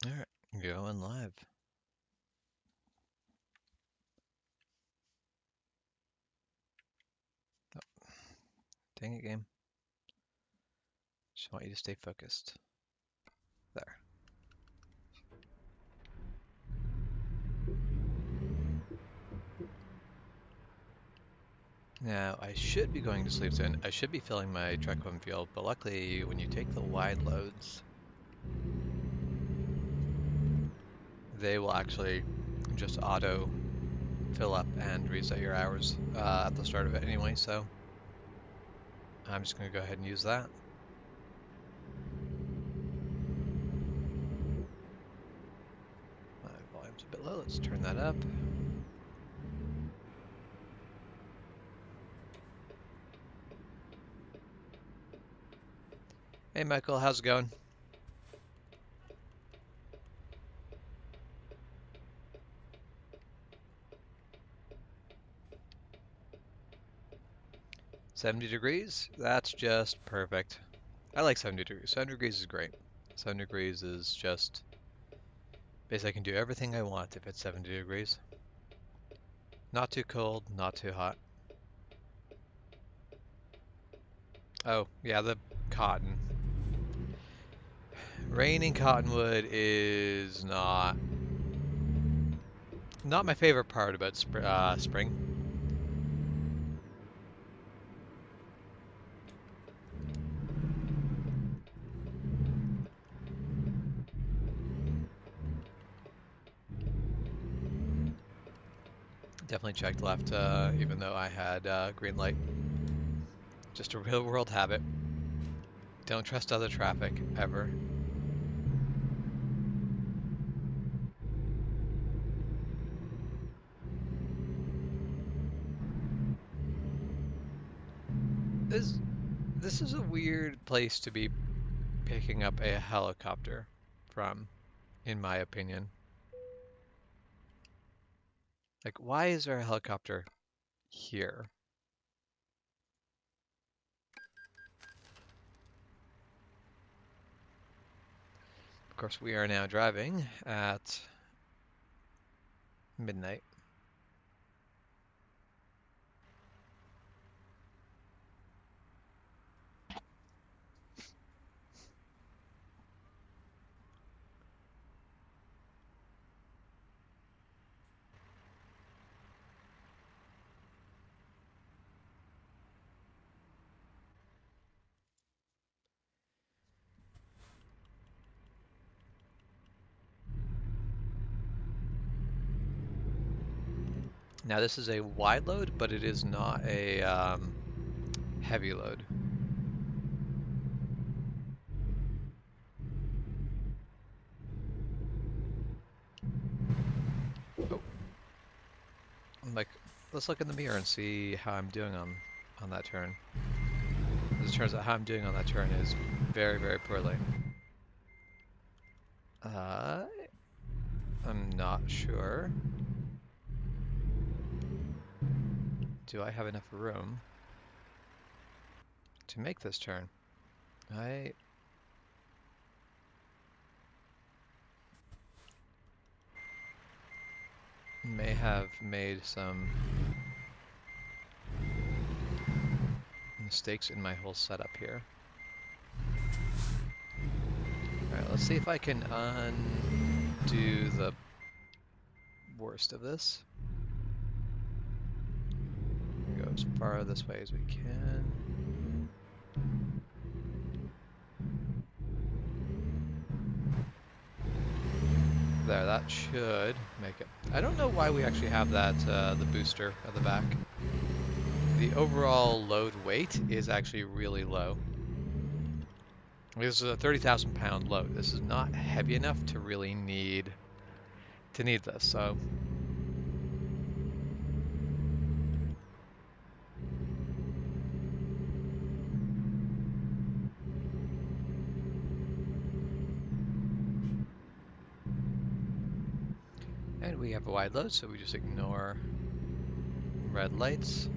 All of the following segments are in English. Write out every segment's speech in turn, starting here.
All right, going live. Oh, dang it, game. Just want you to stay focused. There. Now, I should be going to sleep soon. I should be filling my truck home fuel, but luckily, when you take the wide loads, they will actually just auto fill up and reset your hours at the start of it anyway, so I'm just going to go ahead and use that. My volume's a bit low. Let's turn that up. Hey, Michael, how's it going? 70 degrees? That's just perfect. I like 70 degrees. 70 degrees is great. 70 degrees is just basically I can do everything I want if it's 70 degrees. Not too cold, not too hot. Oh, yeah, the cotton. Raining cottonwood is not my favorite part about spring. Definitely checked left, even though I had green light. Just a real world habit. Don't trust other traffic, ever. This this is a weird place to be picking up a helicopter from, in my opinion. Like, why is there a helicopter here? Of course, we are now driving at midnight. Now, this is a wide load, but it is not a heavy load. Oh, I'm like, let's look in the mirror and see how I'm doing on that turn. As it turns out, how I'm doing on that turn is very, very poorly. Uh, I'm not sure. Do I have enough room to make this turn? I may have made some mistakes in my whole setup here. Alright, let's see if I can undo the worst of this. Go as far this way as we can. There, that should make it. I don't know why we actually have that, the booster at the back. The overall load weight is actually really low. This is a 30,000 pound load. This is not heavy enough to really need this, so. And we have a wide load, so we just ignore red lights.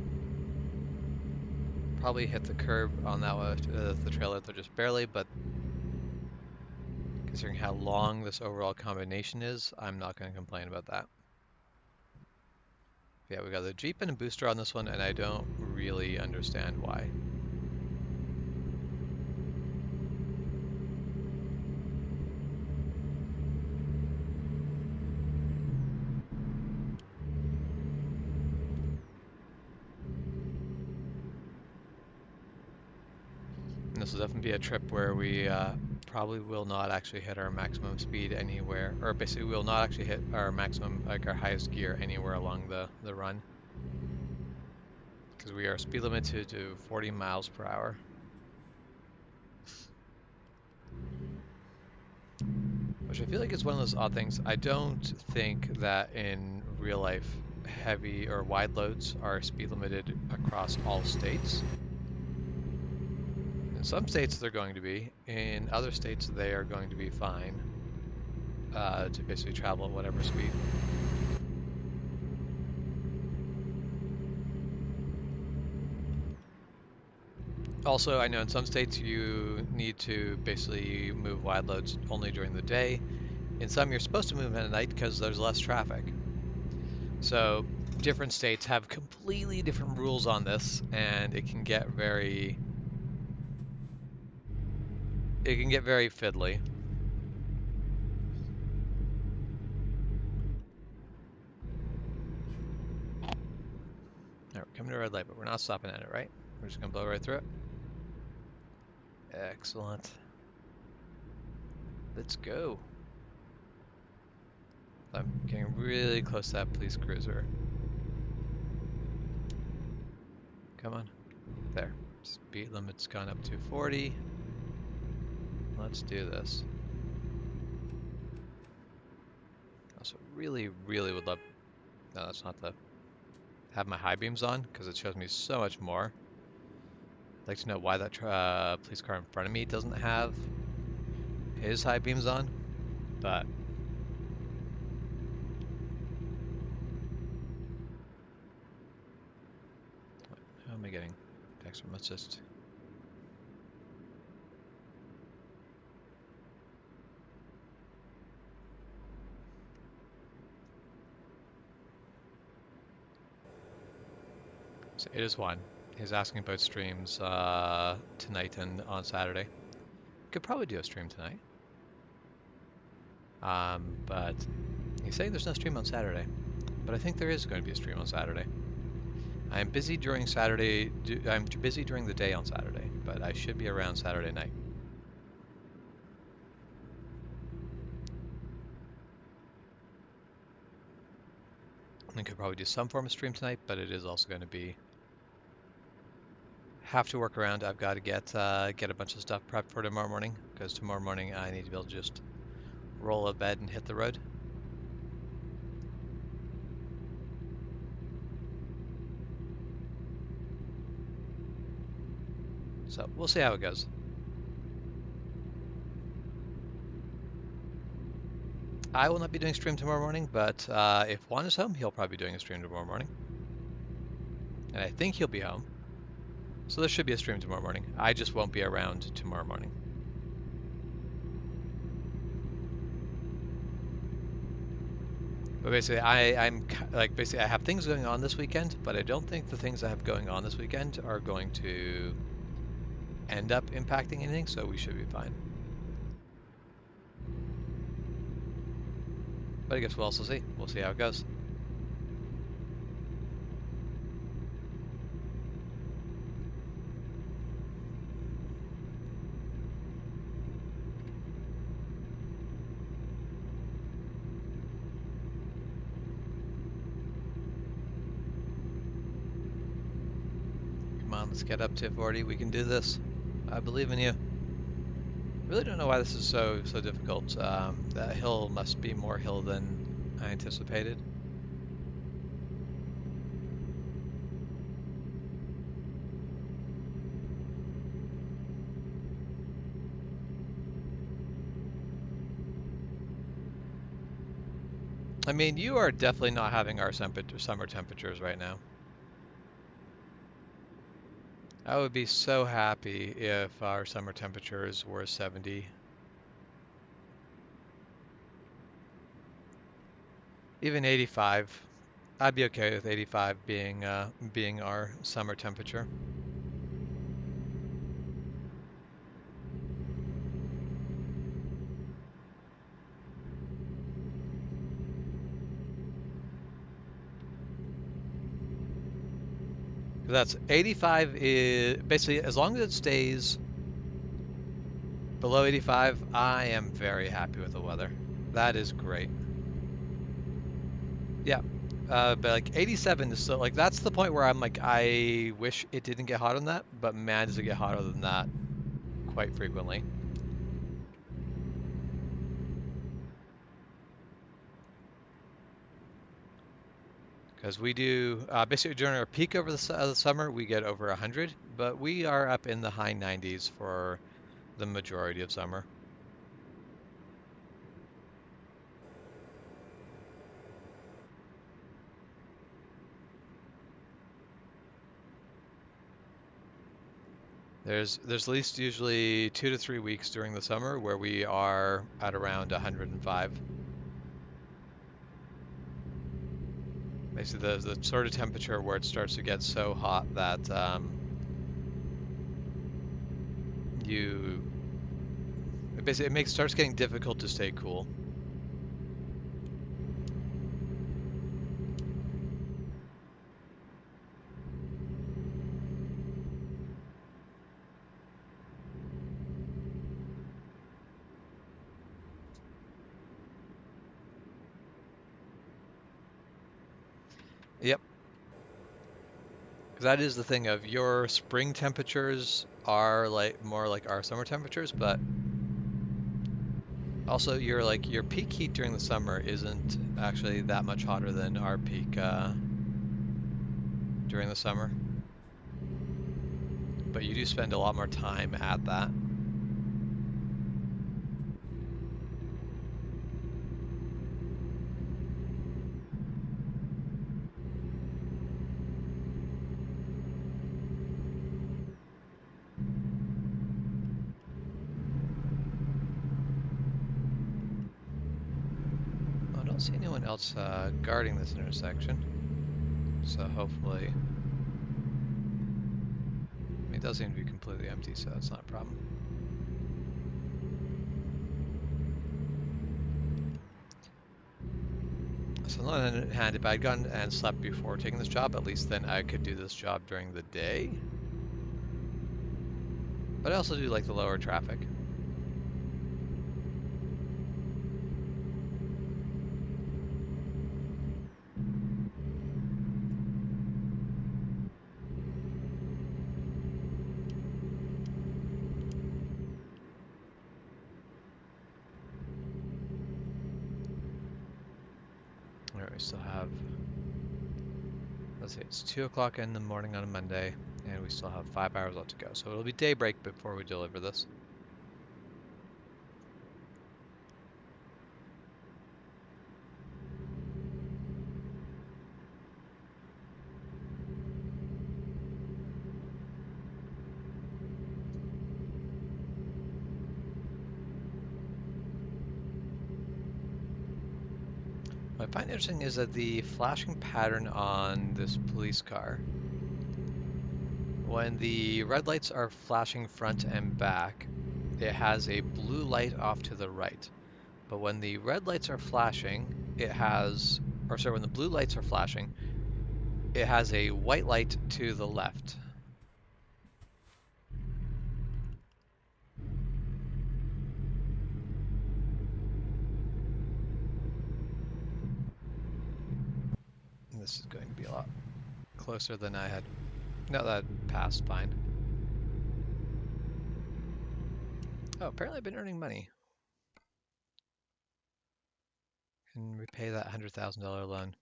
Probably hit the curb on that one, the trailer, though just barely, but Considering how long this overall combination is, I'm not going to complain about that. Yeah, we got the Jeep and a booster on this one, and I don't really understand why. And this will definitely be a trip where we probably will not actually hit our maximum speed anywhere, or basically we will not actually hit our maximum, like our highest gear anywhere along the run. Because we are speed limited to 40 miles per hour. Which I feel like is one of those odd things. I don't think that in real life heavy or wide loads are speed limited across all states. In some states they're going to be. In other states they are going to be fine to basically travel at whatever speed. Also, I know in some states you need to basically move wide loads only during the day. In some you're supposed to move at night because there's less traffic. So different states have completely different rules on this, and it can get very fiddly. All right, we're coming to a red light, but we're not stopping at it, right? We're just gonna blow right through it. Excellent. Let's go. I'm getting really close to that police cruiser. Come on. There. Speed limit's gone up to 40. Let's do this. Also, really, really would love... No, that's not the... Have my high beams on, because it shows me so much more. I'd like to know why that police car in front of me doesn't have his high beams on, but... How am I getting text from? Let's just... So it is one. He's asking about streams tonight and on Saturday. Could probably do a stream tonight. But he's saying there's no stream on Saturday. But I think there is going to be a stream on Saturday. I'm busy during Saturday. I'm busy during the day on Saturday, but I should be around Saturday night. I could probably do some form of stream tonight, but it is also going to be have to work around. I've got to get a bunch of stuff prepped for tomorrow morning, because tomorrow morning I need to be able to just roll out of bed and hit the road. So we'll see how it goes. I will not be doing stream tomorrow morning, but if Juan is home, he'll probably be doing a stream tomorrow morning. And I think he'll be home. So there should be a stream tomorrow morning. I just won't be around tomorrow morning. But basically, I'm like I have things going on this weekend, but I don't think the things I have going on this weekend are going to end up impacting anything, so we should be fine. But I guess we'll also see. We'll see how it goes. Come on, let's get up to 40. We can do this. I believe in you. Really don't know why this is so difficult. That hill must be more hill than I anticipated. I mean, you are definitely not having our summer temperatures right now. I would be so happy if our summer temperatures were 70. Even 85. I'd be okay with 85 being our summer temperature. 'Cause that's 85 is basically as long as it stays below 85, I am very happy with the weather. That is great. Yeah. But like 87 is still like that's the point where I'm like I wish it didn't get hot on that, but man does it get hotter than that quite frequently. Because we do basically during our peak over the summer we get over 100, but we are up in the high 90s for the majority of summer. There's at least usually 2 to 3 weeks during the summer where we are at around 105. Basically, the sort of temperature where it starts to get so hot that you basically it makes starts getting difficult to stay cool. Yep, because that is the thing of your spring temperatures are like more like our summer temperatures, but also your peak heat during the summer isn't actually that much hotter than our peak during the summer. But you do spend a lot more time at that. I don't see anyone else guarding this intersection, so hopefully, I mean, it does seem to be completely empty, so that's not a problem. So on the other hand, if I'd gone and slept before taking this job, at least then I could do this job during the day. But I also do like the lower traffic. All right, we still have, let's see, it's 2 o'clock in the morning on a Monday, and we still have 5 hours left to go. So it'll be daybreak before we deliver this. What I find interesting is that the flashing pattern on this police car, when the red lights are flashing front and back, it has a blue light off to the right. But when the red lights are flashing, it has, or sorry, when the blue lights are flashing, it has a white light to the left. And this is going to be a lot closer than I had. No, that passed fine. Oh, apparently I've been earning money. Can repay that $100,000 loan.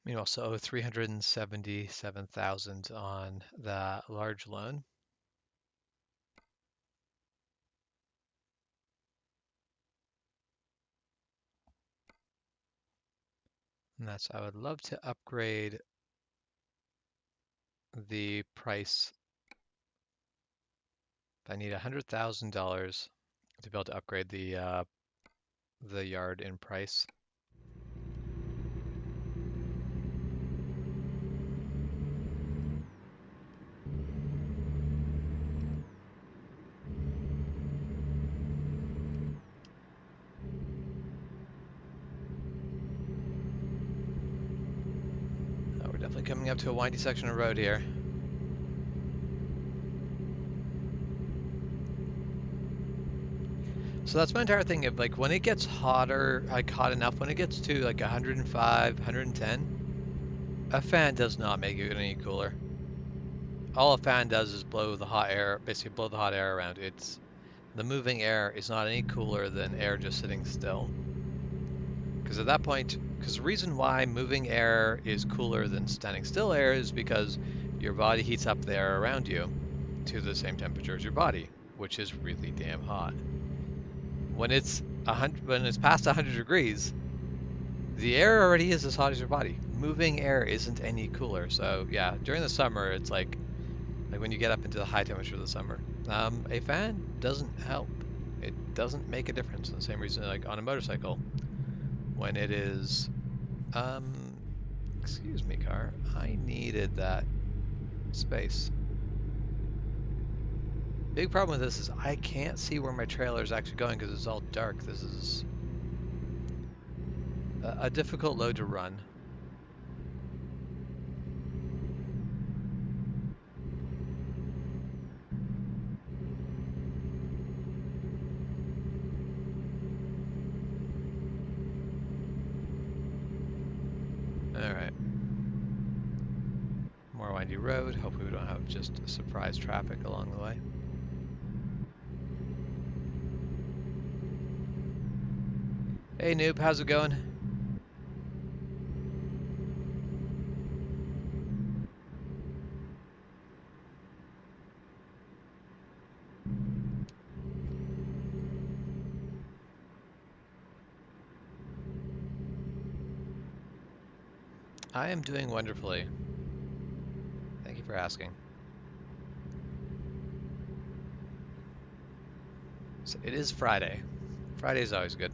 Meanwhile, so owe 377,000 on that large loan. And that's, I would love to upgrade the price. I need $100,000 to be able to upgrade the yard in price. We're definitely coming up to a windy section of road here. So that's my entire thing of like when it gets hotter, like hot enough, when it gets to like 105, 110, a fan does not make it any cooler. All a fan does is blow the hot air, basically blow the hot air around. The moving air is not any cooler than air just sitting still. Because at that point, because the reason why moving air is cooler than standing still air is because your body heats up the air around you to the same temperature as your body, which is really damn hot. When it's past 100 degrees, the air already is as hot as your body. Moving air isn't any cooler. So yeah, during the summer, it's like when you get up into the high temperature of the summer, a fan doesn't help. It doesn't make a difference. The same reason, like on a motorcycle, when it is, excuse me, car, I needed that space. Big problem with this is I can't see where my trailer is actually going because it's all dark. This is a difficult load to run. Alright. More windy road. Hopefully we don't have just surprise traffic along the way. Hey noob, how's it going? I am doing wonderfully. Thank you for asking. So it is Friday. Friday is always good.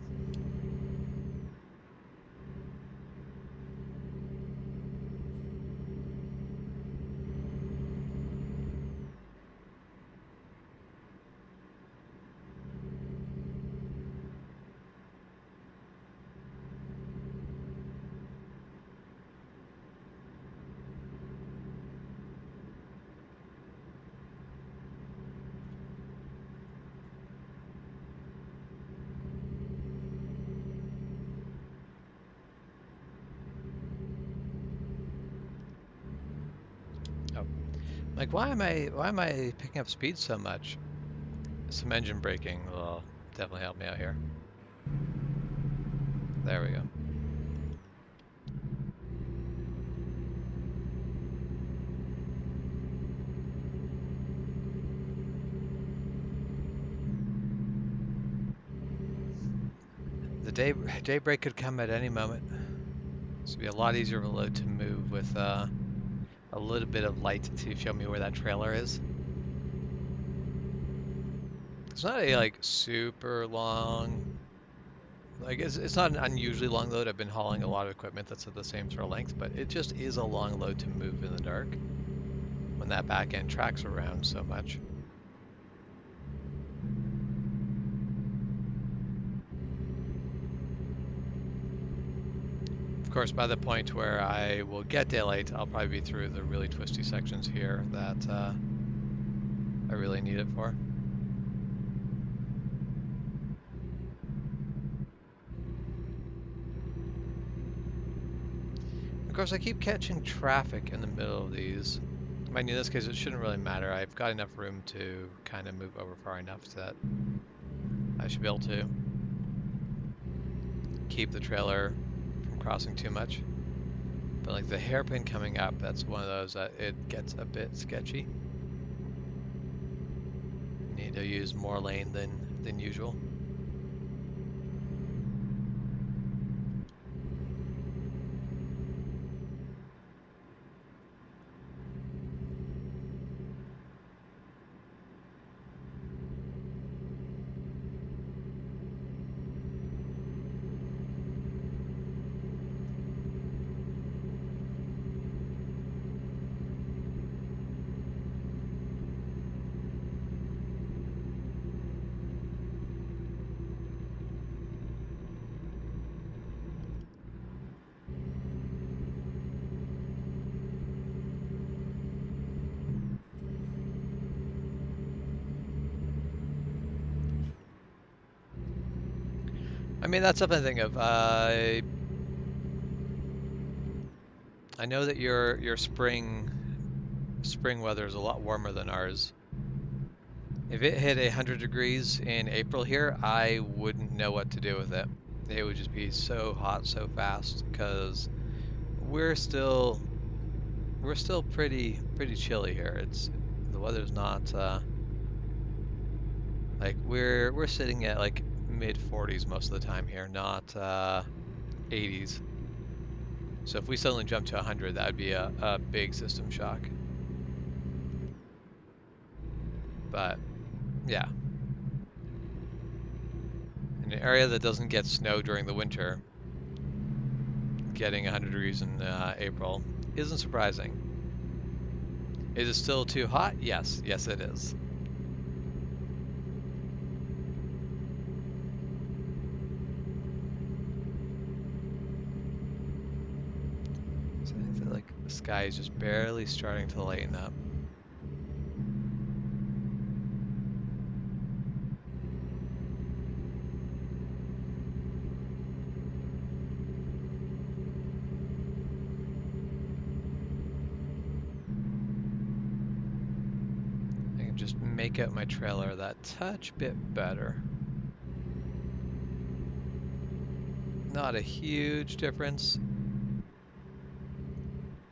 Oh, like why am I picking up speed so much? Some engine braking will definitely help me out here. There we go. The daybreak could come at any moment. This would be a lot easier of a load to move with a little bit of light to show me where that trailer is. It's not a like super long, like it's not an unusually long load. I've been hauling a lot of equipment that's at the same sort of length, but it just is a long load to move in the dark when that back end tracks around so much. Of course, by the point where I will get daylight, I'll probably be through the really twisty sections here that I really need it for. Of course, I keep catching traffic in the middle of these. I mean, in this case, it shouldn't really matter. I've got enough room to kind of move over far enough that I should be able to keep the trailer from crossing too much. But like the hairpin coming up, that's one of those that it gets a bit sketchy. Need to use more lane than usual. I mean, that's something to think of. I know that your spring weather is a lot warmer than ours. If it hit 100 degrees in April here, I wouldn't know what to do with it. It would just be so hot so fast because we're still pretty chilly here. The weather's not like we're sitting at like mid 40s most of the time here, not 80s. So if we suddenly jump to 100, that would be a big system shock. But yeah, in an area that doesn't get snow during the winter, getting 100 degrees in April isn't surprising. Is it still too hot? Yes, yes it is. So I feel like the sky is just barely starting to lighten up. I can just make out my trailer that touch bit better. Not a huge difference.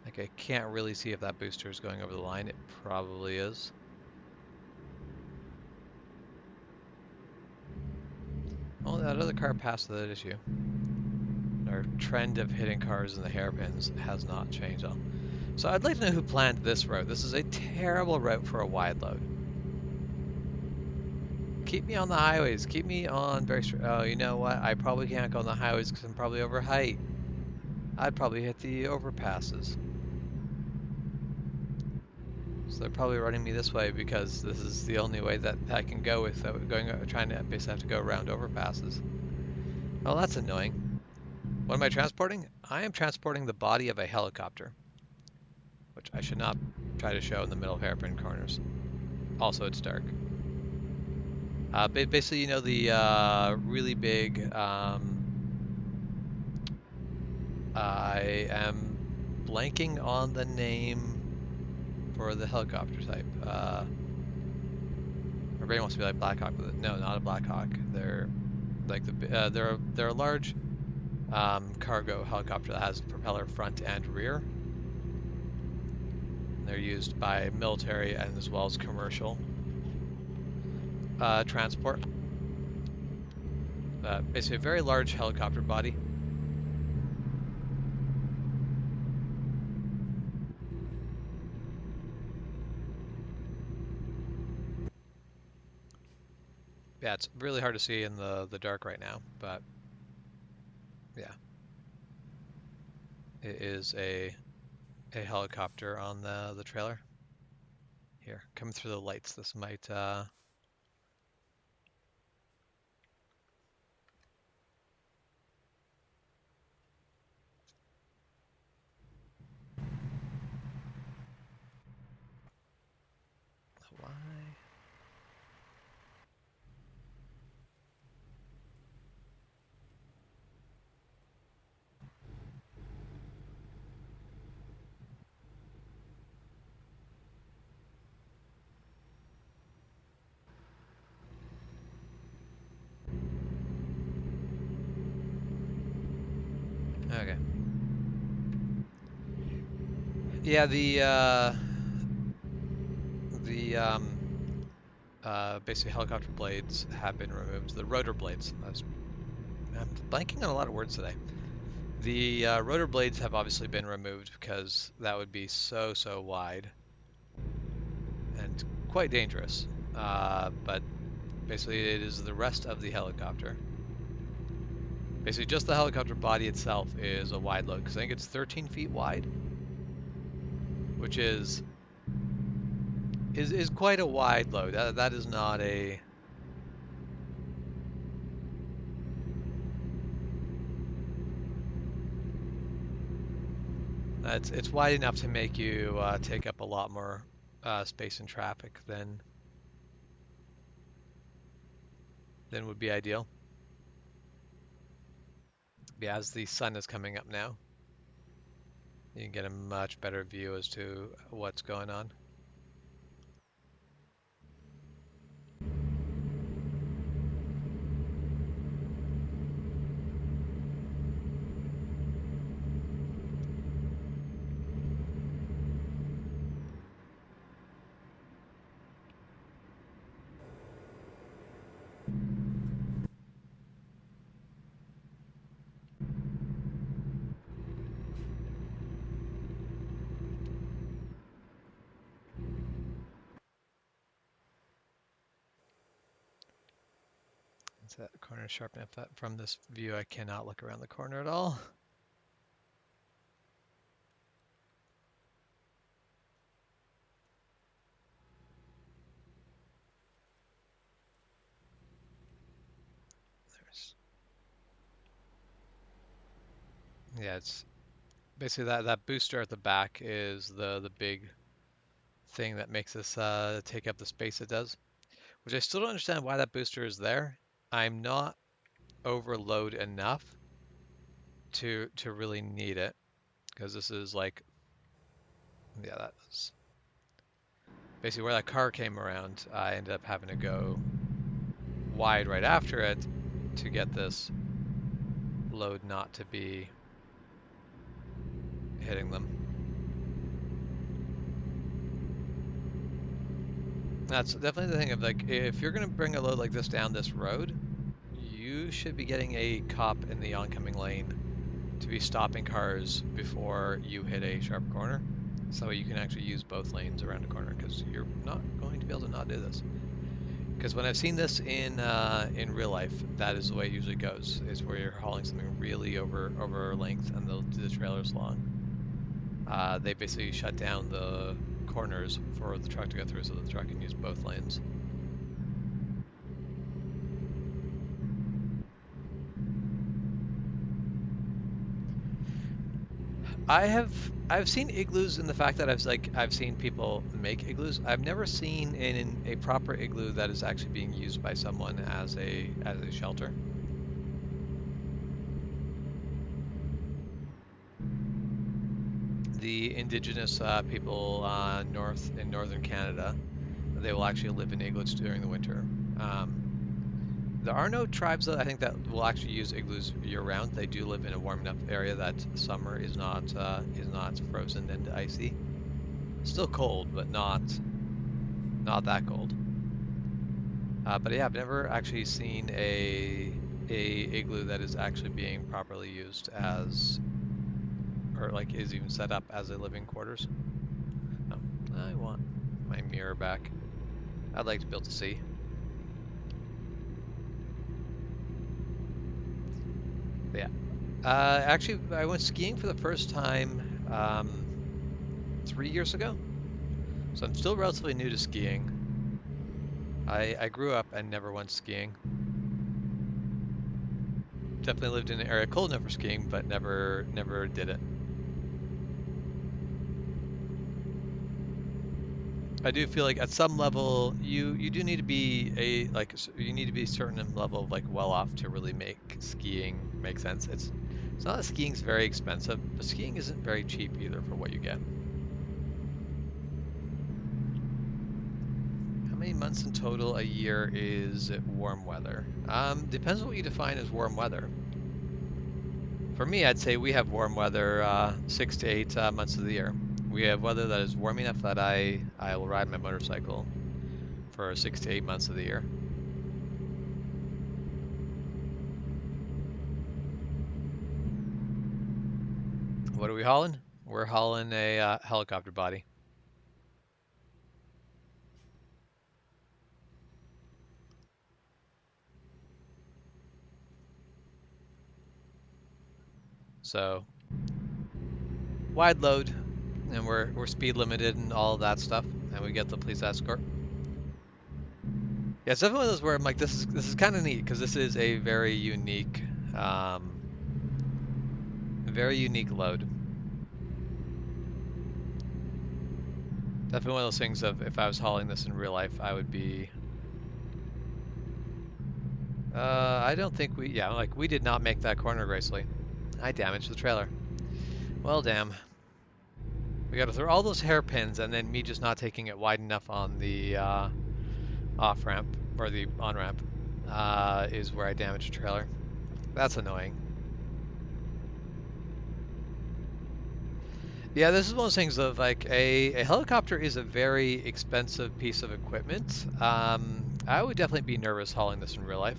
Like I can't really see if that booster is going over the line. It probably is. Oh, that other car passed that issue. Our trend of hitting cars in the hairpins has not changed at all. So I'd like to know who planned this route. This is a terrible route for a wide load. Keep me on the highways. Keep me on very straight. Oh, you know what? I probably can't go on the highways because I'm probably over height. I'd probably hit the overpasses. So they're probably running me this way because this is the only way that I can go without trying to basically have to go around overpasses. Oh, that's annoying. What am I transporting? I am transporting the body of a helicopter, which I should not try to show in the middle of hairpin corners. Also, it's dark. Basically, you know the really big. I am blanking on the name for the helicopter type. My brain wants to be like Blackhawk, but no, not a Blackhawk. They're like they're a large cargo helicopter that has propeller front and rear. They're used by military and as well as commercial transport. Basically, a very large helicopter body. Yeah, it's really hard to see in the dark right now, but yeah, it is a helicopter on the trailer. Here, coming through the lights, this might why? Okay. Yeah, the basically helicopter blades have been removed. The rotor blades. I'm blanking on a lot of words today. The rotor blades have obviously been removed because that would be so wide and quite dangerous. But basically, it is the rest of the helicopter. Basically, just the helicopter body itself is a wide load because I think it's 13 feet wide, which is quite a wide load. That is not a it's wide enough to make you take up a lot more space in traffic than would be ideal. Yeah, as the sun is coming up now, you can get a much better view as to what's going on. Is that corner sharp enough that from this view I cannot look around the corner at all? There's, yeah, it's basically that booster at the back is the big thing that makes this take up the space it does, which I still don't understand why that booster is there. I'm not overload enough to really need it, because this is like, yeah, that's basically where that car came around. I ended up having to go wide right after it to get this load not to be hitting them. That's definitely the thing of like, if you're gonna bring a load like this down this road, you should be getting a cop in the oncoming lane to be stopping cars before you hit a sharp corner, so you can actually use both lanes around a corner, because you're not going to be able to not do this. Because when I've seen this in real life, that is the way it usually goes. Is where you're hauling something really over length and the trailer's long. They basically shut down the corners for the truck to go through, so the truck can use both lanes. I've seen igloos in the fact that I've seen people make igloos. I've never seen in a proper igloo that is actually being used by someone as a shelter. The indigenous people in northern Canada, they will actually live in igloos during the winter. There are no tribes that I think that will actually use igloos year round. They do live in a warm enough area that summer is not frozen and icy. Still cold, but not that cold. But yeah, I've never actually seen a igloo that is actually being properly used as, or like is even set up as a living quarters. Oh, I want my mirror back. I'd like to be able to see. But yeah. Actually, I went skiing for the first time 3 years ago. So I'm still relatively new to skiing. I grew up and never went skiing. Definitely lived in an area cold enough for skiing, but never did it. I do feel like at some level you do need to be you need to be a certain level of like well off to really make skiing make sense. It's not that skiing's very expensive, but skiing isn't very cheap either for what you get. How many months in total a year is warm weather? Depends on what you define as warm weather. For me, I'd say we have warm weather 6 to 8 months of the year. We have weather that is warm enough that I will ride my motorcycle for 6 to 8 months of the year. What are we hauling? We're hauling a helicopter body. So wide load, and we're speed limited and all of that stuff, and we get the police escort. Yeah, it's definitely one of those where I'm like, this is kind of neat because this is a very unique load. Definitely one of those things of if I was hauling this in real life, I would be. I don't think we did not make that corner gracefully. I damaged the trailer. Well, damn. We gotta throw all those hairpins, and then me just not taking it wide enough on the off-ramp, or the on-ramp, is where I damaged the trailer. That's annoying. Yeah, this is one of those things of like a helicopter is a very expensive piece of equipment. I would definitely be nervous hauling this in real life.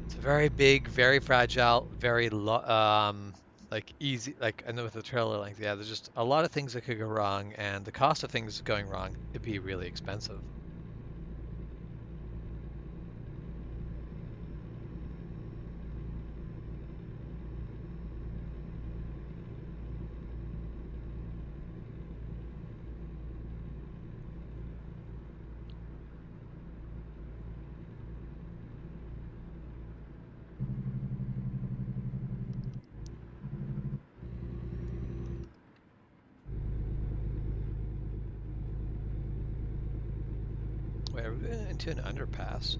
It's very big, very fragile, very like easy, like, and with the trailer length, yeah, there's just a lot of things that could go wrong, and the cost of things going wrong would be really expensive. Wait, are we going into an underpass?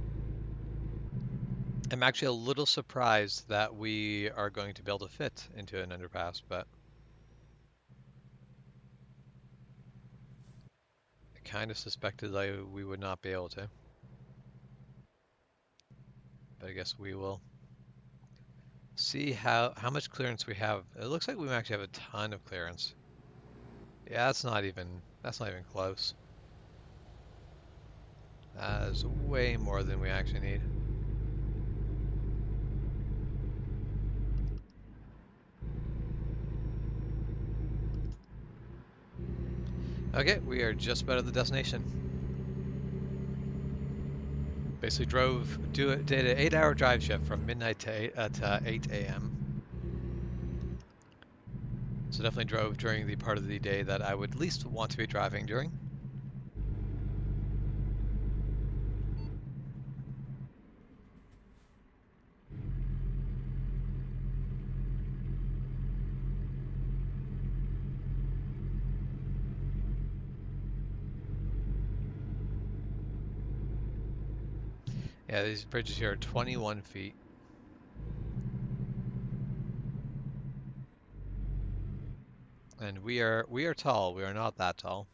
I'm actually a little surprised that we are going to be able to fit into an underpass, but I kind of suspected we would not be able to. But I guess we will see how much clearance we have. It looks like we actually have a ton of clearance. Yeah, that's not even close. That is way more than we actually need. Okay, we are just about at the destination. Basically did an 8-hour drive shift from midnight to 8 a.m. So definitely drove during the part of the day that I would least want to be driving during. Yeah, these bridges here are 21 feet. And we are tall. We are not that tall.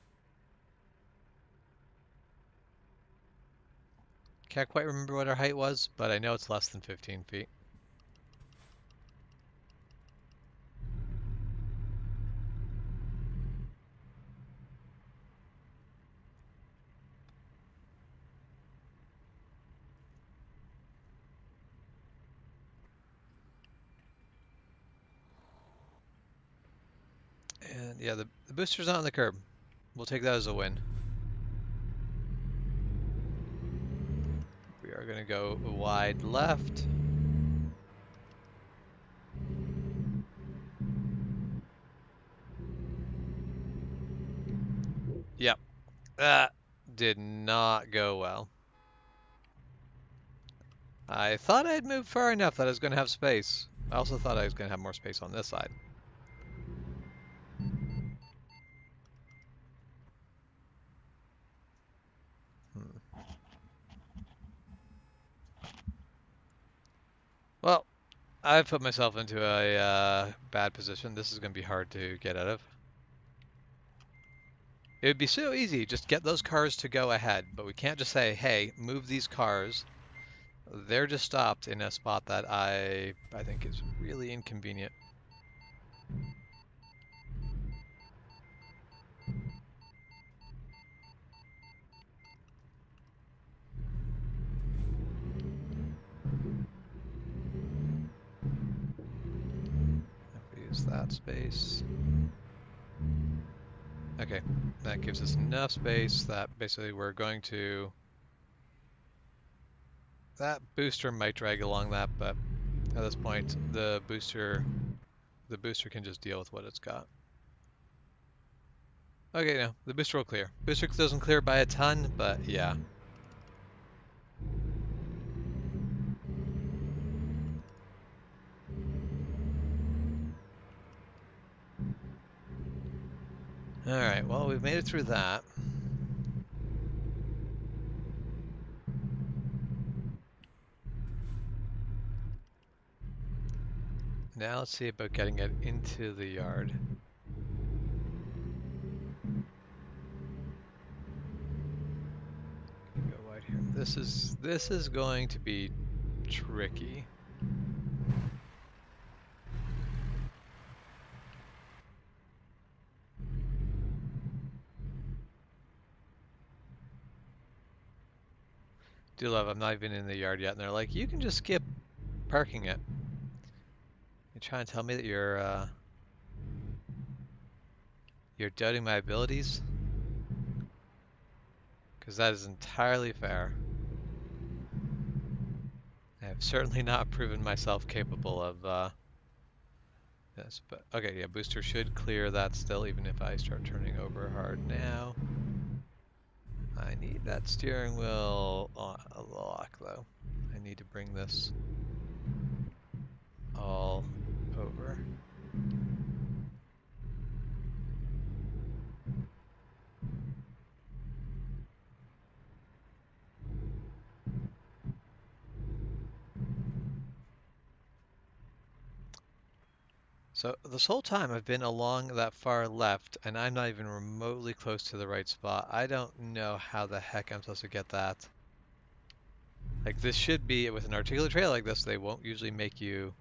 Can't quite remember what our height was, but I know it's less than 15 feet. And yeah, the booster's not on the curb. We'll take that as a win. We are going to go wide left. Yep, that did not go well. I thought I had moved far enough that I was going to have space. I also thought I was going to have more space on this side. Hmm. Well, I've put myself into a bad position. This is going to be hard to get out of. It would be so easy, just get those cars to go ahead, but we can't just say, hey, move these cars. They're just stopped in a spot that I think is really inconvenient. If we use that space. Okay, that gives us enough space that basically we're going to... That booster might drag along that, but at this point, the booster can just deal with what it's got. Okay, no, the booster will clear. Booster doesn't clear by a ton, but yeah. Alright, well, we've made it through that. Now let's see about getting it into the yard. Go wide here. This is going to be tricky. Do love I'm not even in the yard yet, and they're like, you can just skip parking it. You trying to tell me that you're doubting my abilities? Because that is entirely fair. I have certainly not proven myself capable of this, but okay, yeah, booster should clear that still, even if I start turning over hard now. I need that steering wheel on a lock, though. I need to bring this all over. So this whole time I've been along that far left, and I'm not even remotely close to the right spot. I don't know how the heck I'm supposed to get that. Like, this should be, with an articulate trail like this, they won't usually make you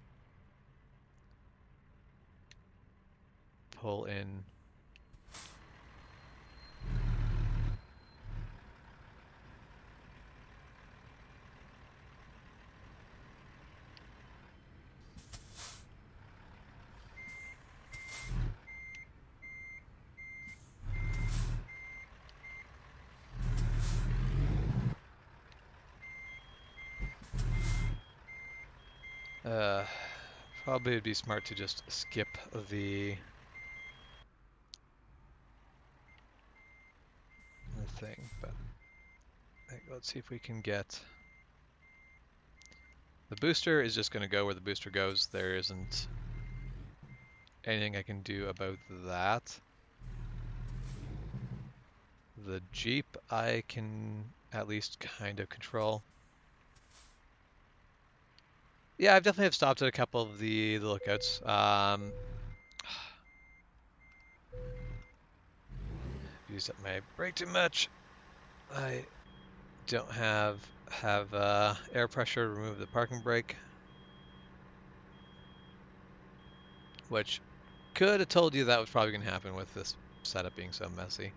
pull in. Uh, Probably would be smart to just skip the thing, but let's see if we can get. The booster is just going to go where the booster goes. There isn't anything I can do about that. The Jeep I can at least kind of control. Yeah, I've definitely have stopped at a couple of the lookouts. Used up my brake too much. I don't have air pressure to remove the parking brake, which could have told you that was probably going to happen with this setup being so messy.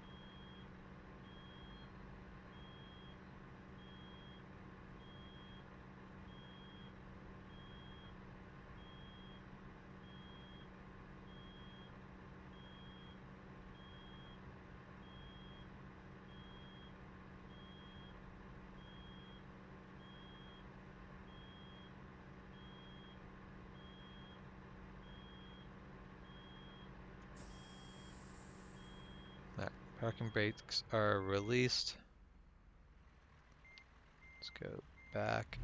Right, parking brakes are released. Let's go back.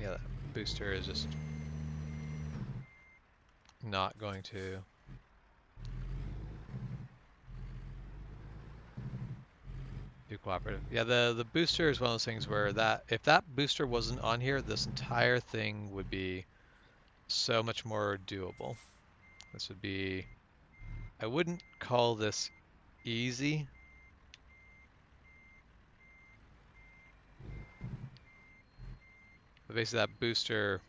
Yeah, that booster is just not going to. Be cooperative. Yeah, the booster is one of those things where that if that booster wasn't on here, this entire thing would be so much more doable. This would be, I wouldn't call this easy. But basically that booster,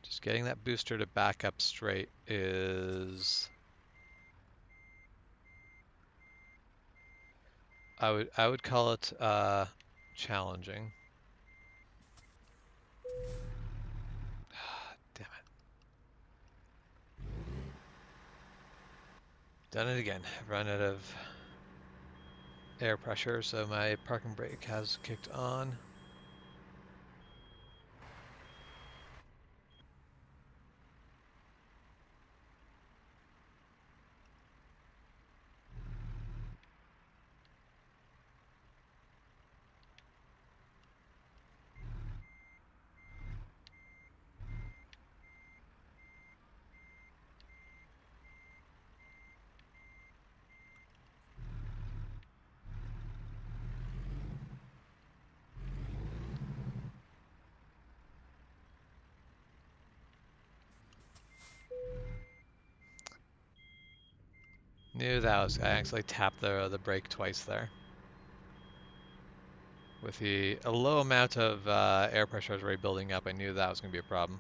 just getting that booster to back up straight is, I would call it challenging. Damn it. Done it again. Run out of air pressure, so my parking brake has kicked on. knew that was. I actually tapped the brake twice there. With a low amount of air pressure I was already building up, I knew that was going to be a problem.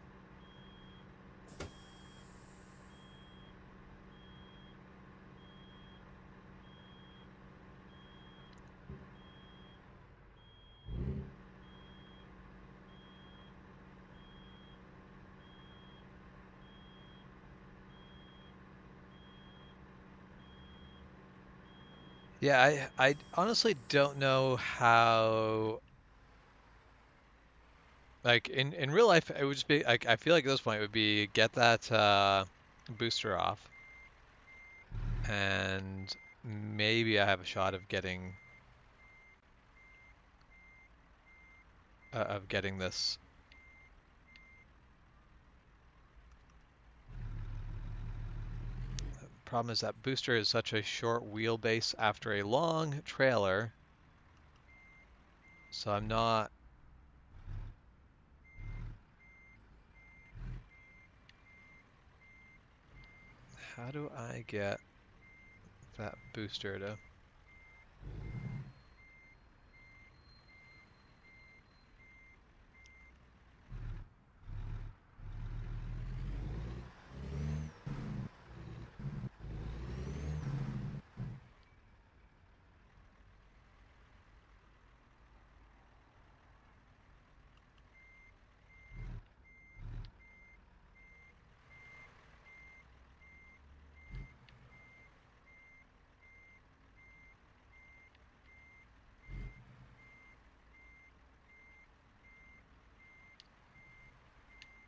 Yeah, I honestly don't know how. Like in real life, it would just be like I feel like at this point it would be get that booster off, and maybe I have a shot of getting this. Problem is that booster is such a short wheelbase after a long trailer, so I'm not. How do I get that booster to?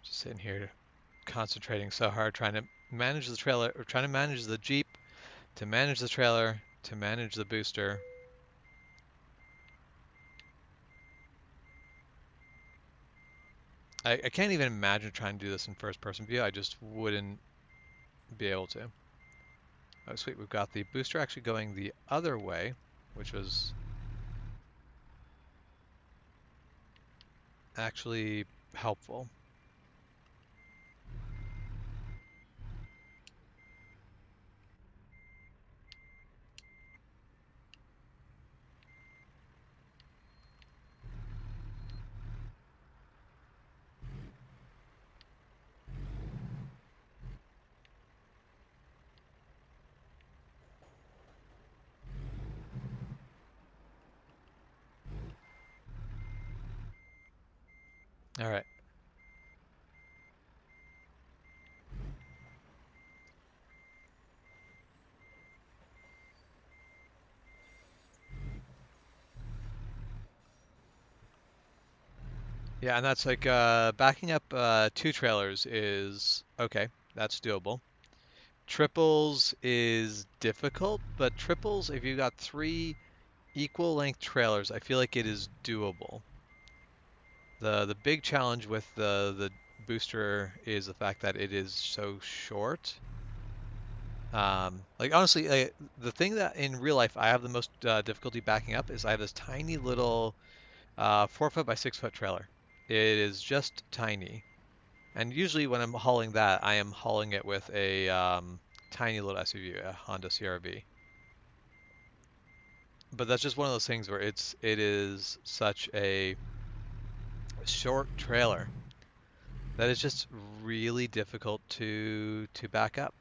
Just sitting here concentrating so hard trying to manage the trailer, or trying to manage the Jeep, to manage the trailer, to manage the booster. I can't even imagine trying to do this in first person view. I just wouldn't be able to. Oh, sweet. We've got the booster actually going the other way, which was actually helpful. All right. Yeah, and that's like backing up two trailers is okay. That's doable. Triples is difficult, but triples, if you've got three equal length trailers, I feel like it is doable. The big challenge with the booster is the fact that it is so short. Like honestly, the thing that in real life I have the most difficulty backing up is I have this tiny little 4 foot by 6 foot trailer. It is just tiny, and usually when I'm hauling that, I am hauling it with a tiny little SUV, a Honda CR-V. But that's just one of those things where it is such a short trailer that is just really difficult to back up.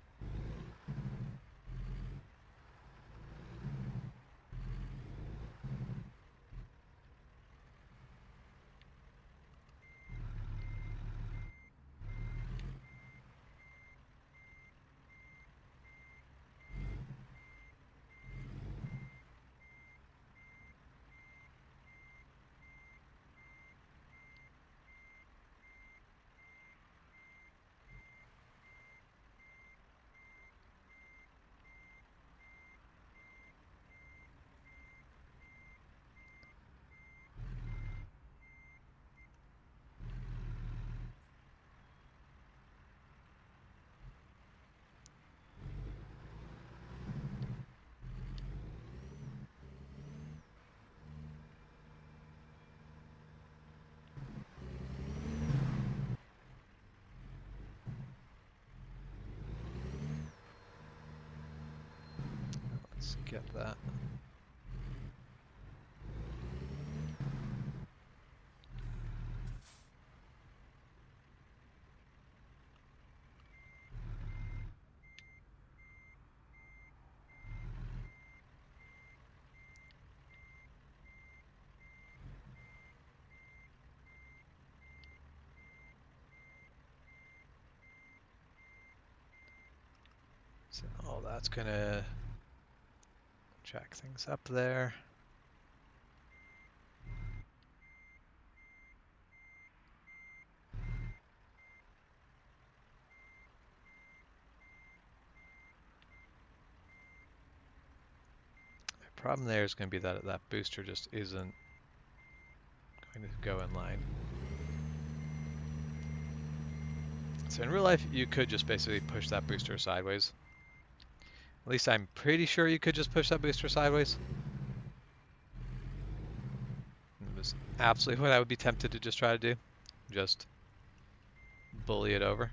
get that. So all that's gonna jack things up there. The problem there is going to be that that booster just isn't going to go in line. So in real life, you could just basically push that booster sideways. At least I'm pretty sure you could just push that booster sideways. It was absolutely what I would be tempted to just try to do. Just bully it over.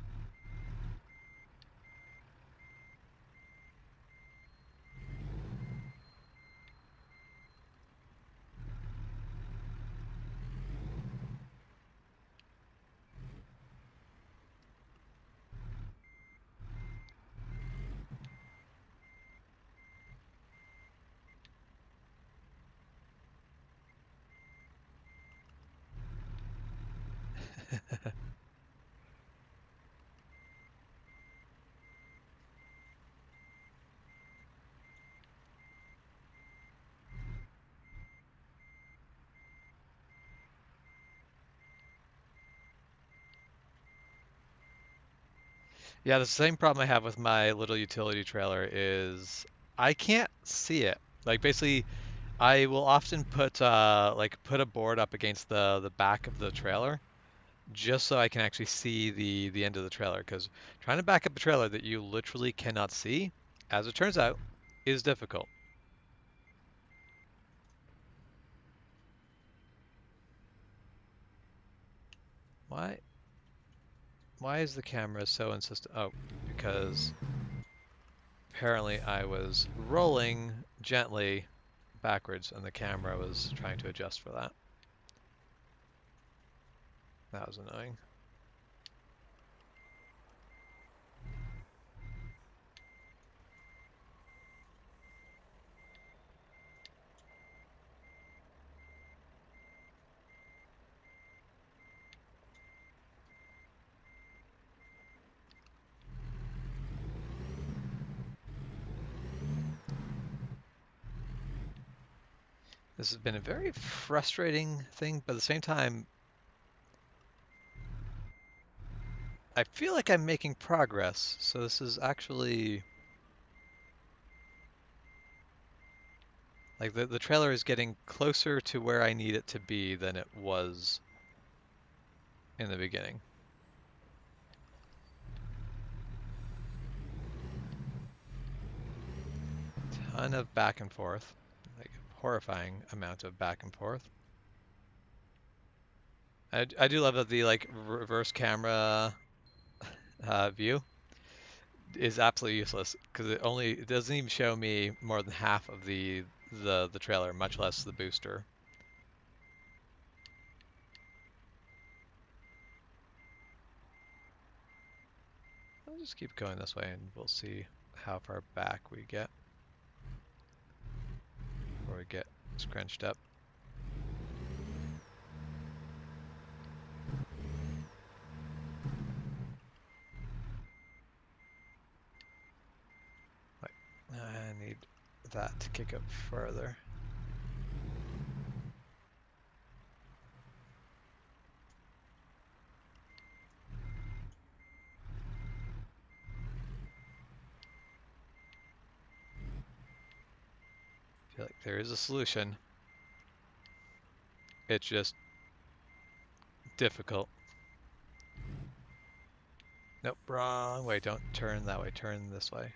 Yeah, the same problem I have with my little utility trailer is I can't see it. Like basically, I will often put put a board up against the back of the trailer just so I can actually see the end of the trailer. Because trying to back up a trailer that you literally cannot see, as it turns out, is difficult. Why? Why is the camera so insistent? Oh, because apparently I was rolling gently backwards and the camera was trying to adjust for that. That was annoying. This has been a very frustrating thing, but at the same time, I feel like I'm making progress. So this is actually like the trailer is getting closer to where I need it to be than it was in the beginning. Ton of back and forth, like horrifying amount of back and forth. I do love that the like reverse camera view is absolutely useless because it doesn't even show me more than half of the trailer, much less the booster. I'll just keep going this way and we'll see how far back we get before we get scrunched up. I need that to kick up further. I feel like there is a solution. It's just difficult. Nope, wrong way. Don't turn that way. Turn this way.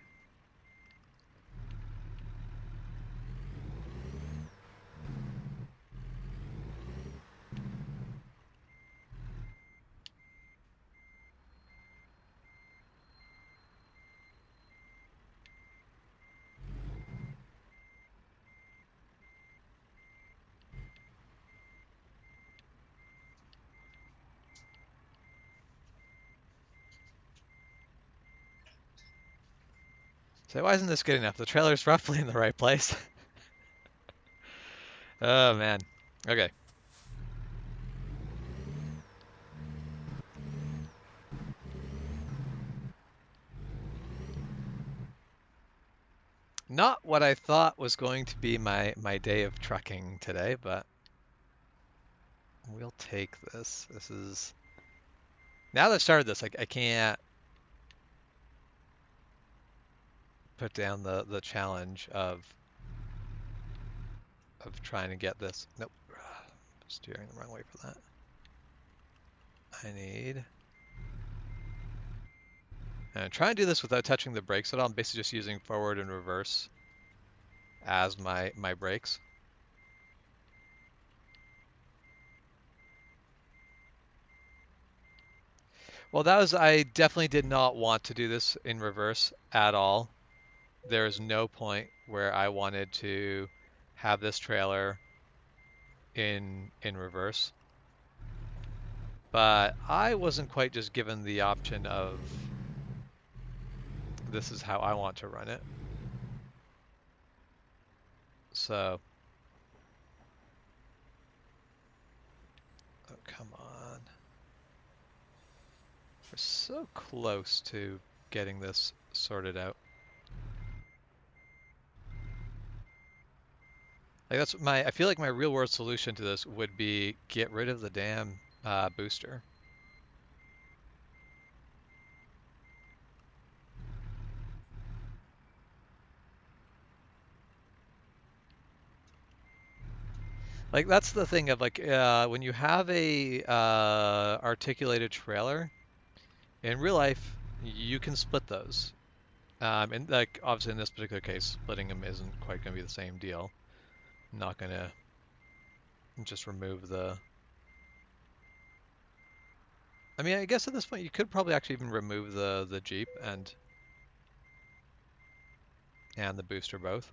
So why isn't this good enough? The trailer's roughly in the right place. Oh man. Okay. Not what I thought was going to be my day of trucking today, but we'll take this. This is now that I've started this, I can't put down the challenge of trying to get this. Nope. Steering the wrong way for that. I need. And try and do this without touching the brakes at all. I'm basically just using forward and reverse as my brakes. Well, I definitely did not want to do this in reverse at all. There is no point where I wanted to have this trailer in reverse. But I wasn't quite just given the option of this is how I want to run it. So, oh, come on. We're so close to getting this sorted out. Like I feel like my real world solution to this would be get rid of the damn booster. Like that's the thing of like when you have a articulated trailer in real life, you can split those. And like obviously in this particular case, splitting them isn't quite going to be the same deal. I'm not going to just remove the. I mean, I guess at this point you could probably actually even remove the Jeep and the booster both.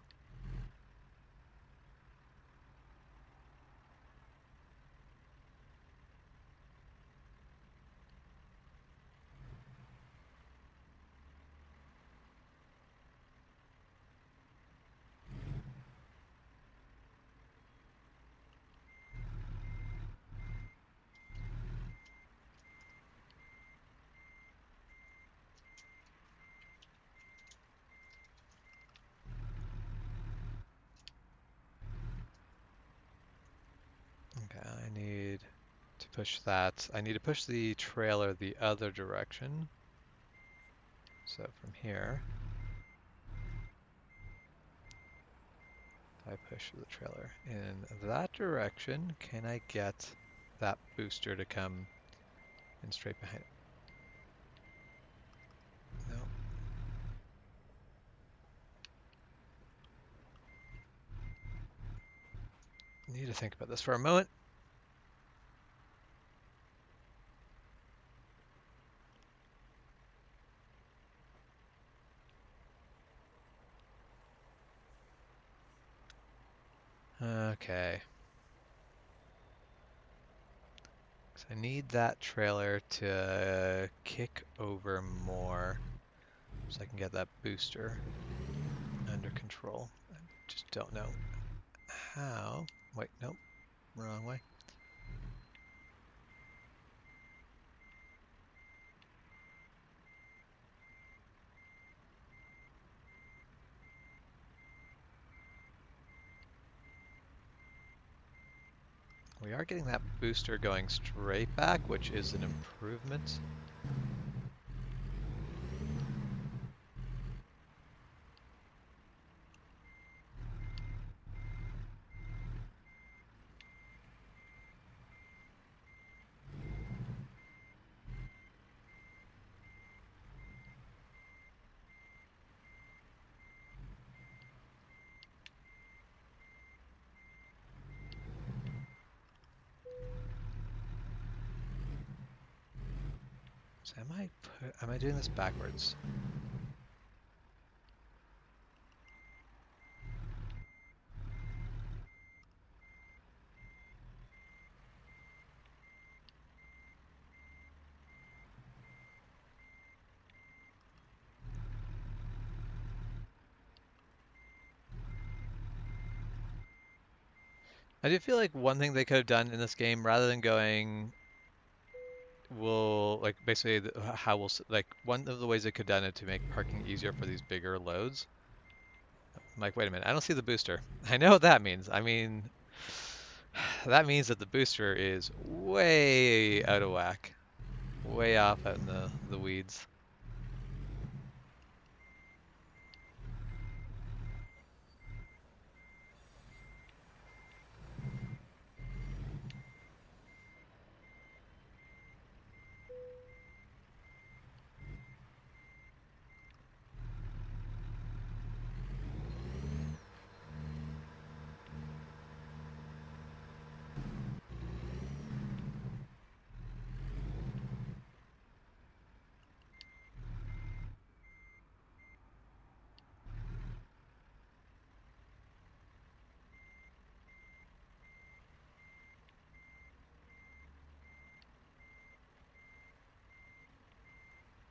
Okay, I need to push that. I need to push the trailer the other direction. So from here, I push the trailer in that direction. Can I get that booster to come in straight behind it? No. Need to think about this for a moment. Okay. So I need that trailer to kick over more so I can get that booster under control. I just don't know how. Wait, nope, wrong way. We are getting that booster going straight back, which is an improvement. So am I doing this backwards? I do feel like one thing they could have done in this game, rather than going, will like basically how we'll like one of the ways they could have done it to make parking easier for these bigger loads. I'm like, wait a minute, I don't see the booster. I know what that means. I mean, that means that the booster is way out of whack, way off out in the weeds.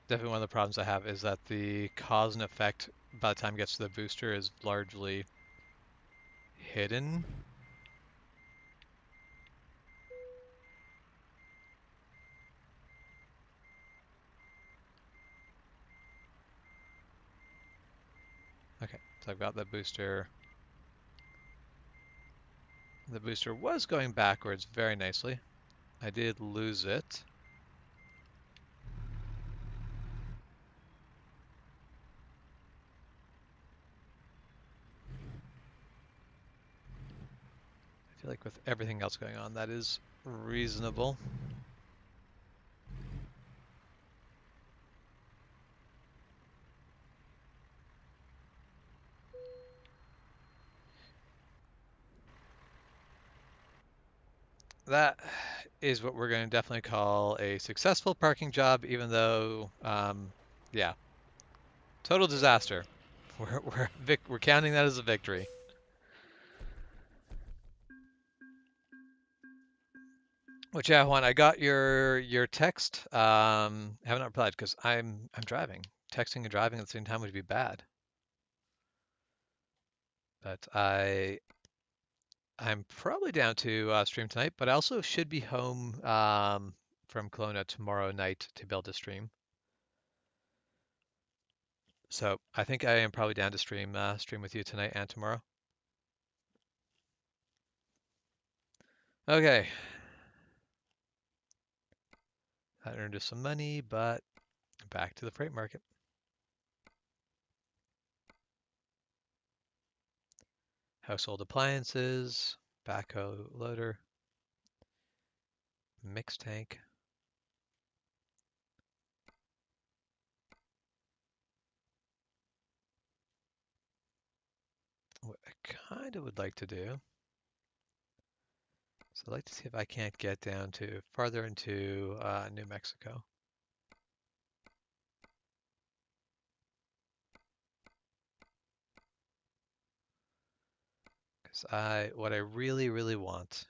Definitely one of the problems I have is that the cause and effect by the time it gets to the booster is largely hidden. Okay, so I've got the booster. The booster was going backwards very nicely. I did lose it. I feel like with everything else going on, that is reasonable. That is what we're going to definitely call a successful parking job, even though, yeah, total disaster. We're counting that as a victory. Which yeah, Juan, I got your text. I haven't replied because I'm driving. Texting and driving at the same time would be bad. But I'm probably down to stream tonight, but I also should be home from Kelowna tomorrow night to be able to stream. So I think I am probably down to stream with you tonight and tomorrow. Okay, I earned us some money, but back to the freight market. Household appliances, backhoe loader, mixed tank. What I kind of would like to do, so I'd like to see if I can't get down to farther into New Mexico. Because what I really, really want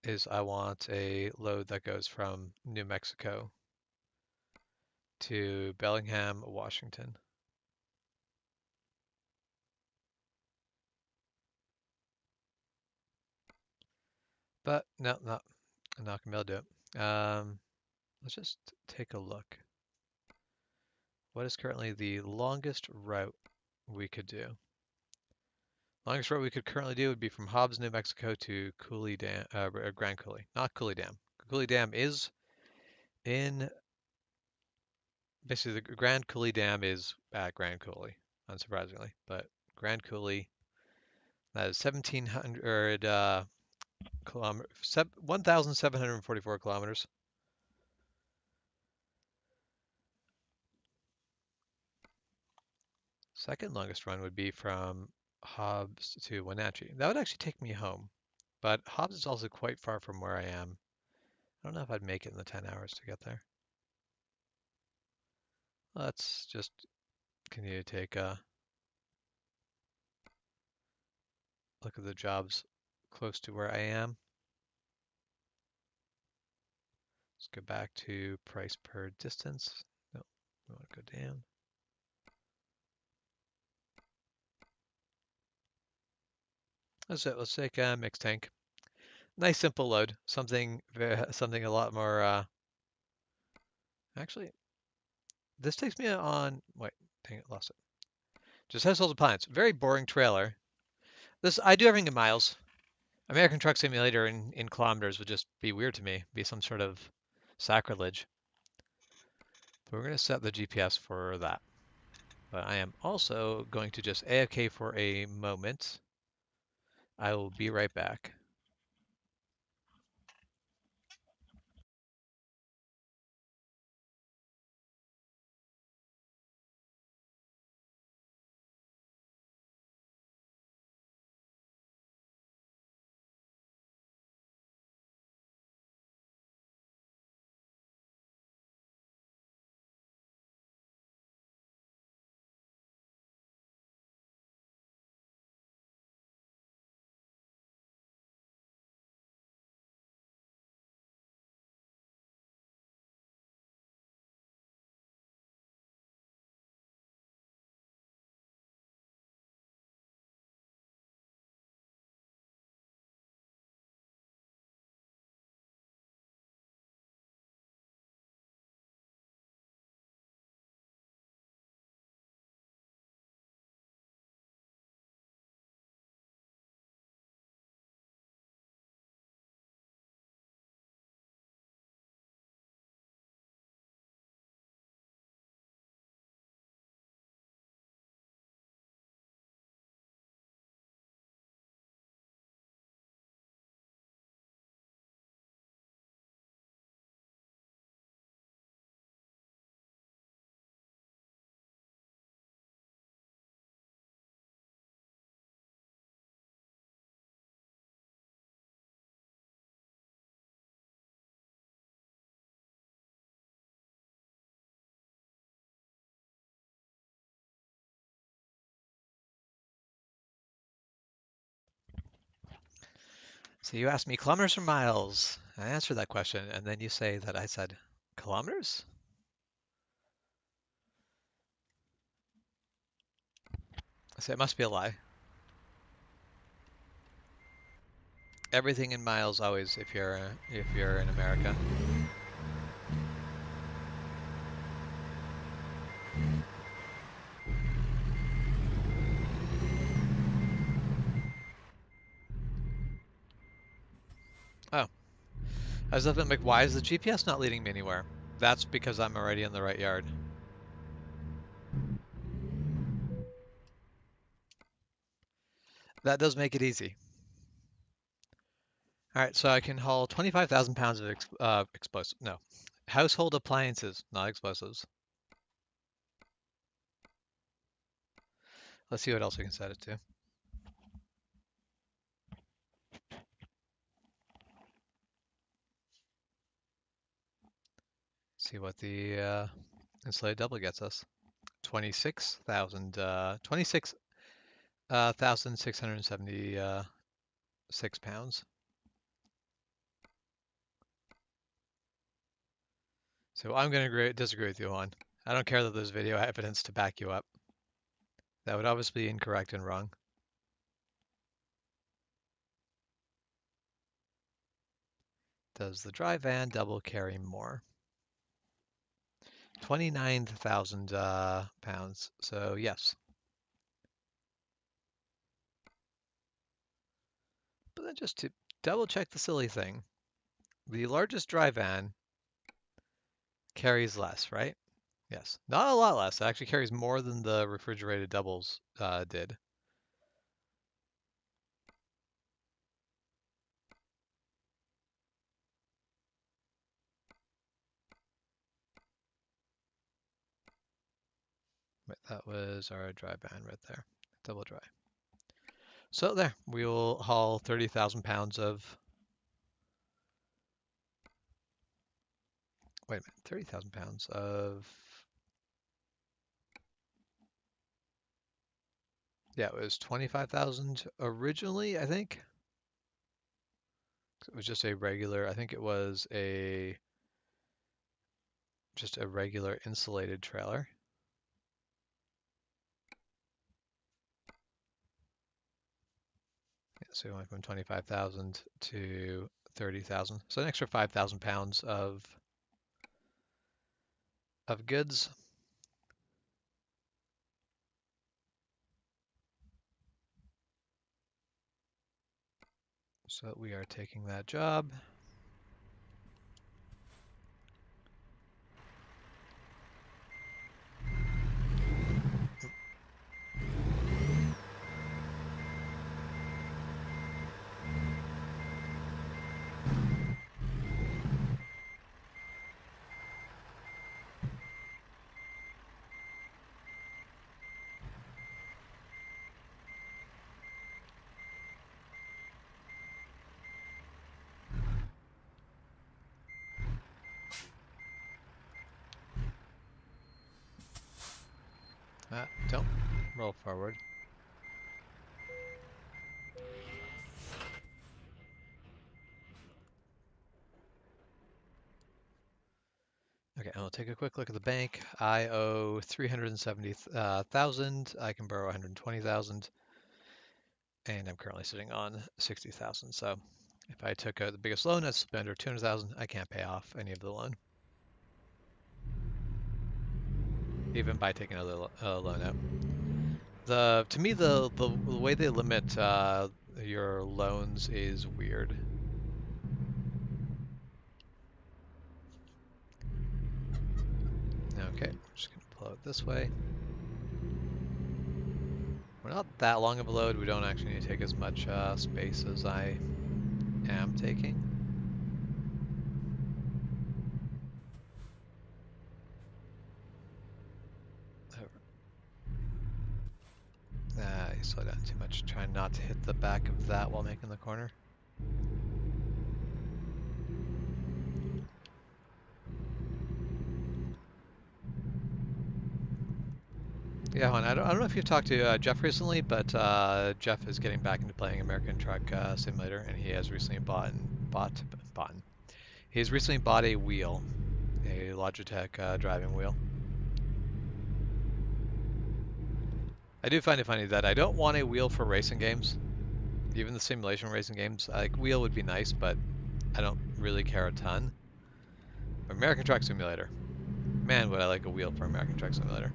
is I want a load that goes from New Mexico to Bellingham, Washington. But no, I'm not gonna be able to do it. Let's just take a look. What is currently the longest route we could do? Longest route we could currently do would be from Hobbs, New Mexico to Coulee Dam, Grand Coulee, not Coulee Dam. Coulee Dam is in, basically the Grand Coulee Dam is at Grand Coulee, unsurprisingly, but Grand Coulee, that is 1,700 kilometers, 1,744 kilometers. Second longest run would be from Hobbs to Wenatchee. That would actually take me home, but Hobbs is also quite far from where I am. I don't know if I'd make it in the 10 hours to get there. Let's just continue to take a look at the jobs close to where I am. Let's go back to price per distance. No, we want to go down. That's it. Let's take a mixed tank. Nice simple load. Something a lot more. Actually, this takes me on. Wait, dang it, lost it. Just household appliance. Very boring trailer. This I do everything in miles. American Truck Simulator in kilometers would just be weird to me. Be some sort of sacrilege. But we're going to set the GPS for that. But I am also going to just AFK for a moment. I will be right back. So you asked me kilometers or miles. I answered that question, and then you say that I said kilometers? I say it must be a lie. Everything in miles always if you're in America. Oh, I was looking like, why is the GPS not leading me anywhere? That's because I'm already in the right yard. That does make it easy. All right, so I can haul 25,000 pounds of explosive. No, household appliances, not explosives. Let's see what else we can set it to. See what the insulated double gets us. 26,676 pounds. So I'm going to disagree with you on. I don't care that there's video evidence to back you up. That would obviously be incorrect and wrong. Does the dry van double carry more? 29,000 pounds. So yes. But then just to double check the silly thing, the largest dry van carries less, right? Yes. Not a lot less. It actually carries more than the refrigerated doubles did. But that was our dry van right there. Double dry. So there, we will haul 30,000 pounds of. Wait a minute, 30,000 pounds of. Yeah, it was 25,000 originally, I think. It was just a regular, I think it was just a regular insulated trailer. So we went from 25,000 to 30,000. So an extra 5,000 pounds of goods. So we are taking that job. Don't roll forward. Okay, I'll take a quick look at the bank. I owe 370,000. I can borrow 120,000, and I'm currently sitting on 60,000. So if I took out the biggest loan, that's under 200,000. I can't pay off any of the loan, even by taking another loan out. To me, the way they limit your loans is weird. Okay, I'm just gonna pull out this way. We're not that long of a load. We don't actually need to take as much space as I am taking. You slow down too much. Try not to hit the back of that while making the corner. Yeah, Juan, I don't know if you've talked to Jeff recently, but Jeff is getting back into playing American Truck Simulator, and he has recently He's recently bought a wheel, a Logitech driving wheel. I do find it funny that I don't want a wheel for racing games. Even the simulation racing games, like wheel would be nice, but I don't really care a ton. American Truck Simulator. Man, would I like a wheel for American Truck Simulator.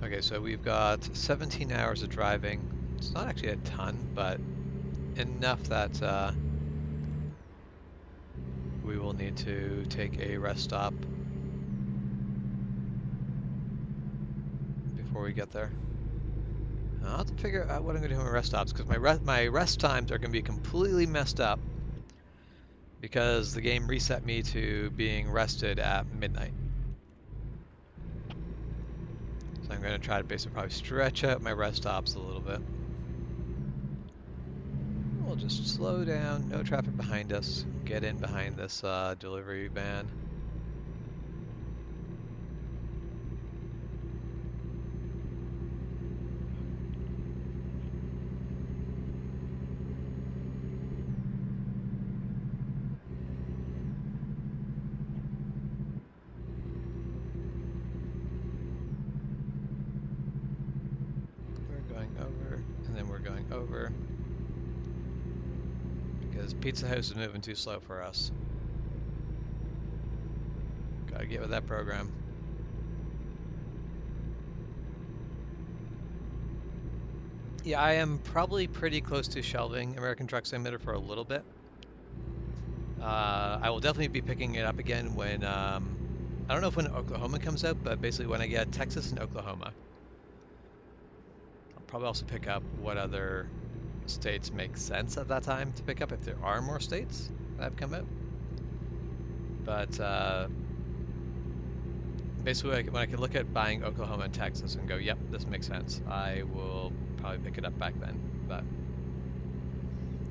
Okay, so we've got 17 hours of driving. It's not actually a ton, but enough that we will need to take a rest stop before we get there. I'll have to figure out what I'm going to do with my rest stops, because my rest times are going to be completely messed up because the game reset me to being rested at midnight. So I'm going to try to basically probably stretch out my rest stops a little bit. We'll just slow down, no traffic behind us, get in behind this delivery van. Over because Pizza House is moving too slow for us. Gotta get with that program. Yeah, I am probably pretty close to shelving American Truck Simulator for a little bit. I will definitely be picking it up again when I don't know if when Oklahoma comes out, but basically when I get Texas and Oklahoma. I'll probably also pick up what other states make sense at that time to pick up, if there are more states that have come out. But basically, when I can look at buying Oklahoma and Texas and go, yep, this makes sense, I will probably pick it up back then. But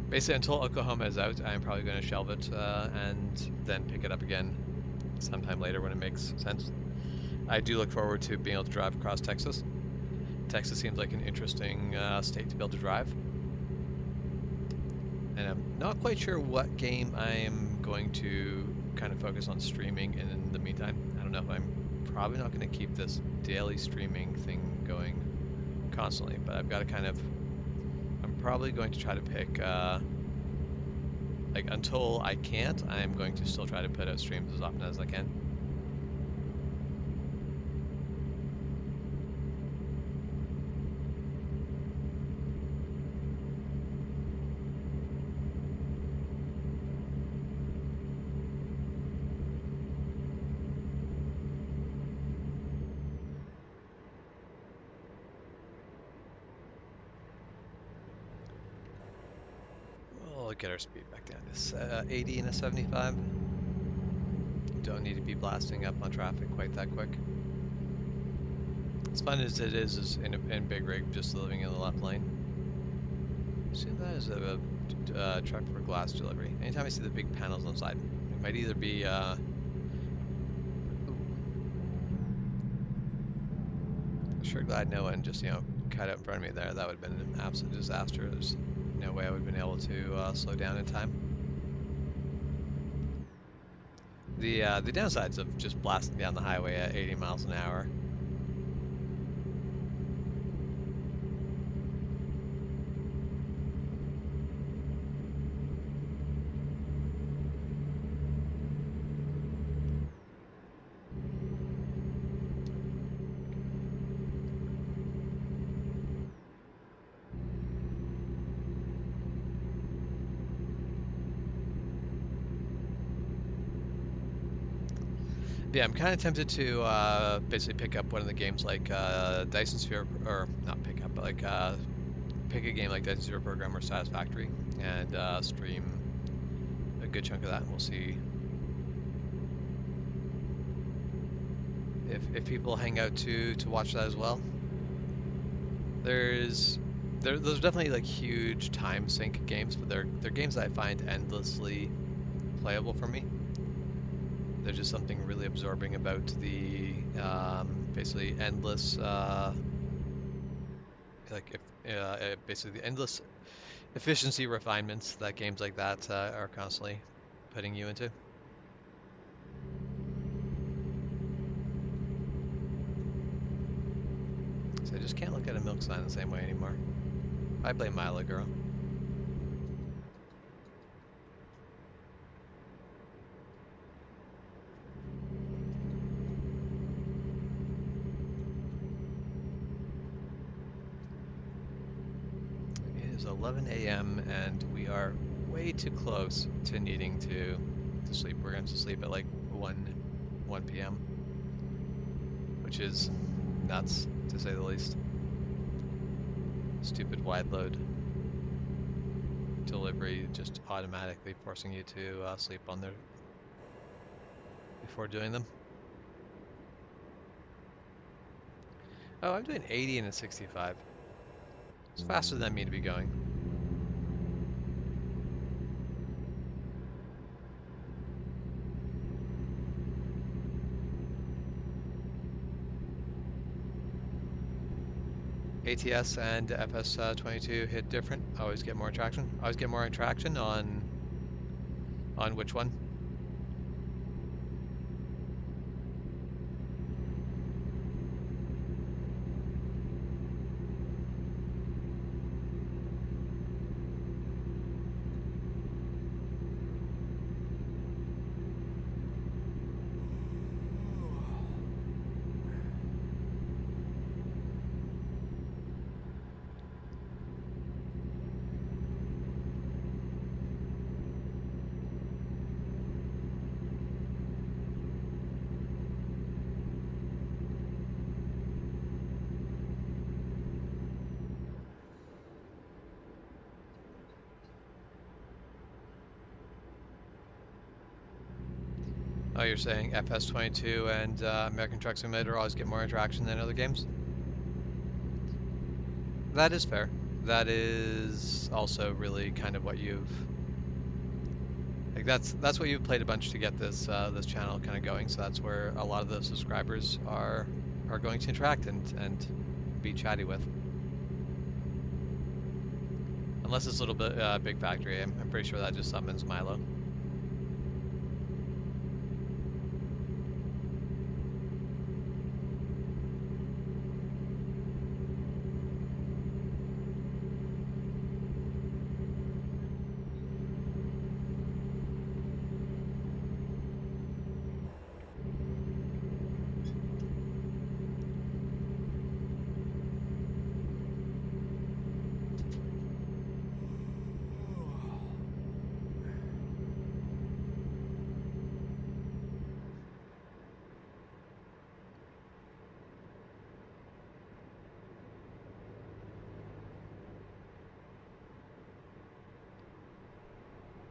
basically, until Oklahoma is out, I'm probably going to shelve it and then pick it up again sometime later when it makes sense. I do look forward to being able to drive across Texas. Texas seems like an interesting state to be able to drive. And I'm not quite sure what game I am going to kind of focus on streaming in the meantime. I don't know if I'm probably not going to keep this daily streaming thing going constantly, but I've got to kind of, I'm probably going to try to pick, like until I can't, I'm going to still try to put out streams as often as I can. We'll get our speed back down to 80 and a 75. Don't need to be blasting up on traffic quite that quick. As fun as it is in Big Rig, just living in the left lane. Assume that is a truck for glass delivery. Anytime I see the big panels on the side, it might either be sure glad no one just cut out in front of me there. That would have been an absolute disaster. There's no way I would have been able to slow down in time. The downsides of just blasting down the highway at 80 miles an hour. Yeah, I'm kind of tempted to basically pick up one of the games like Dyson Sphere, or not pick up, but like pick a game like Dyson Sphere Program or Satisfactory and stream a good chunk of that, and we'll see if people hang out to watch that as well. Those are definitely like huge time sink games, but they're games that I find endlessly playable for me. There's just something really absorbing about the basically endless, basically the endless efficiency refinements that games like that are constantly putting you into. So I just can't look at a milk sign the same way anymore. I blame Mila Girl. It is 11 a.m. and we are way too close to needing to sleep. We're going to sleep at like 1 p.m., which is nuts to say the least. Stupid wide load delivery just automatically forcing you to sleep on there before doing them. Oh, I'm doing 80 and a 65. It's faster than I mean to be going. ATS and FS22 hit different. Always get more traction. Always get more traction on which one? Oh, you're saying FS22 and American Truck Simulator always get more interaction than other games? That is fair. That is also really kind of what you've like. That's what you've played a bunch to get this this channel kind of going. So that's where a lot of the subscribers are going to interact and be chatty with. Unless it's a little bit big factory, I'm pretty sure that just summons Milo.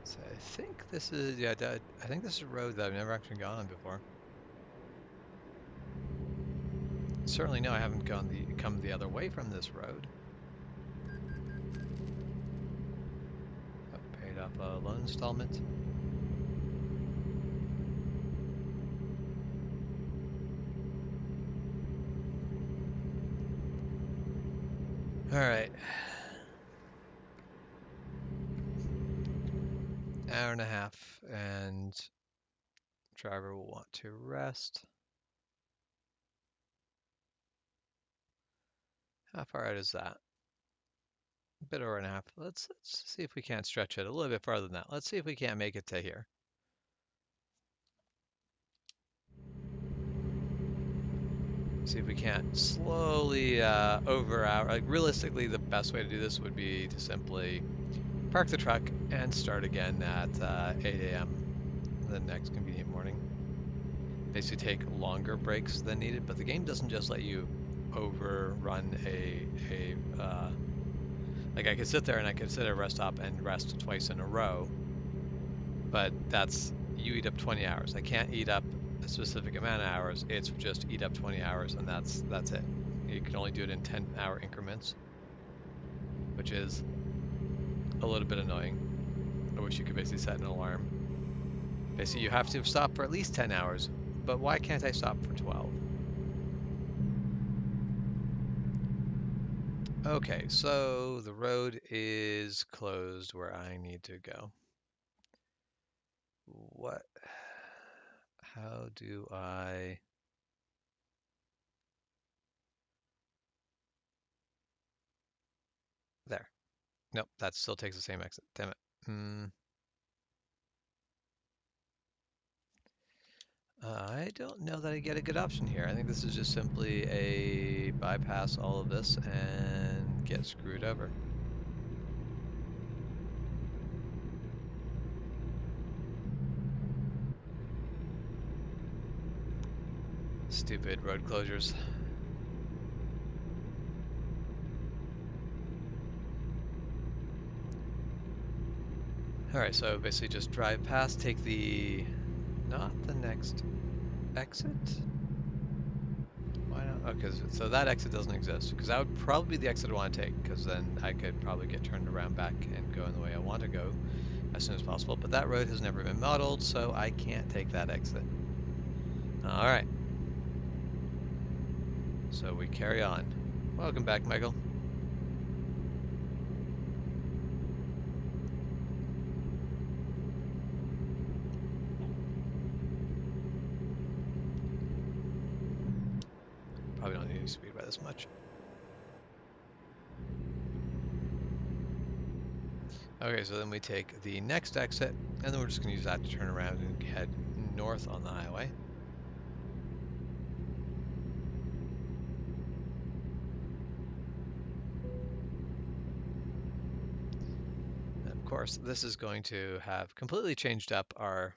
So I think this is, yeah, I think this is a road that I've never actually gone on before. Certainly no, I haven't come the other way from this road. Oh, paid off a loan installment. All right. Hour and a half, and driver will want to rest. How far out is that? A bit over an half. Let's see if we can't stretch it a little bit farther than that. Let's see if we can't make it to here. See if we can't slowly over hour. Like realistically, the best way to do this would be to simply park the truck and start again at 8 a.m. the next convenient morning. Basically take longer breaks than needed, but the game doesn't just let you overrun like I could sit there and I could sit at a rest stop and rest twice in a row, but you eat up 20 hours. I can't eat up a specific amount of hours. It's just eat up 20 hours and that's it. You can only do it in 10-hour increments, which is a little bit annoying. I wish you could basically set an alarm. Basically, you have to stop for at least 10 hours, but why can't I stop for 12? Okay, so the road is closed where I need to go. What? How do I... There. Nope, that still takes the same exit. Damn it. I don't know that I get a good option here. I think this is just simply a bypass all of this and get screwed over. Stupid road closures. Alright, so basically just drive past, take not the next exit? Why not? Okay, so that exit doesn't exist, because that would probably be the exit I want to take, because then I could probably get turned around back and go in the way I want to go as soon as possible, but that road has never been modeled, so I can't take that exit. Alright. So we carry on. Welcome back, Michael. Probably don't need any speed by this much. Okay, so then we take the next exit, and then we're just going to use that to turn around and head north on the highway. And of course, this is going to have completely changed up our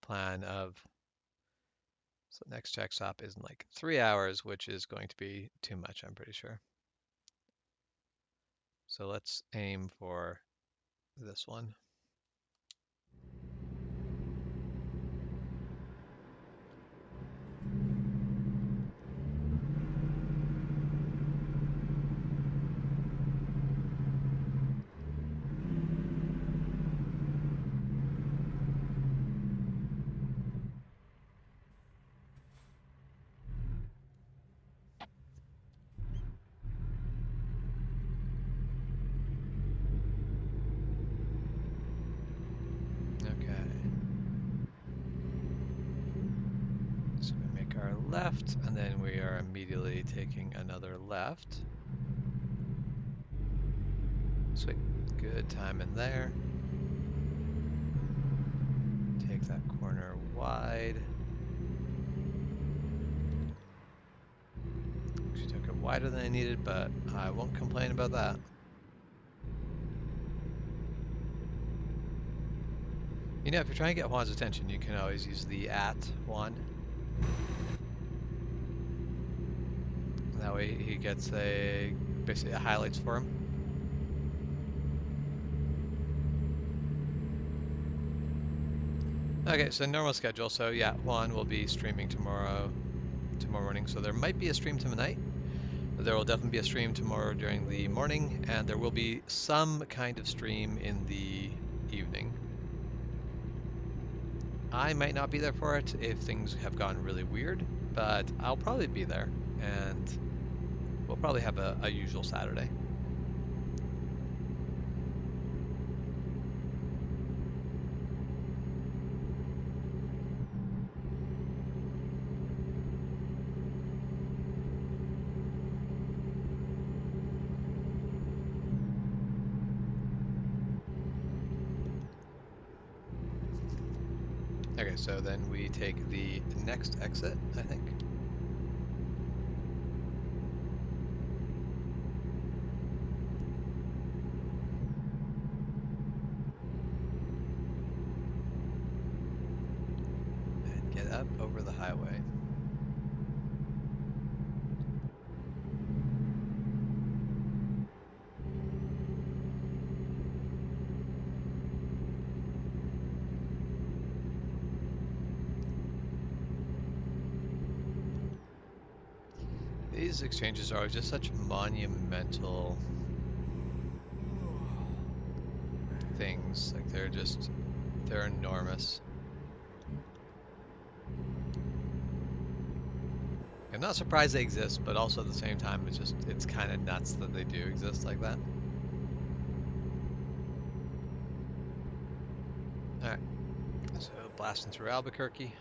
plan of... So next check stop is in like 3 hours, which is going to be too much, I'm pretty sure. So let's aim for this one. left, and then we are immediately taking another left. Sweet. Good time in there. Take that corner wide. Actually took it wider than I needed, but I won't complain about that. You know, if you're trying to get Juan's attention, you can always use the @ Juan. That way he gets basically a highlights for him. Okay, so normal schedule. So yeah, Juan will be streaming tomorrow morning. So there might be a stream tonight. There will definitely be a stream tomorrow during the morning, and there will be some kind of stream in the evening. I might not be there for it if things have gone really weird, but I'll probably be there, and we'll probably have a usual Saturday. Okay, so then we take the next exit, I think. And get up over the highway. These exchanges are just such monumental things. Like they're enormous. I'm not surprised they exist, but also at the same time, it's kind of nuts that they do exist like that. All right, so blasting through Albuquerque.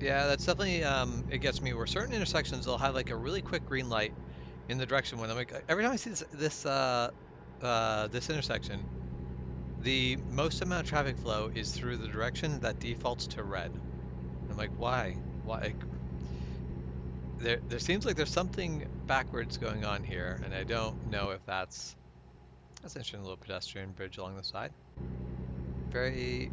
Yeah, that's definitely it gets me where certain intersections they'll have like a really quick green light in the direction when I'm like every time I see this intersection, the most amount of traffic flow is through the direction that defaults to red. I'm like, why? Why? Like, there seems like there's something backwards going on here, and I don't know if that's interesting. Little pedestrian bridge along the side. Very,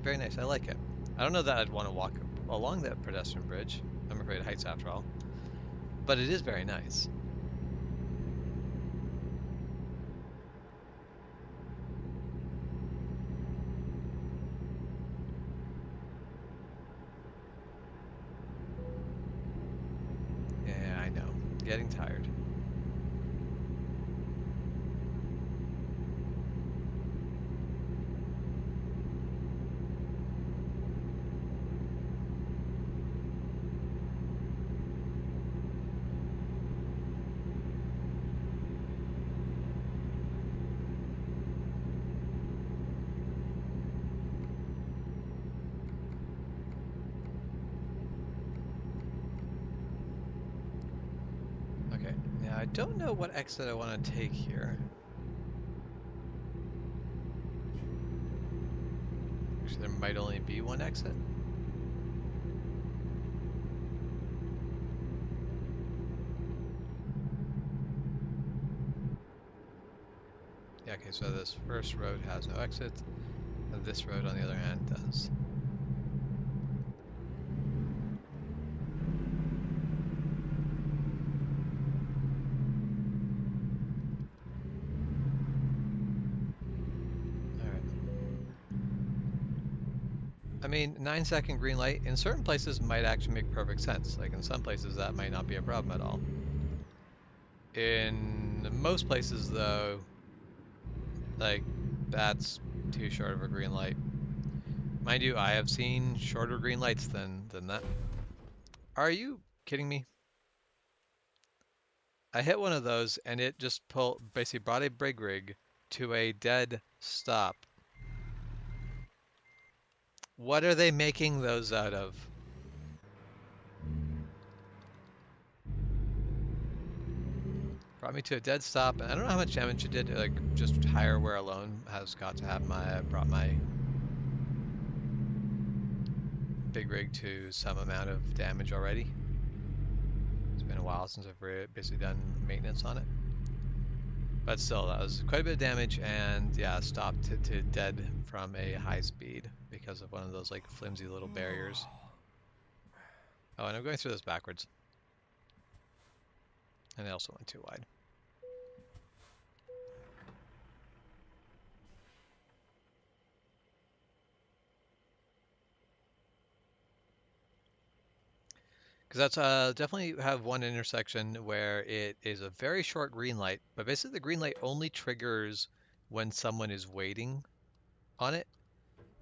very nice. I like it. I don't know that I'd want to walk along that pedestrian bridge. I'm afraid of heights after all. But it is very nice. Yeah, I know. Getting tired. Okay, now I don't know what exit I want to take here. Actually, there might only be one exit. Yeah, okay, so this first road has no exit, and this road on the other hand does. I mean, 9-second green light in certain places might actually make perfect sense. Like in some places that might not be a problem at all. In most places though, like that's too short of a green light. Mind you, I have seen shorter green lights than that. Are you kidding me? I hit one of those and it just basically brought a brig rig to a dead stop. What are they making those out of? Brought me to a dead stop, and I don't know how much damage it did. Like, just higher wear alone has got to have brought my big rig to some amount of damage already. It's been a while since I've basically done maintenance on it. But still, that was quite a bit of damage, and yeah, stopped to dead from a high speed because of one of those like flimsy little barriers. Oh, and I'm going through this backwards. And I also went too wide. Because that's definitely have one intersection where it is a very short green light, but basically the green light only triggers when someone is waiting on it,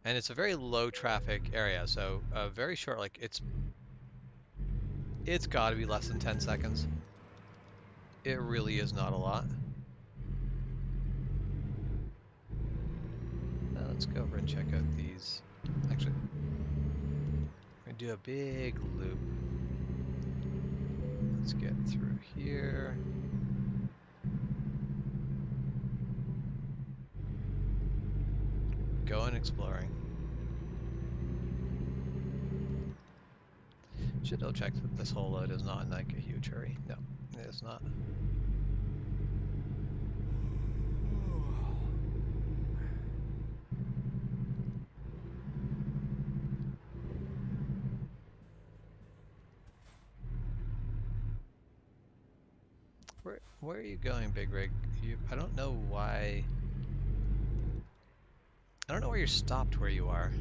and it's a very low traffic area, so very short. Like it's got to be less than 10 seconds. It really is not a lot. Let's go over and check out these. Actually, we're gonna do a big loop. Let's get through here. Going exploring. Should double check that this whole load is not in like a huge hurry. No, it is not. Where are you going, Big Rig? I don't know why. I don't know where you're stopped where you are.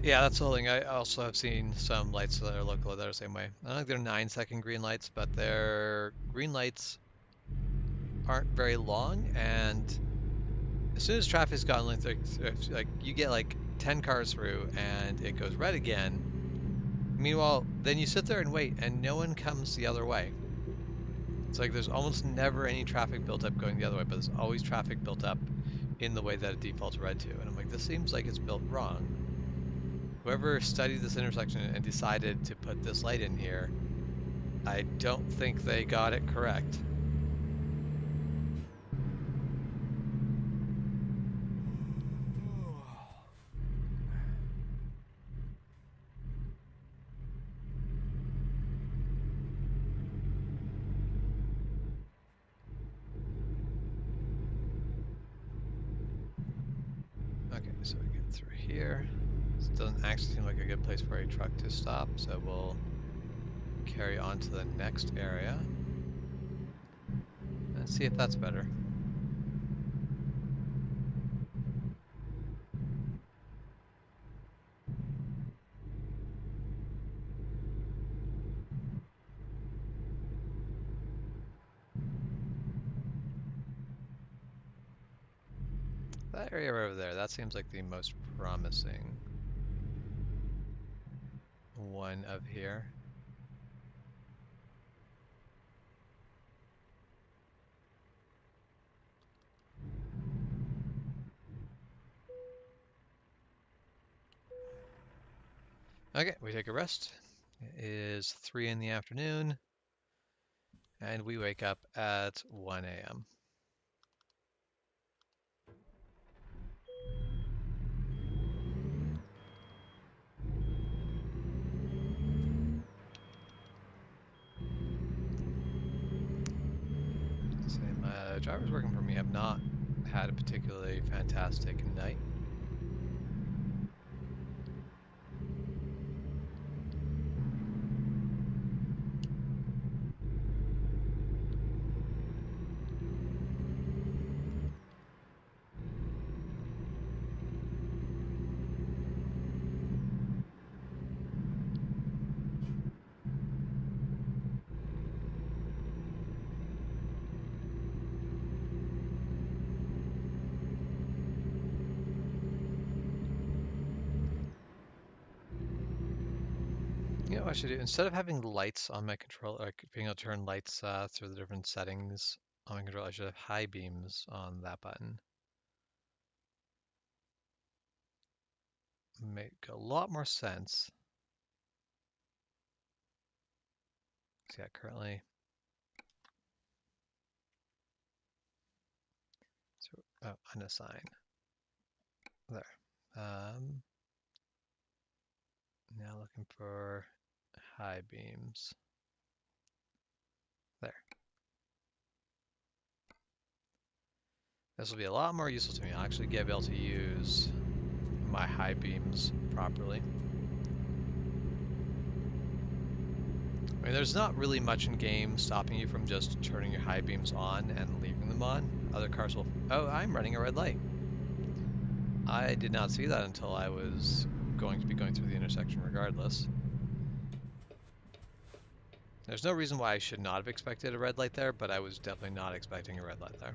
Yeah, that's the whole thing. I also have seen some lights that are local that are the same way. I don't think they're 9-second green lights, but their green lights aren't very long, and as soon as traffic's gone, like you get like 10 cars through and it goes red again. Meanwhile, then you sit there and wait, and no one comes the other way. It's like there's almost never any traffic built up going the other way, but there's always traffic built up in the way that it defaults red to. And I'm like, this seems like it's built wrong. Whoever studied this intersection and decided to put this light in here, I don't think they got it correct. Okay, so we get through here. This doesn't actually seem like a good place for a truck to stop, so we'll carry on to the next area. Let's see if that's better. That area over there, that seems like the most promising one of here. Okay, we take a rest. It is 3 in the afternoon, and we wake up at 1 a.m. Same, drivers working for me have not had a particularly fantastic night. I should do, instead of having lights on my controller, like being able to turn lights through the different settings on my controller, I should have high beams on that button. Make a lot more sense. So yeah, currently, so unassign there. Now looking for high beams there. This will be a lot more useful to me. I'll actually be able to use my high beams properly. I mean, there's not really much in game stopping you from just turning your high beams on and leaving them on. Other cars will... Oh, I'm running a red light. I did not see that until I was going to be going through the intersection regardless. There's no reason why I should not have expected a red light there, but I was definitely not expecting a red light there.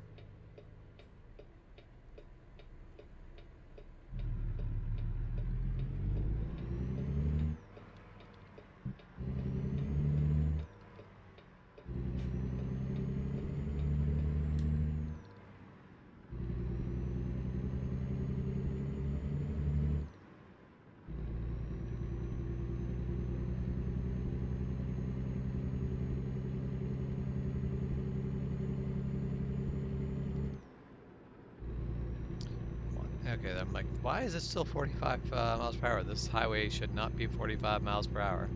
Okay, then I'm like, why is it still 45 miles per hour? This highway should not be 45 miles per hour.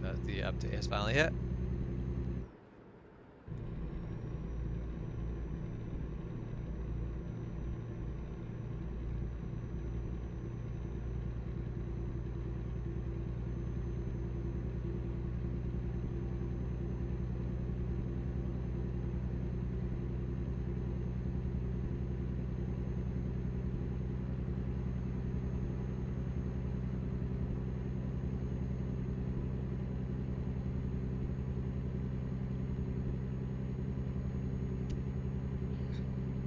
But the update has finally hit.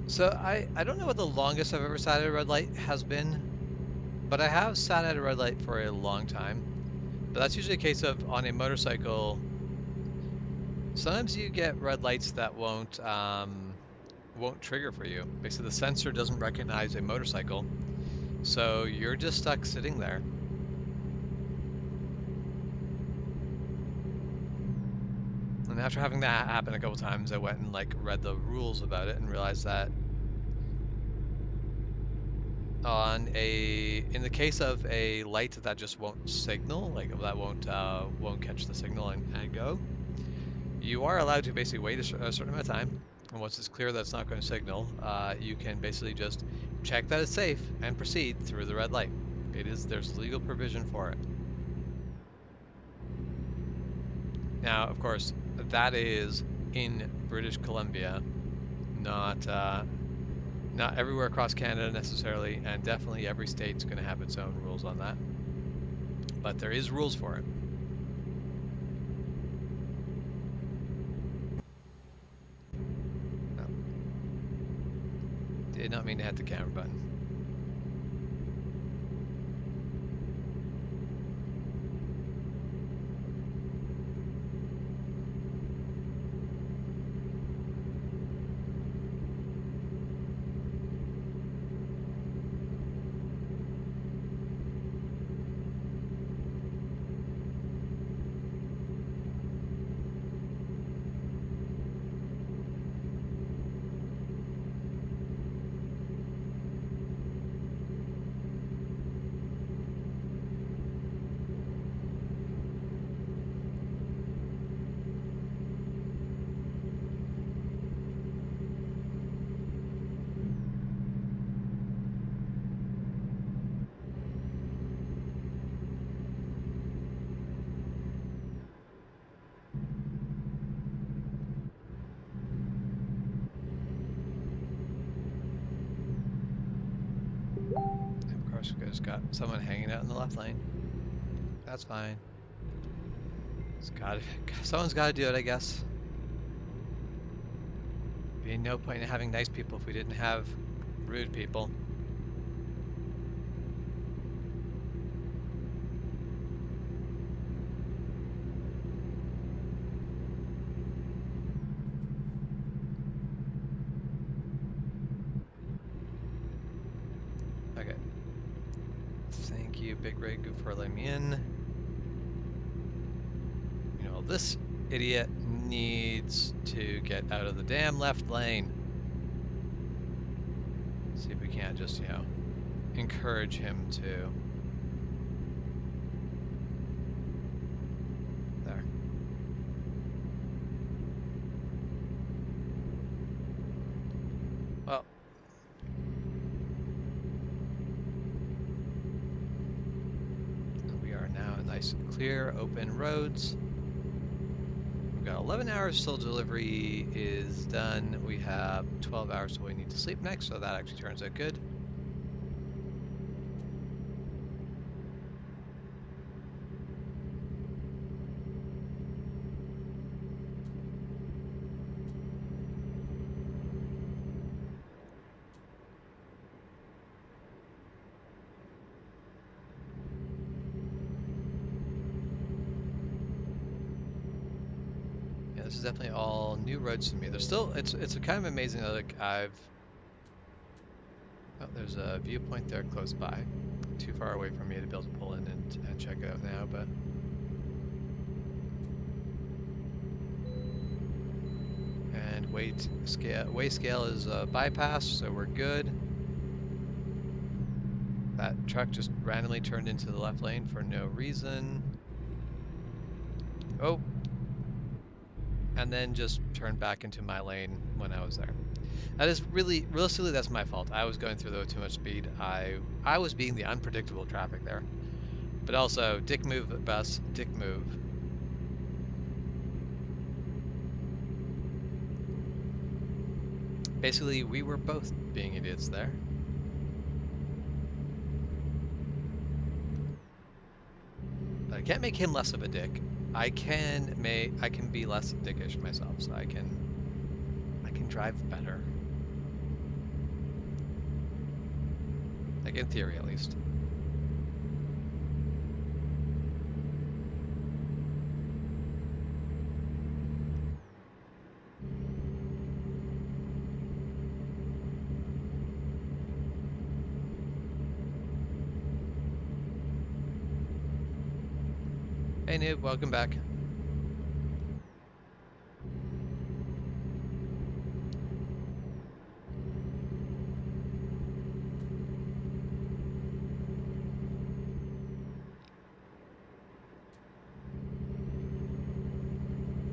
So I don't know what the longest I've ever sat at a red light has been, but I have sat at a red light for a long time. But that's usually a case of on a motorcycle. Sometimes you get red lights that won't trigger for you. Basically, the sensor doesn't recognize a motorcycle, so you're just stuck sitting there. And after having that happen a couple times, I went and like read the rules about it and realized that in the case of a light that just won't signal, like that won't catch the signal and go, you are allowed to basically wait a certain amount of time, and once it's clear that it's not going to signal, you can basically just check that it's safe and proceed through the red light. There's legal provision for it. Now, of course, that is in British Columbia, not everywhere across Canada necessarily, and definitely every state's going to have its own rules on that. But there is rules for it. No. Did not mean to hit the camera button. Of course, we just got someone hanging out in the left lane. That's fine. Someone's got to do it, I guess. Be no point in having nice people if we didn't have rude people. you, big rig, for letting me in. You know, this idiot needs to get out of the damn left lane. See if we can't just, you know, encourage him to. There. Well. We are now nice and clear, open roads. We've got 11 hours till delivery is done. We have 12 hours till we need to sleep next, so that actually turns out good. This is definitely all new roads to me. There's still, it's kind of amazing that like there's a viewpoint there close by. Too far away from me to be able to pull in and check it out now, but. And way scale is bypass, so we're good. That truck just randomly turned into the left lane for no reason. Oh. And then just turned back into my lane when I was there. That is realistically, that's my fault. I was going through though too much speed. I was being the unpredictable traffic there. But also, dick move at best, dick move. Basically, we were both being idiots there. But I can't make him less of a dick. I can be less dickish myself, so I can drive better. Like in theory, at least. Hey noob, welcome back.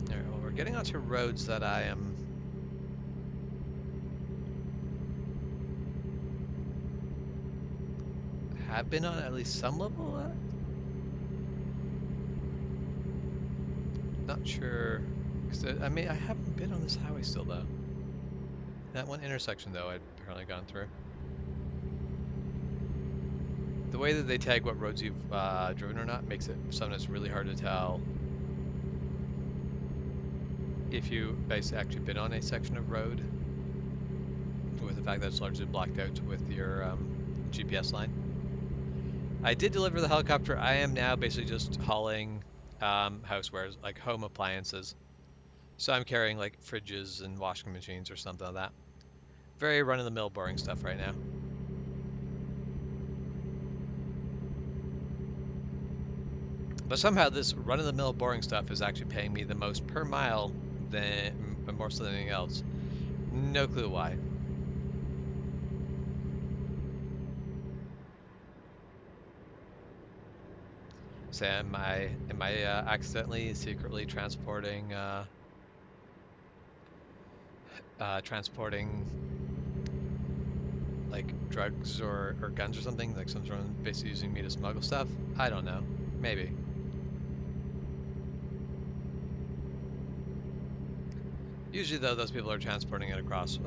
Alright, well, we're getting onto roads that I am have been on at least some level at. Not sure, because I mean, I haven't been on this highway still though. That one intersection though, I'd apparently gone through. The way that they tag what roads you've driven or not makes it sometimes really hard to tell if you basically actually been on a section of road, with the fact that it's largely blocked out with your GPS line. I did deliver the helicopter. I am now basically just hauling housewares, like home appliances. So I'm carrying like fridges and washing machines or something like that. Very run-of-the-mill boring stuff right now. But somehow this run-of-the-mill boring stuff is actually paying me the most per mile than more so than anything else. No clue why. So am I accidentally secretly transporting like drugs or guns or something? Like someone basically using me to smuggle stuff? I don't know. Maybe. Usually though, those people are transporting it across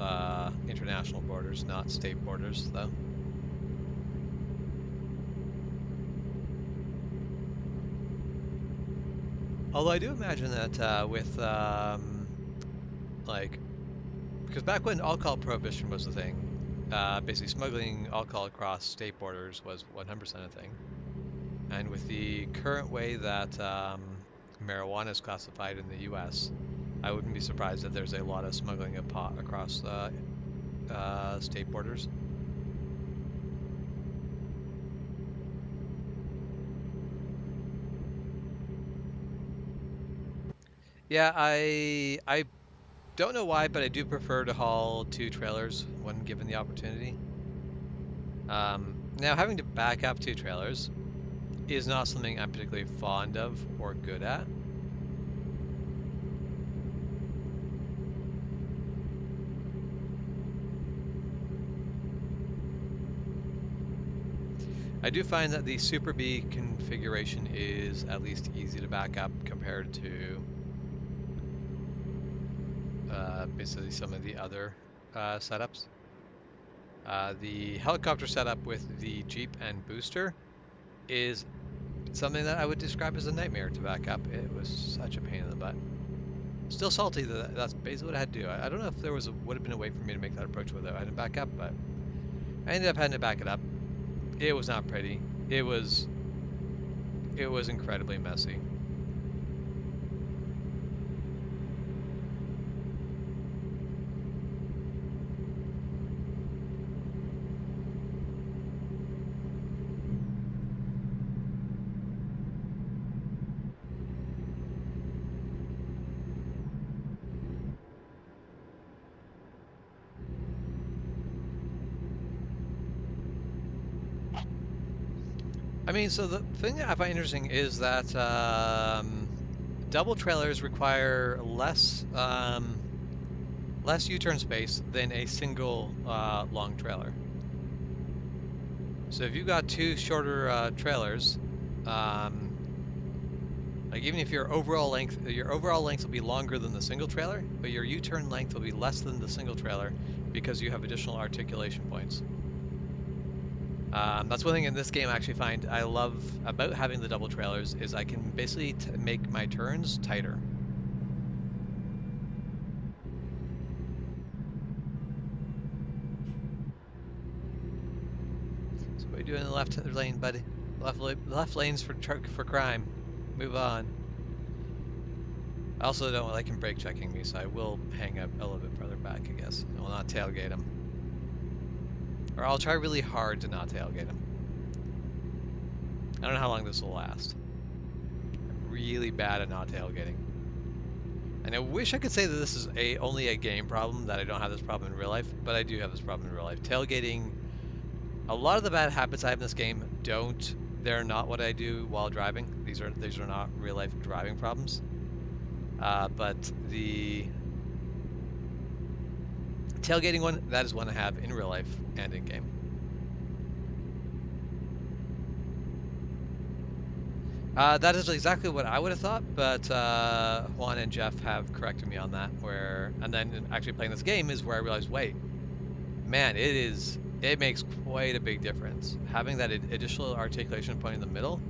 international borders, not state borders though. Although I do imagine that with like, because back when alcohol prohibition was a thing, basically smuggling alcohol across state borders was 100% a thing. And with the current way that marijuana is classified in the U.S., I wouldn't be surprised if there's a lot of smuggling of pot across state borders. Yeah, I don't know why, but I do prefer to haul two trailers when given the opportunity. Now having to back up two trailers is not something I'm particularly fond of or good at. I do find that the Super B configuration is at least easy to back up compared to basically some of the other setups. The helicopter setup with the Jeep and booster is something that I would describe as a nightmare to back up. It was such a pain in the butt. Still salty that that's basically what I had to do. I don't know if there would have been a way for me to make that approach without having to back up, but I ended up having to back it up. It was not pretty. It was incredibly messy. I mean, so the thing that I find interesting is that double trailers require less U-turn space than a single long trailer. So if you've got two shorter trailers, um, like even if your overall length will be longer than the single trailer, but your U-turn length will be less than the single trailer because you have additional articulation points. That's one thing in this game I actually find I love about having the double trailers is I can basically make my turns tighter. So what are you doing in the left lane, buddy? Left lane's for crime. Move on. I also don't like him brake checking me, so I will hang up a little bit further back, I guess. I will not tailgate him. Or I'll try really hard to not tailgate him. I don't know how long this will last. I'm really bad at not tailgating. And I wish I could say that this is only a game problem, that I don't have this problem in real life, but I do have this problem in real life. Tailgating, a lot of the bad habits I have in this game they're not what I do while driving. These are not real life driving problems. But the tailgating one, that is one I have in real life and in game. That is exactly what I would have thought, but Juan and Jeff have corrected me on that. And then actually playing this game is where I realized, wait, man, it makes quite a big difference. Having that additional articulation point in the middle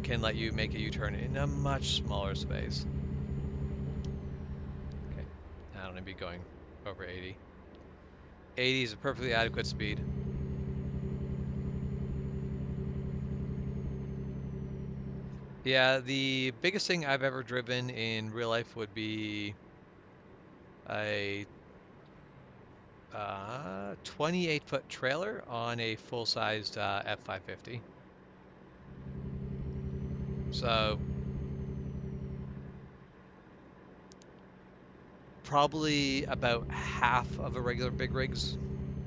can let you make a U-turn in a much smaller space. Okay, I don't need to be going over 80. 80 is a perfectly adequate speed. Yeah, the biggest thing I've ever driven in real life would be a 28-foot trailer on a full-sized F550. So probably about half of a regular big rig's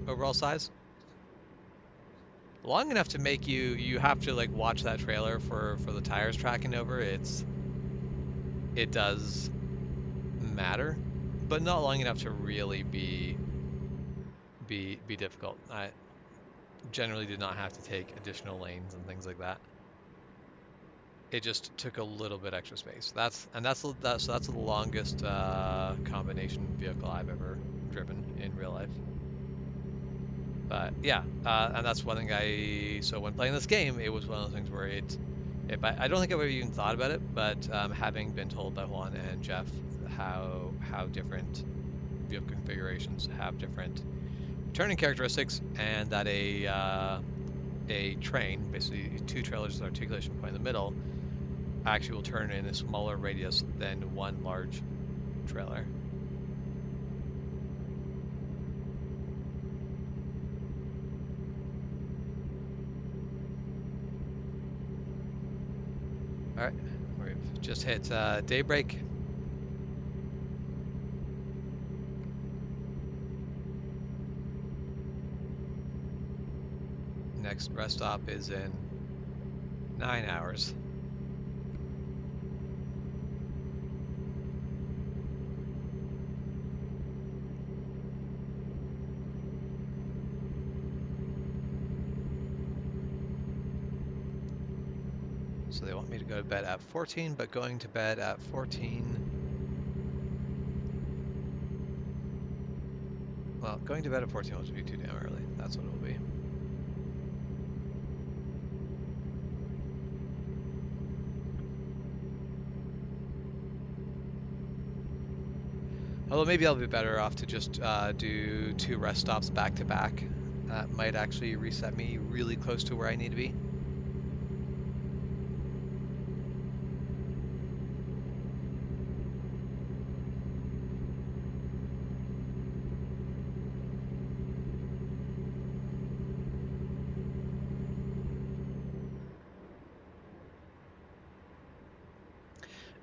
overall size. Long enough to make you have to like watch that trailer for the tires tracking over. It does matter, but not long enough to really be difficult. I generally did not have to take additional lanes and things like that. It just took a little bit extra space. So that's the longest combination vehicle I've ever driven in real life. But yeah, and that's one thing so when playing this game, it was one of those things where I don't think I've ever even thought about it, but having been told by Juan and Jeff how different vehicle configurations have different turning characteristics, and that a train, basically two trailers with articulation point in the middle, actually will turn in a smaller radius than one large trailer. All right, we've just hit daybreak. Next rest stop is in 9 hours. So they want me to go to bed at 14, but going to bed at 14... Well, going to bed at 14 will be too damn early. That's what it will be. Although maybe I'll be better off to just do 2 rest stops back to back. That might actually reset me really close to where I need to be.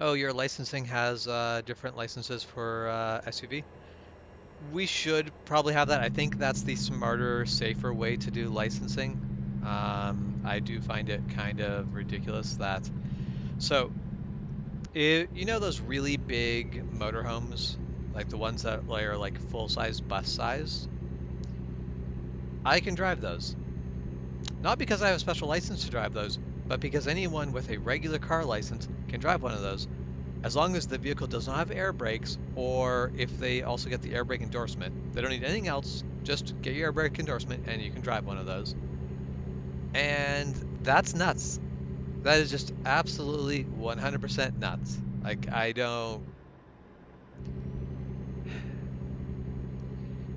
Oh, your licensing has different licenses for SUV? We should probably have that. I think that's the smarter, safer way to do licensing. I do find it kind of ridiculous that... So, you know those really big motorhomes? Like the ones that are like full-size bus size? I can drive those. Not because I have a special license to drive those, but because anyone with a regular car license can drive one of those, as long as the vehicle does not have air brakes, or if they also get the air brake endorsement. They don't need anything else, just get your air brake endorsement and you can drive one of those. And that's nuts. That is just absolutely 100% nuts. Like, I don't...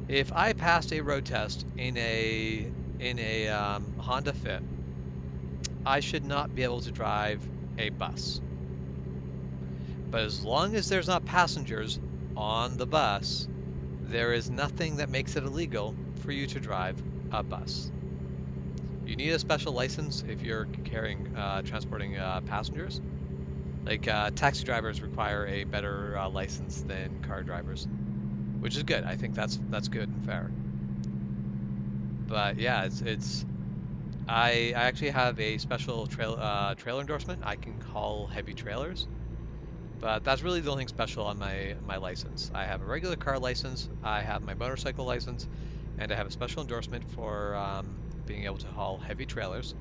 If I passed a road test in a Honda Fit, I should not be able to drive a bus. But as long as there's not passengers on the bus, there is nothing that makes it illegal for you to drive a bus. You need a special license if you're transporting passengers. Like taxi drivers require a better license than car drivers, which is good. I think that's good and fair. But yeah, I actually have a special trailer endorsement. I can haul heavy trailers. But that's really the only thing special on my license. I have a regular car license, I have my motorcycle license, and I have a special endorsement for being able to haul heavy trailers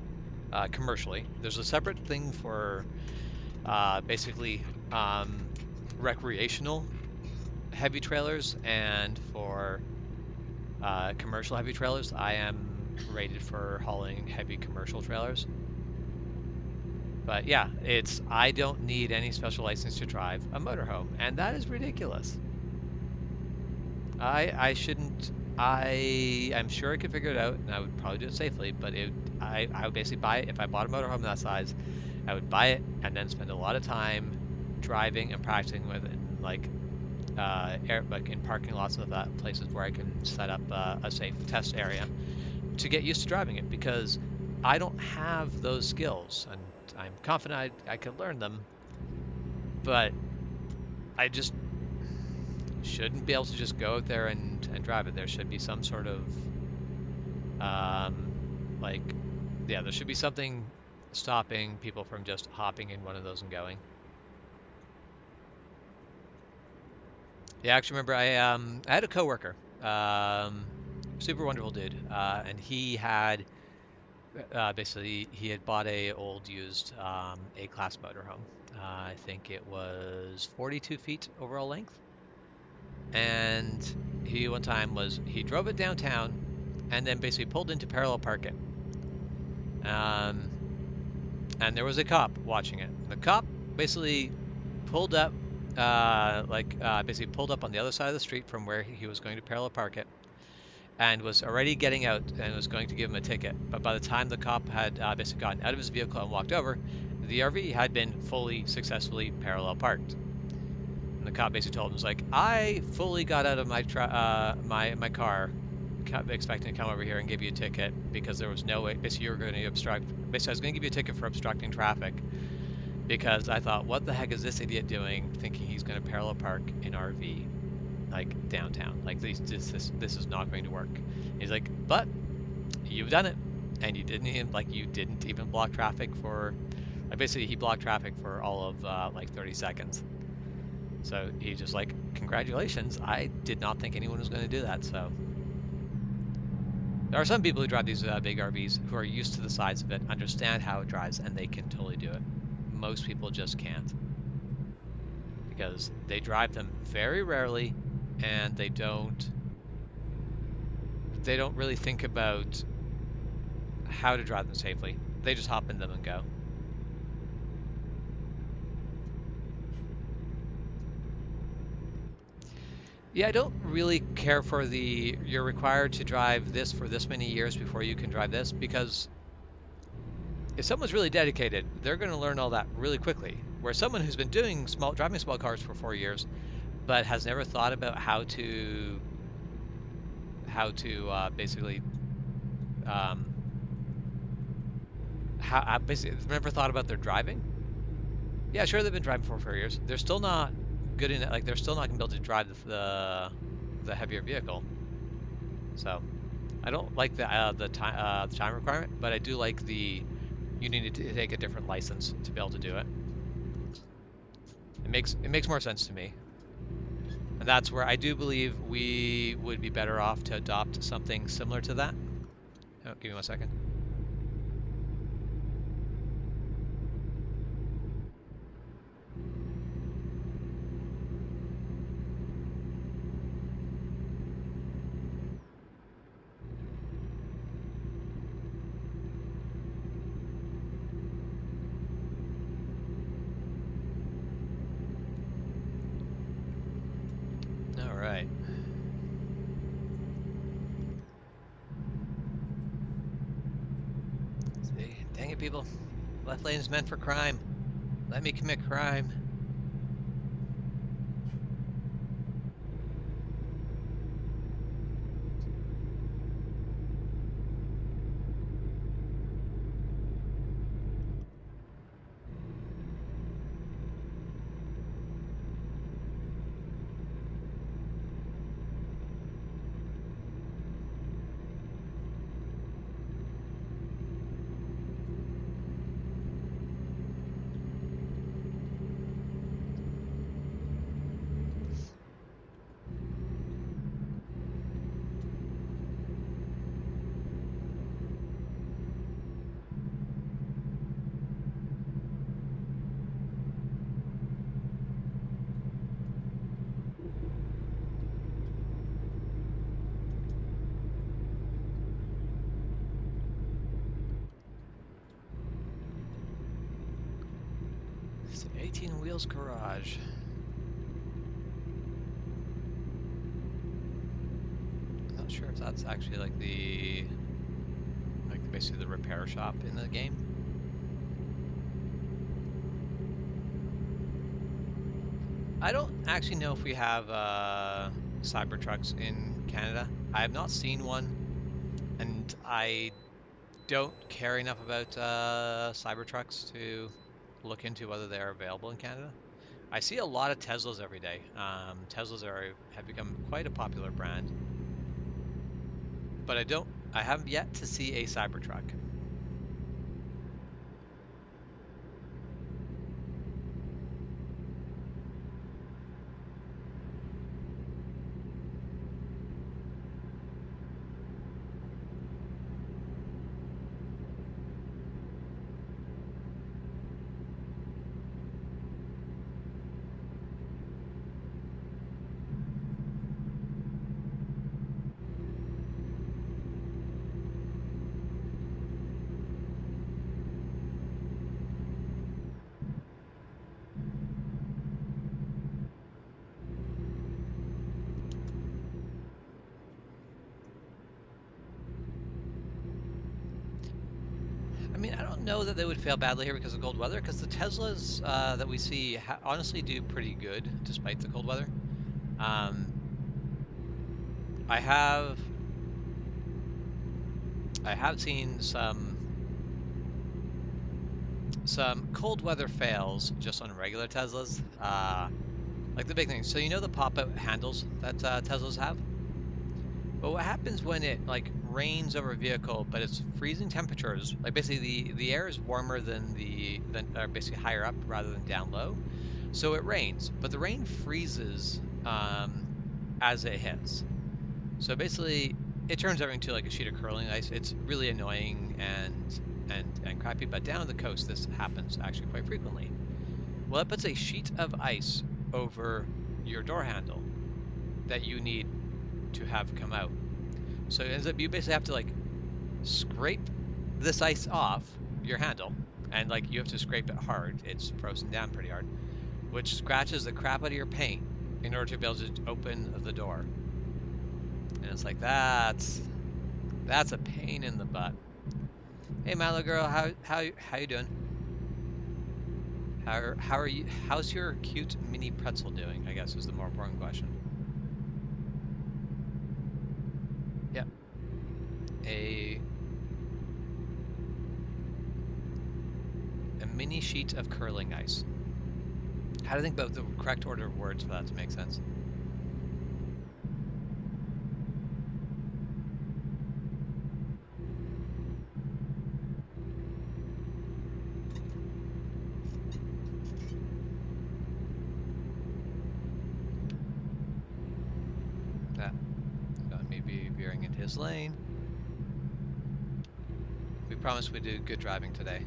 commercially. There's a separate thing for basically recreational heavy trailers, and for commercial heavy trailers. I am rated for hauling heavy commercial trailers. But yeah, I don't need any special license to drive a motorhome, and that is ridiculous. I shouldn't. I'm sure I could figure it out, and I would probably do it safely. But I would basically buy it if I bought a motorhome that size. I would buy it and then spend a lot of time driving and practicing with it, in like in parking lots and that places where I can set up a safe test area to get used to driving it, because I don't have those skills, and I'm confident I could learn them, but I just shouldn't be able to just go out there and drive it. There should be some sort of there should be something stopping people from just hopping in one of those and going. Yeah, I actually remember I had a coworker, super wonderful dude, and he had basically he had bought a old used A-class motorhome. I think it was 42 feet overall length, and he he drove it downtown and then basically pulled into parallel park it. And there was a cop watching it. The cop basically pulled up, basically pulled up on the other side of the street from where he was going to parallel park it, and was already getting out and was going to give him a ticket. But by the time the cop had basically gotten out of his vehicle and walked over, the RV had been fully successfully parallel parked. And the cop basically told him, was like, I fully got out of my car expecting to come over here and give you a ticket, because there was no way, basically you were going to obstruct, basically I was going to give you a ticket for obstructing traffic, because I thought, what the heck is this idiot doing, thinking he's going to parallel park an RV like downtown? Like this is not going to work. He's like, but you've done it, and you didn't even block traffic for, like, basically he blocked traffic for all of like 30 seconds. So he just like, congratulations, I did not think anyone was going to do that. So there are some people who drive these big RVs who are used to the size of it, understand how it drives, and they can totally do it. Most people just can't, because they drive them very rarely, and they don't really think about how to drive them safely. They just hop in them and go. Yeah, I don't really care for the you're required to drive this for this many years before you can drive this, because if someone's really dedicated, they're going to learn all that really quickly. Where someone who's been driving small cars for 4 years, but has never thought about how to basically um, basically never thought about their driving. Yeah, sure, they've been driving for 4 years. They're still not good enough. Like, they're still not going to be able to drive the heavier vehicle. So I don't like the time requirement, but I do like the you need to take a different license to be able to do it. It makes more sense to me. And that's where I do believe we would be better off to adopt something similar to that. Oh, give me 1 second. All right. See, dang it, people. Left lane is meant for crime. Let me commit crime. It's an 18 Wheels Garage. I'm not sure if that's actually like basically the repair shop in the game. I don't actually know if we have Cybertrucks in Canada. I have not seen one, and I don't care enough about Cybertrucks to look into whether they are available in Canada. I see a lot of Teslas every day. Teslas have become quite a popular brand, but I haven't yet to see a Cybertruck. I mean, I don't know that they would fail badly here because of cold weather, because the Teslas that we see honestly do pretty good despite the cold weather. Um, I have seen some cold weather fails just on regular Teslas. Like the big thing. So you know the pop-out handles that Teslas have? But what happens when it like rains over a vehicle, but it's freezing temperatures? Like basically the air is warmer than basically higher up rather than down low. So it rains, but the rain freezes as it hits. So basically, it turns everything to like a sheet of curling ice. It's really annoying and crappy. But down the coast, this happens actually quite frequently. Well, it puts a sheet of ice over your door handle that you need to have come out. So it ends up you basically have to like scrape this ice off your handle, and like you have to scrape it hard. It's frozen down pretty hard, which scratches the crap out of your paint in order to be able to open the door. And it's like that's a pain in the butt. Hey Milo girl, how you doing? How are you? How's your cute mini pretzel doing? I guess is the more important question. Yep. A mini sheet of curling ice. How to think about the correct order of words for that to make sense? That got me be veering into his lane. We promised we'd do good driving today.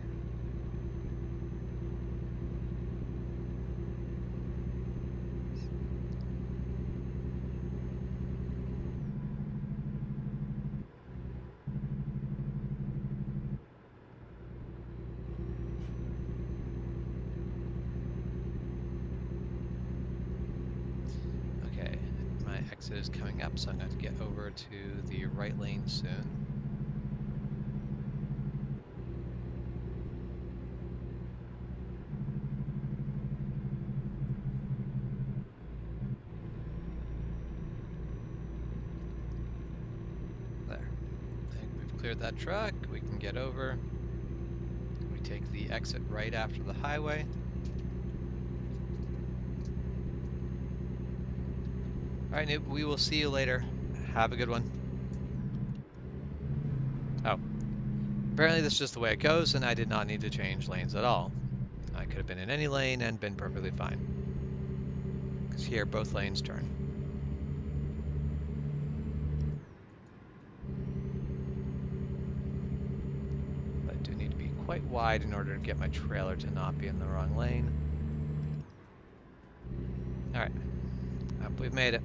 Okay, my exit is coming up, so I'm going to get over to the right lane soon. There. I think we've cleared that truck. We can get over. We take the exit right after the highway. All right, Noob, we will see you later. Have a good one. Oh, apparently this is just the way it goes, and I did not need to change lanes at all. I could have been in any lane and been perfectly fine. Because here, both lanes turn. But I do need to be quite wide in order to get my trailer to not be in the wrong lane. All right, up, we've made it.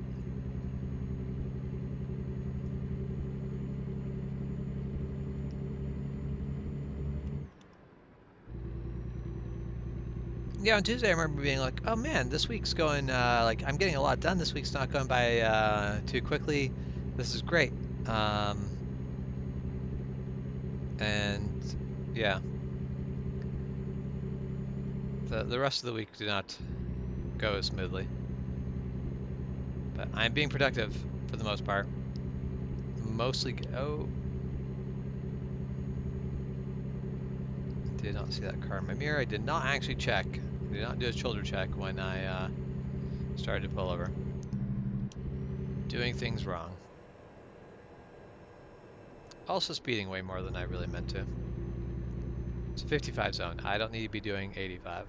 Yeah, on Tuesday I remember being like, oh man, this week's going, like, I'm getting a lot done. This week's not going by too quickly. This is great. And yeah, the rest of the week did not go as smoothly. But I'm being productive for the most part. Mostly, oh. Did not see that car in my mirror. I did not actually check. I did not do a shoulder check when I started to pull over. Doing things wrong. Also speeding way more than I really meant to. It's a 55 zone. I don't need to be doing 85.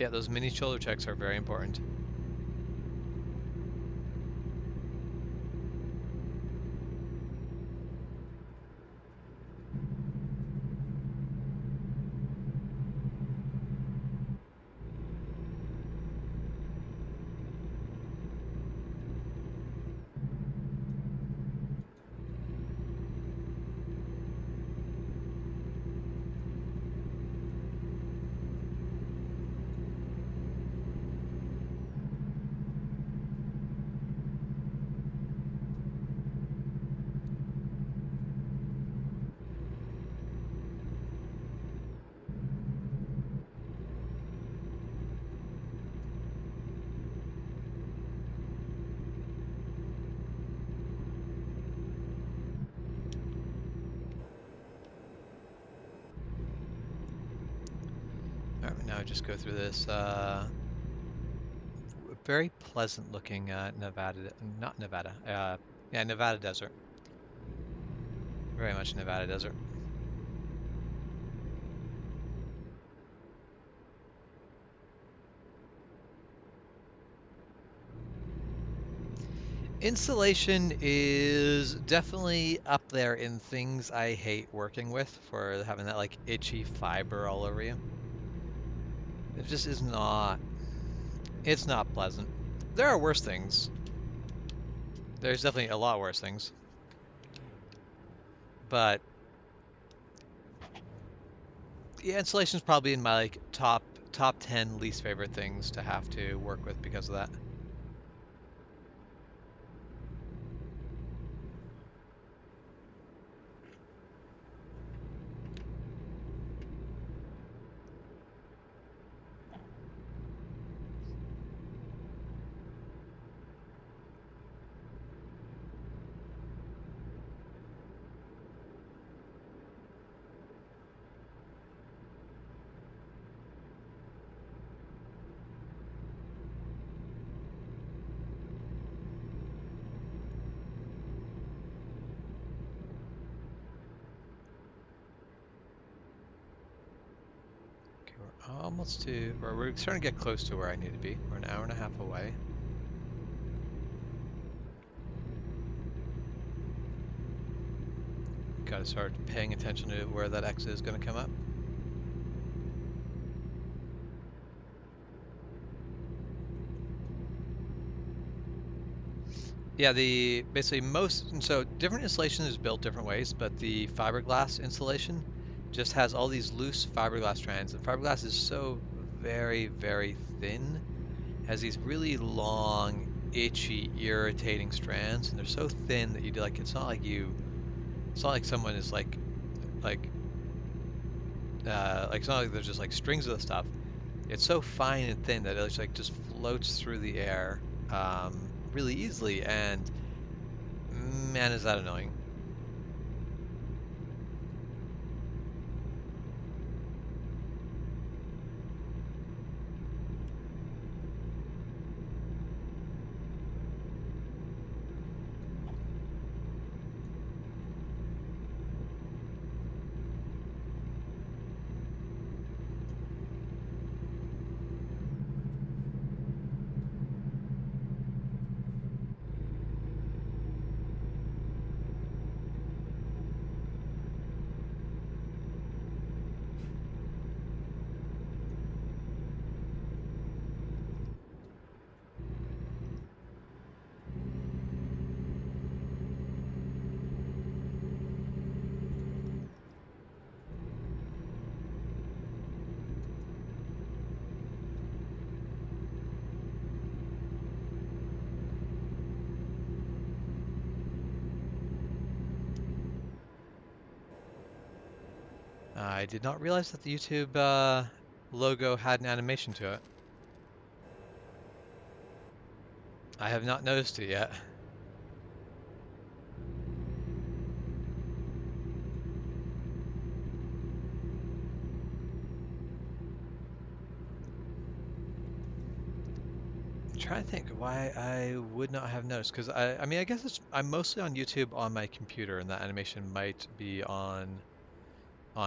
Yeah, those mini shoulder checks are very important. now just go through this very pleasant looking Nevada, not Nevada, yeah, Nevada desert. Very much Nevada desert. Insulation is definitely up there in things I hate working with for having that like itchy fiber all over you. It just is not, it's not pleasant. There are worse things. There's definitely a lot worse things. But yeah, insulation is probably in my like top 10 least favorite things to have to work with because of that. Okay, we're almost to, or we're starting to get close to where I need to be. We're an hour and a half away. Got to start paying attention to where that exit is going to come up. Yeah, the basically most, so different insulation is built different ways, but the fiberglass insulation just has all these loose fiberglass strands. And fiberglass is so very, very thin, has these really long, itchy, irritating strands, and they're so thin that you do like, it's not like someone is like, it's not like there's just like strings of the stuff. It's so fine and thin that it like just floats through the air really easily, and man, is that annoying. I did not realize that the YouTube logo had an animation to it. I have not noticed it yet. I'm trying to think why I would not have noticed, because I mean, I guess I'm mostly on YouTube on my computer, and that animation might be on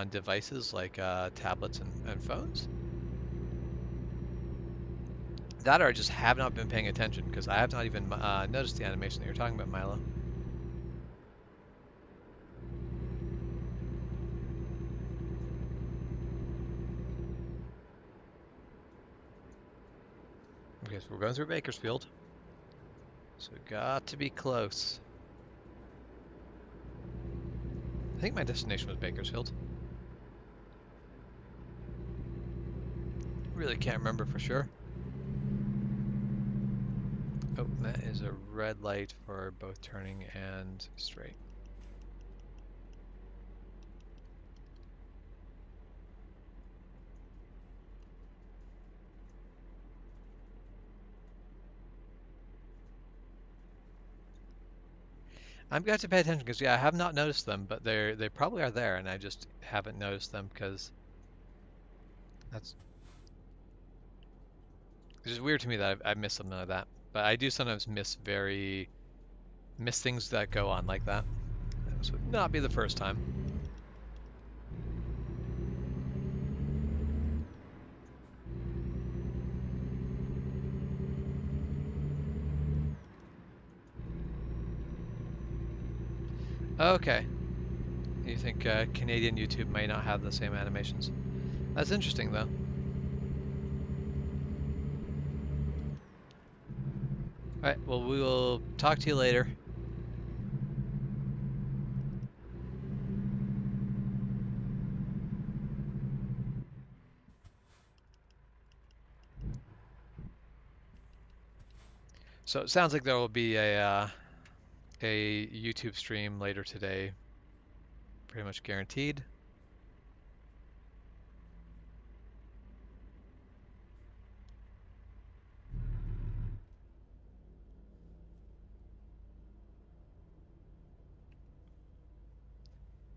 devices like tablets and phones. That or I just have not been paying attention, because I have not even noticed the animation that you're talking about, Milo. Okay, so we're going through Bakersfield. So we got to be close. I think my destination was Bakersfield. Really can't remember for sure. Oh, that is a red light for both turning and straight. I'm going to pay attention because yeah, I have not noticed them, but they probably are there, and I just haven't noticed them because that's It's just weird to me that I miss something like that. But I do sometimes miss things that go on like that. This would not be the first time. Okay. You think Canadian YouTube may not have the same animations? That's interesting, though. Alright, well, we will talk to you later. So it sounds like there will be a YouTube stream later today, pretty much guaranteed.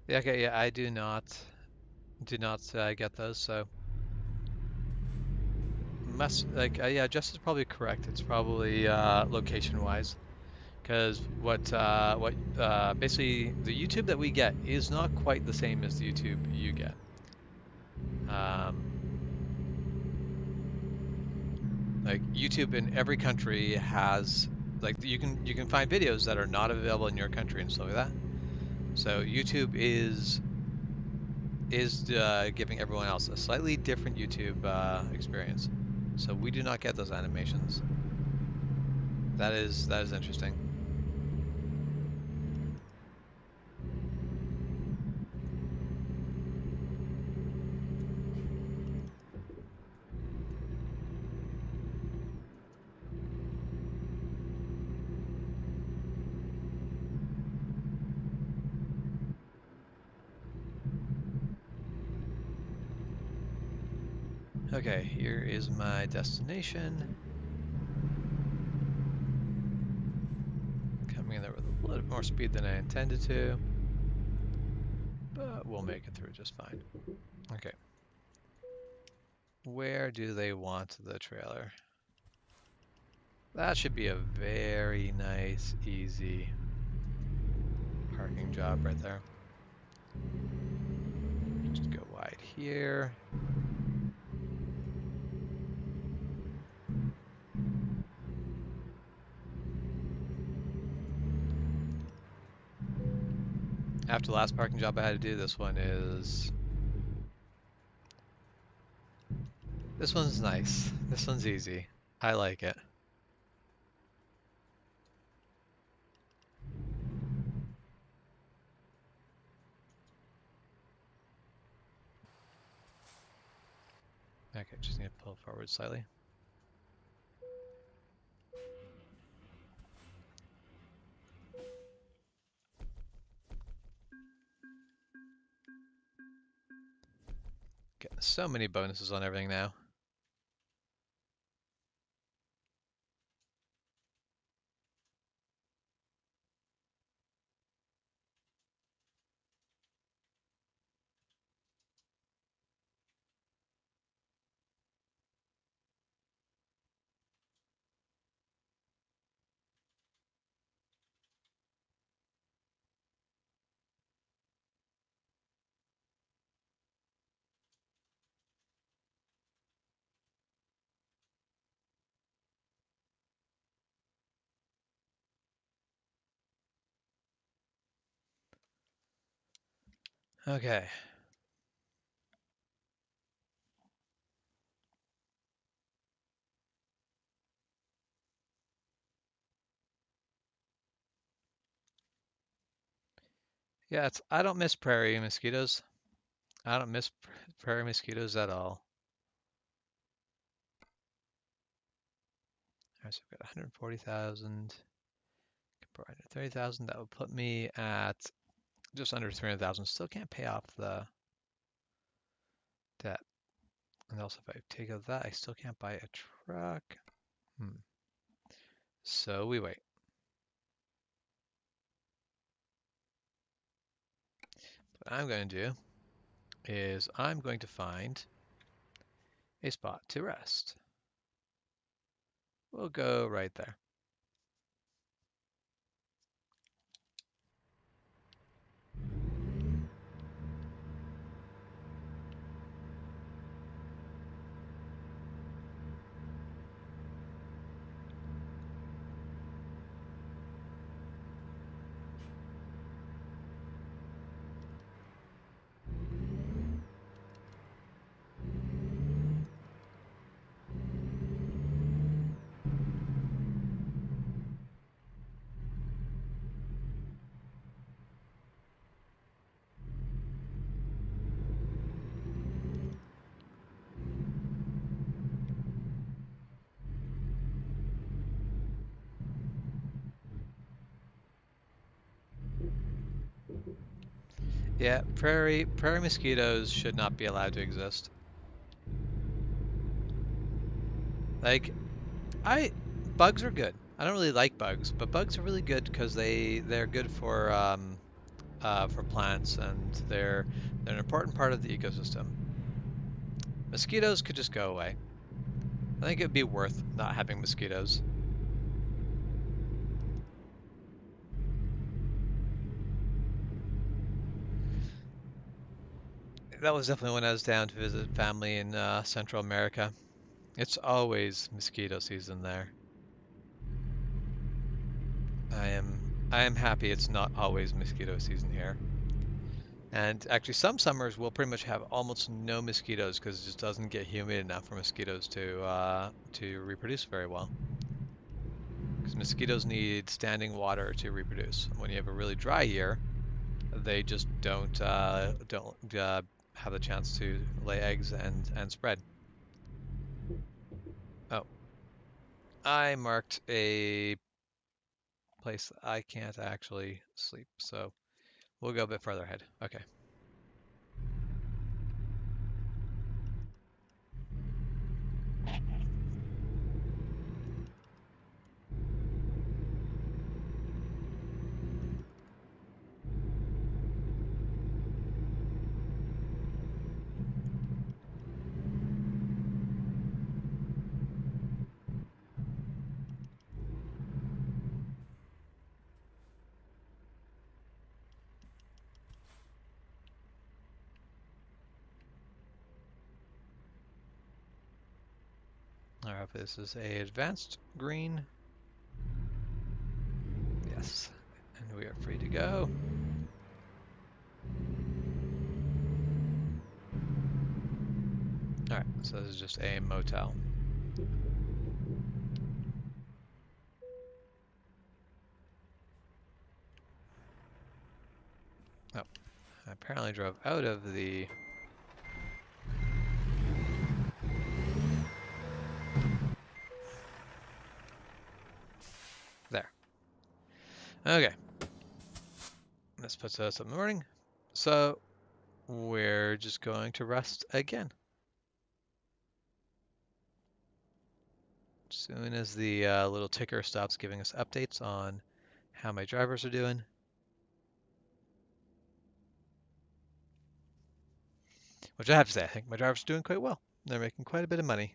Yeah, okay, yeah, I do not get those, so must like yeah, Jess is probably correct. It's probably location wise, because what basically the YouTube that we get is not quite the same as the YouTube you get. Um, like YouTube in every country has like you can find videos that are not available in your country and stuff like that. So YouTube is giving everyone else a slightly different YouTube experience. So we do not get those animations. That is interesting. Okay, here is my destination. Coming in there with a little bit more speed than I intended to, but we'll make it through just fine. Okay. Where do they want the trailer? That should be a very nice, easy parking job right there. Just go wide here. After the last parking job I had to do, this one's nice. This one's easy. I like it. Okay, just need to pull forward slightly. Getting so many bonuses on everything now. Okay. Yeah, I don't miss prairie mosquitoes. I don't miss prairie mosquitoes at all. All right, so we've got 140,000. 430,000. That would put me at just under 300,000. Still can't pay off the debt. And also, if I take out that, I still can't buy a truck. Hmm. So we wait. What I'm going to do is I'm going to find a spot to rest. We'll go right there. Yeah, prairie mosquitoes should not be allowed to exist. Like, bugs are good. I don't really like bugs, but bugs are really good because they're good for plants, and they're an important part of the ecosystem. Mosquitoes could just go away. I think it would be worth not having mosquitoes. That was definitely when I was down to visit family in Central America. It's always mosquito season there. I am happy it's not always mosquito season here. And actually, some summers we'll pretty much have almost no mosquitoes because it just doesn't get humid enough for mosquitoes to reproduce very well. Because mosquitoes need standing water to reproduce. When you have a really dry year, they just don't have the chance to lay eggs and spread. Oh, I marked a place that I can't actually sleep, so we'll go a bit further ahead. Okay. All right, this is a advanced green. Yes, and we are free to go. All right, so this is just a motel. Oh, I apparently drove out of the. There. Okay. This puts us up in the morning. So we're just going to rest again. As soon as the little ticker stops giving us updates on how my drivers are doing. Which I have to say, I think my drivers are doing quite well. They're making quite a bit of money.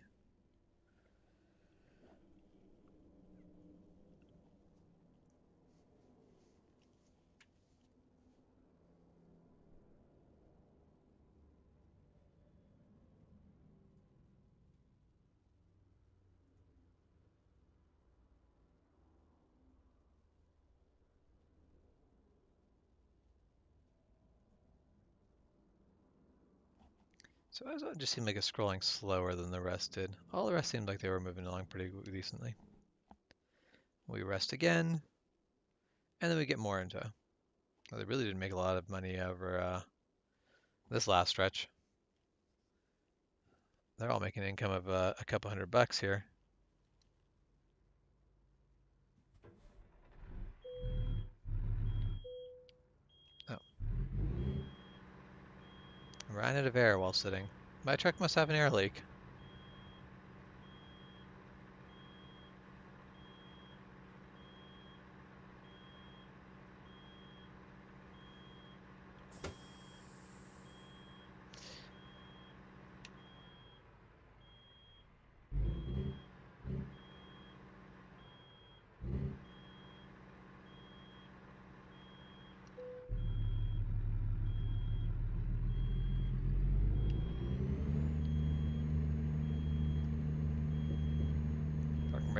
So it just seemed like it's scrolling slower than the rest did. All the rest seemed like they were moving along pretty decently. We rest again, and then we get more into. Well, they really didn't make a lot of money over this last stretch. They're all making an income of a couple $100 here. Oh, ran out of air while sitting. My truck must have an air leak.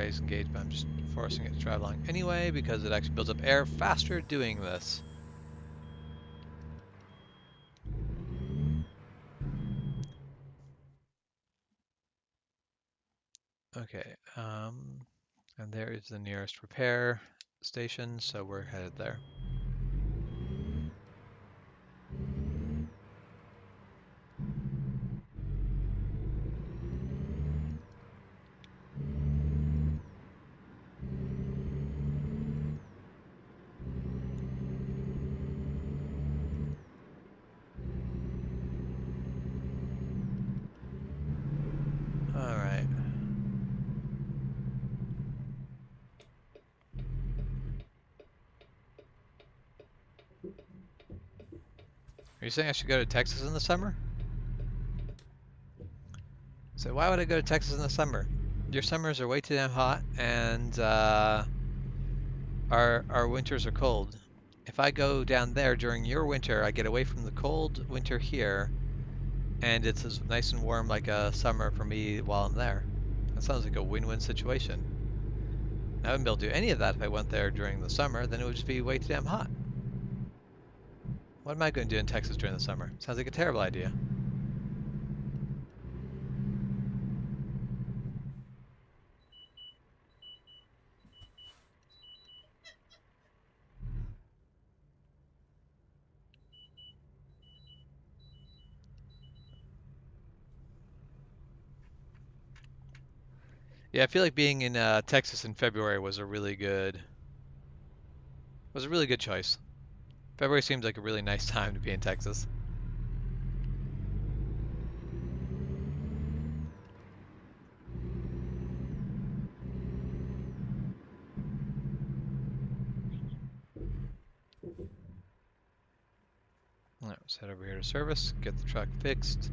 raise engage, but I'm just forcing it to drive along anyway because it actually builds up air faster doing this. Okay, and there is the nearest repair station, so we're headed there. All right. Are you saying I should go to Texas in the summer? So why would I go to Texas in the summer? Your summers are way too damn hot, and our winters are cold. If I go down there during your winter, I get away from the cold winter here, and it's as nice and warm like a summer for me while I'm there. That sounds like a win-win situation. I wouldn't be able to do any of that if I went there during the summer, then it would just be way too damn hot. What am I going to do in Texas during the summer? Sounds like a terrible idea. Yeah, I feel like being in Texas in February was a really good choice. February seems like a really nice time to be in Texas. Let's head over here to service, get the truck fixed.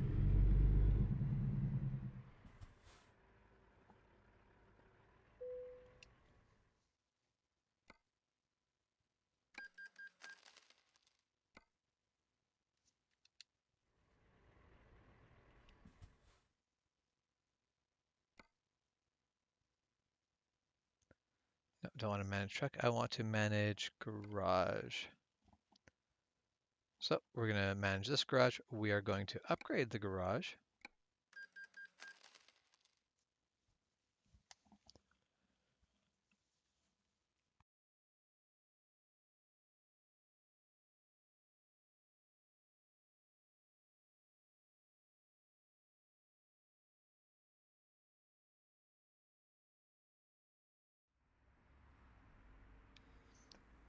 No, don't want to manage truck. I want to manage garage. So we're going to manage this garage. We are going to upgrade the garage.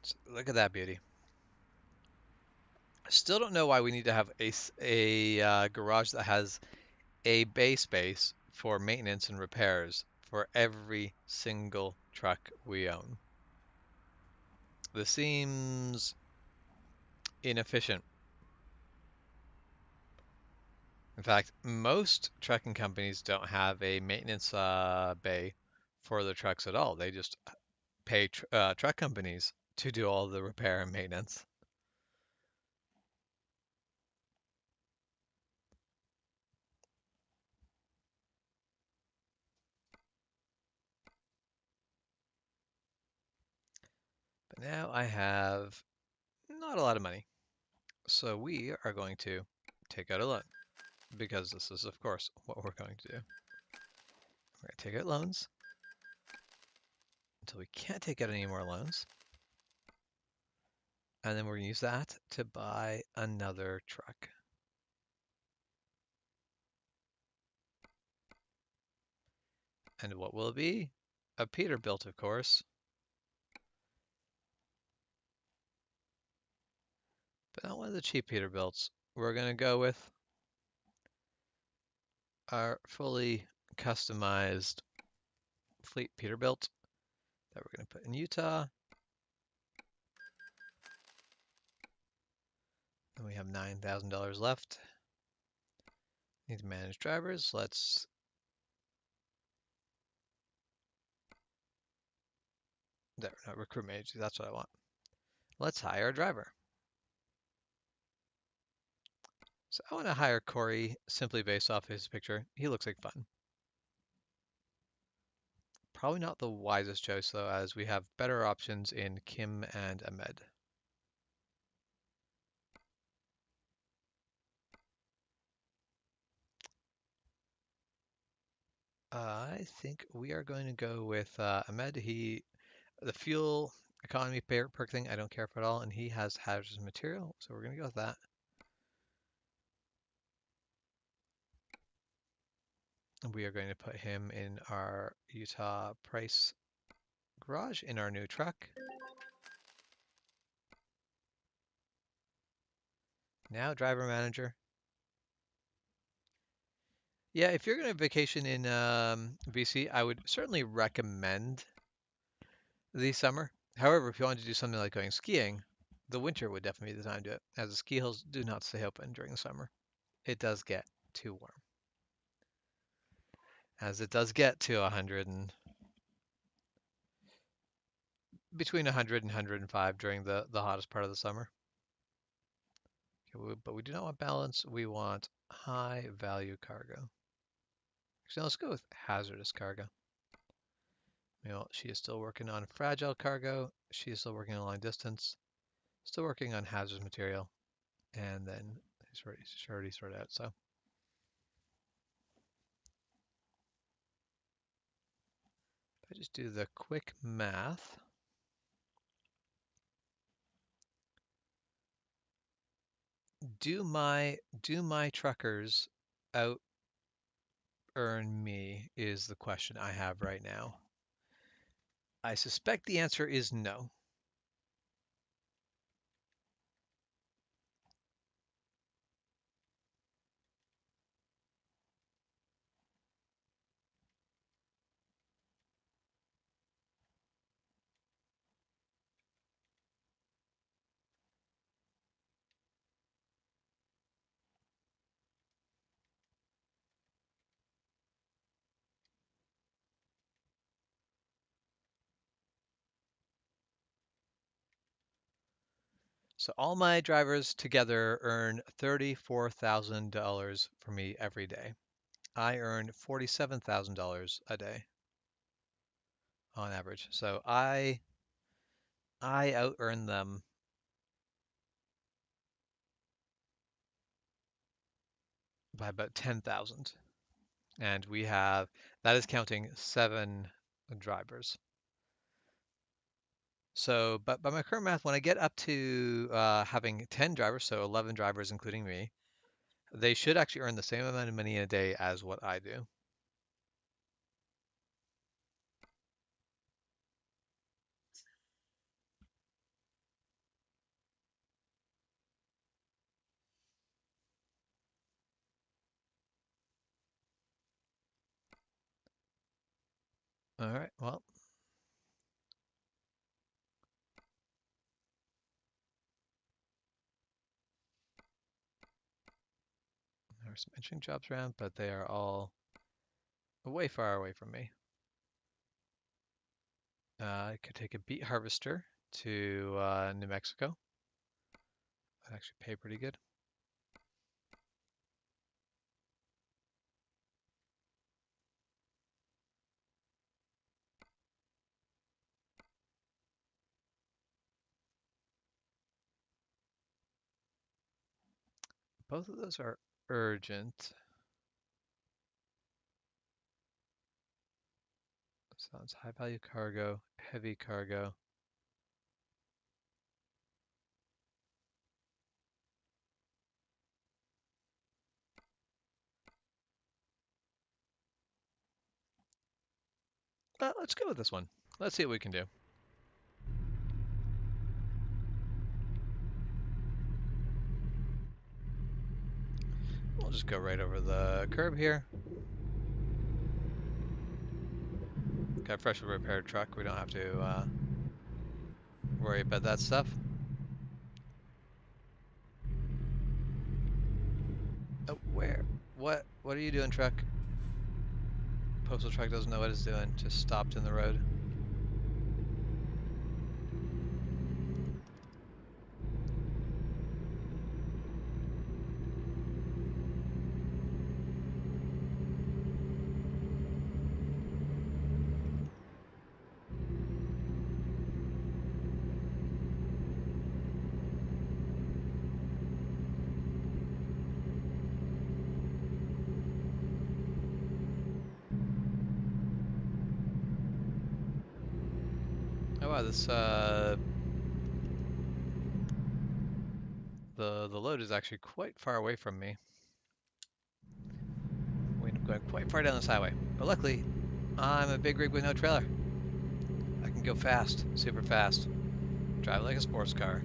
So look at that beauty. I still don't know why we need to have a garage that has a bay space for maintenance and repairs for every single truck we own. This seems inefficient. In fact, most trucking companies don't have a maintenance bay for their trucks at all. They just pay truck companies to do all the repair and maintenance. But now I have not a lot of money. So we are going to take out a loan because this is, of course, what we're going to do. We're going to take out loans until we can't take out any more loans. And then we're going to use that to buy another truck. And what will it be? A Peterbilt, of course. But not one of the cheap Peterbilts. We're going to go with our fully customized fleet Peterbilt that we're going to put in Utah. And we have $9,000 left. Need to manage drivers. There, no, recruitment agency. That's what I want. Let's hire a driver. So I want to hire Corey simply based off his picture. He looks like fun. Probably not the wisest choice though, as we have better options in Kim and Ahmed. I think we are going to go with Ahmed. The fuel economy perk thing, I don't care for at all, and he has hazardous material, so we're going to go with that. And we are going to put him in our Utah Price garage in our new truck. Now driver manager. Yeah, if you're going to vacation in BC, I would certainly recommend the summer. However, if you wanted to do something like going skiing, the winter would definitely be the time to do it, as the ski hills do not stay open during the summer. It does get too warm, as it does get to 100 and between 100 and 105 during the hottest part of the summer. Okay, but we do not want balance. We want high value cargo. Actually, let's go with hazardous cargo. You know, she is still working on fragile cargo. She is still working on long distance. Still working on hazardous material. And then she's already sorted out. So if I just do the quick math. Do my truckers out earn me is the question I have right now. I suspect the answer is no. So all my drivers together earn $34,000 for me every day. I earn $47,000 a day on average. So I out earn them by about 10,000. And we have that is counting 7 drivers. So, but by my current math, when I get up to having 10 drivers, so 11 drivers including me, they should actually earn the same amount of money in a day as what I do. All right, well, there are some interesting jobs around, but they are all way far away from me. I could take a beet harvester to New Mexico. That'd actually pay pretty good. Both of those are urgent. Sounds high value cargo, heavy cargo. Let's go with this one. Let's see what we can do. We'll just go right over the curb here. Got a freshly repaired truck. We don't have to worry about that stuff. Oh, where? What? What are you doing, truck? Postal truck doesn't know what it's doing. Just stopped in the road. wow, this the load is actually quite far away from me. We end up going quite far down this highway. But luckily, I'm a big rig with no trailer. I can go fast, super fast. Drive like a sports car.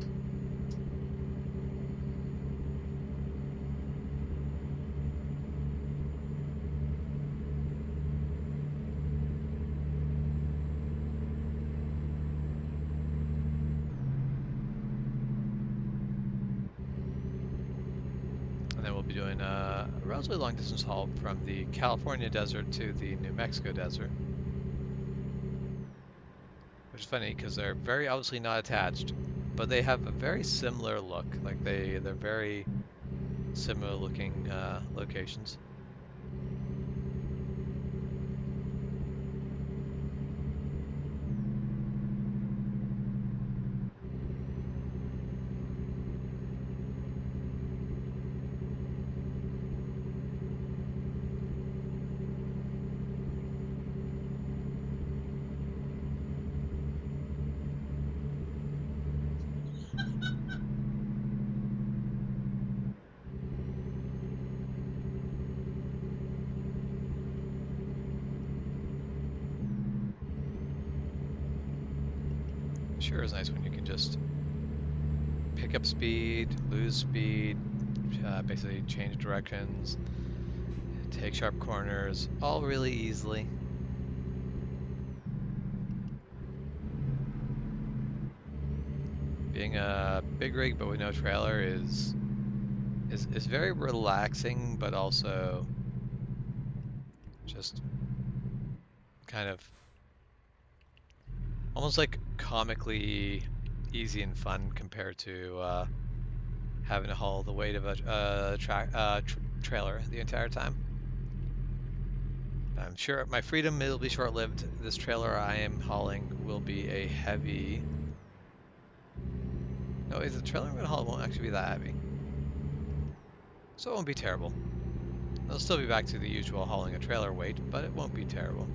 And then we'll be doing a relatively long distance haul from the California desert to the New Mexico desert. Which is funny because they're very obviously not attached, but they have a very similar look. Like they're very similar looking locations. Sure is nice when you can just pick up speed, lose speed, basically change directions, take sharp corners, all really easily. Being a big rig but with no trailer is very relaxing, but also just kind of almost like comically easy and fun compared to having to haul the weight of a trailer the entire time. I'm sure my freedom will be short-lived. This trailer I am hauling will be a heavy... No, the trailer I'm going to haul won't actually be that heavy. So it won't be terrible. It'll still be back to the usual hauling a trailer weight, but it won't be terrible.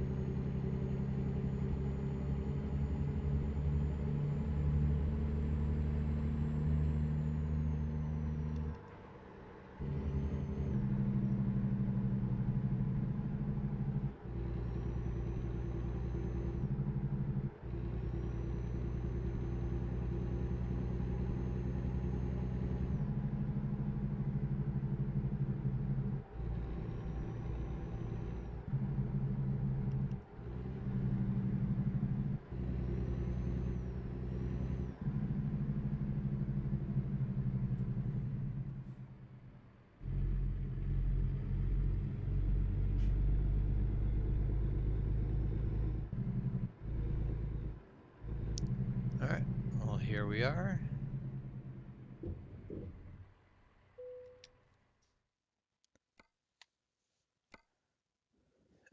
Alright, well here we are.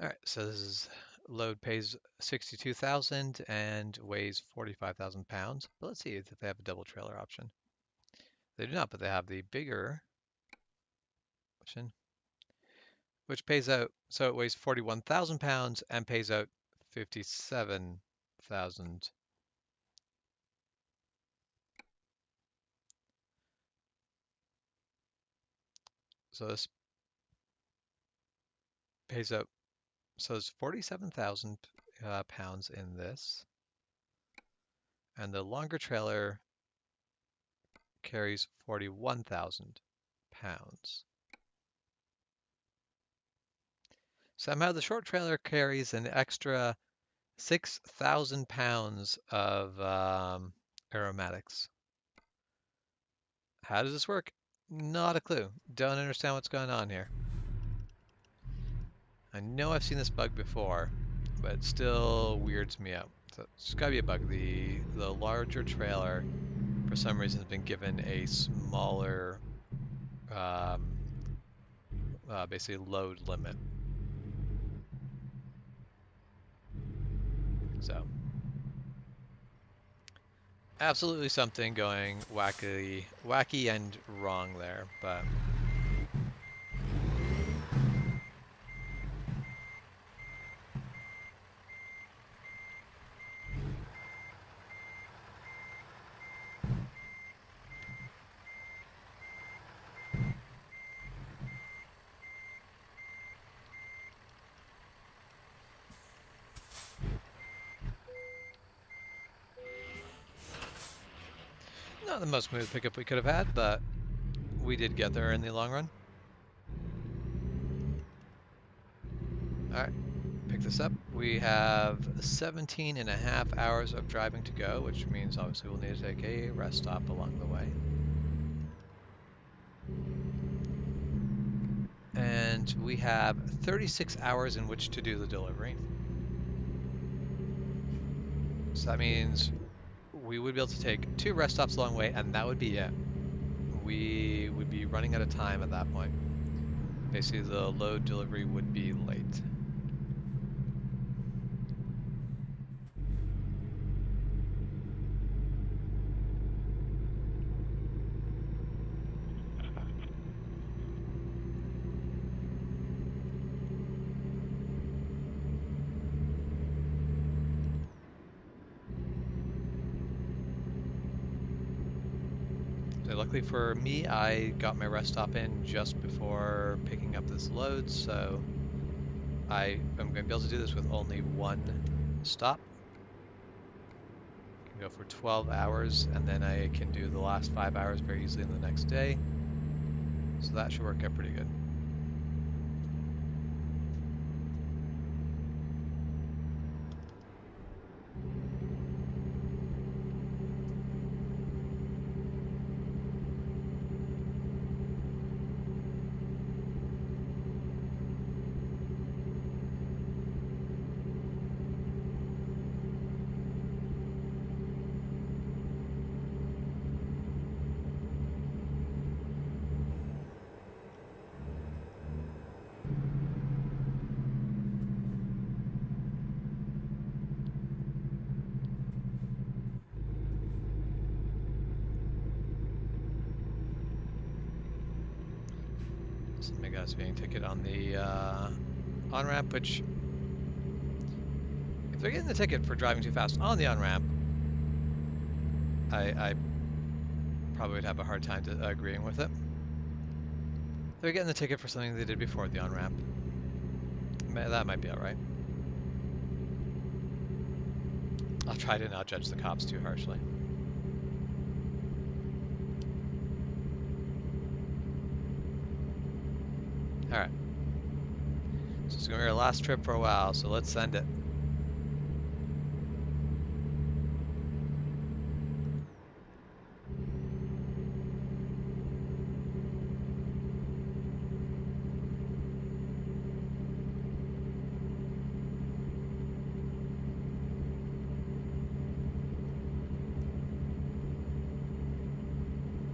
Alright, so this is load pays 62,000 and weighs 45,000 pounds. But let's see if they have a double trailer option. They do not, but they have the bigger option, which pays out, so it weighs 41,000 pounds and pays out 57,000. So this pays out, so there's 47,000 pounds in this. And the longer trailer carries 41,000 pounds. Somehow the short trailer carries an extra 6,000 pounds of aromatics. How does this work? Not a clue. Don't understand what's going on here. I know I've seen this bug before, but it still weirds me out. So it's gotta be a bug. The larger trailer, for some reason, has been given a smaller, basically load limit. So, absolutely something going wacky and wrong there, but Not the most smooth pickup we could have had, but we did get there in the long run. Alright, pick this up. We have 17 and a half hours of driving to go, which means obviously we'll need to take a rest stop along the way. And we have 36 hours in which to do the delivery. So that means we would be able to take 2 rest stops along the way, and that would be it. We would be running out of time at that point. Basically, the load delivery would be late. Luckily for me, I got my rest stop in just before picking up this load, so I am going to be able to do this with only 1 stop. I can go for 12 hours, and then I can do the last 5 hours very easily in the next day. So that should work out pretty good. Some guys being ticket on the on-ramp, which if they're getting the ticket for driving too fast on the on-ramp, I probably would have a hard time agreeing with it. If they're getting the ticket for something they did before the on-ramp, that might be alright. I'll try to not judge the cops too harshly. Alright. So it's going to be our last trip for a while, so let's send it.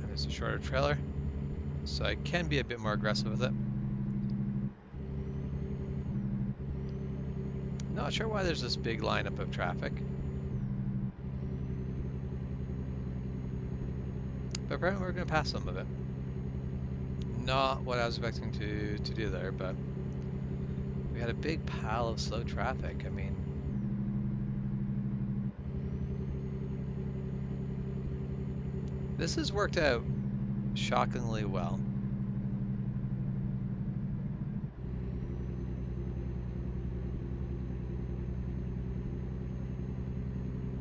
And it's a shorter trailer, so I can be a bit more aggressive with it. Not sure why there's this big lineup of traffic. But apparently we're going to pass some of it. Not what I was expecting to do there, but we had a big pile of slow traffic. I mean, this has worked out shockingly well.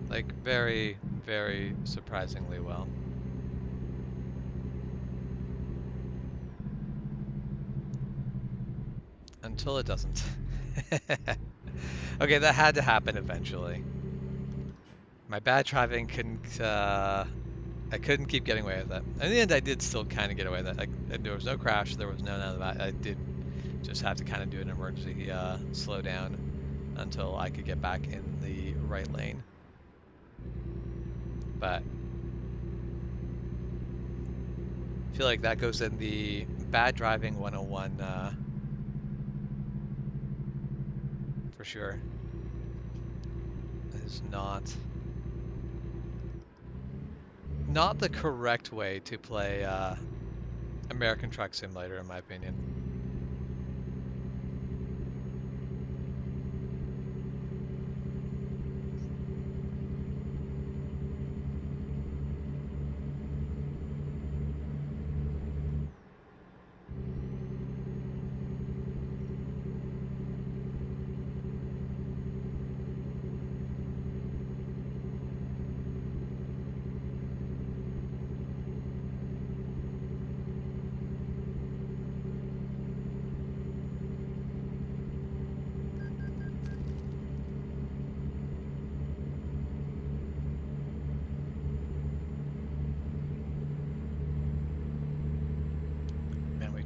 Like, very, very surprisingly well. Until it doesn't. Okay, that had to happen eventually. My bad driving couldn't, I couldn't keep getting away with it. In the end, I did still kind of get away with it. Like, there was no crash, there was none of that. I did just have to kind of do an emergency slow down until I could get back in the right lane. But I feel like that goes in the bad driving 101 for sure. It is not the correct way to play American Truck Simulator, in my opinion.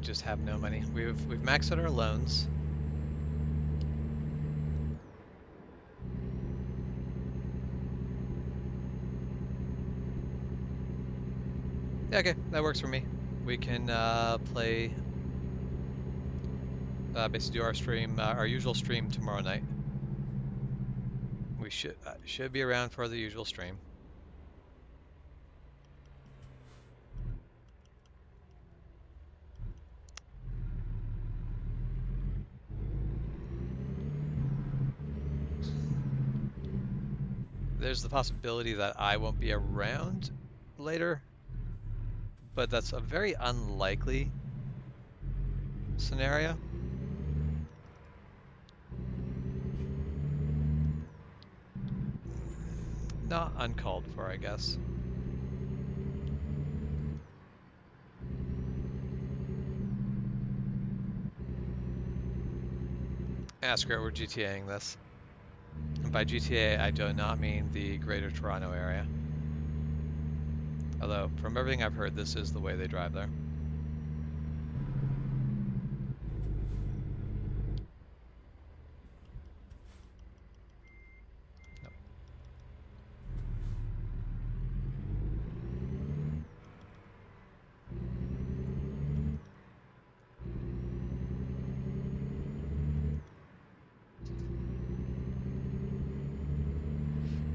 just have no money. We've maxed out our loans. Yeah, okay, that works for me. We can play, basically do our stream, our usual stream tomorrow night. We should be around for the usual stream. There's the possibility that I won't be around later, but that's a very unlikely scenario. Not uncalled for, I guess. Screw it, we're GTAing this. And by GTA, I do not mean the Greater Toronto area. Although, from everything I've heard, this is the way they drive there. Nope.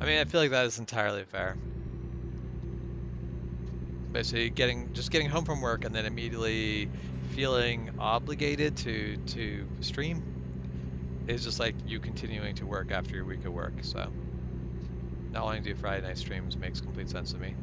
I mean, I feel like that is entirely fair. Basically, just getting home from work and then immediately feeling obligated to stream is just like you continuing to work after your week of work. So, not wanting to do Friday night streams makes complete sense to me.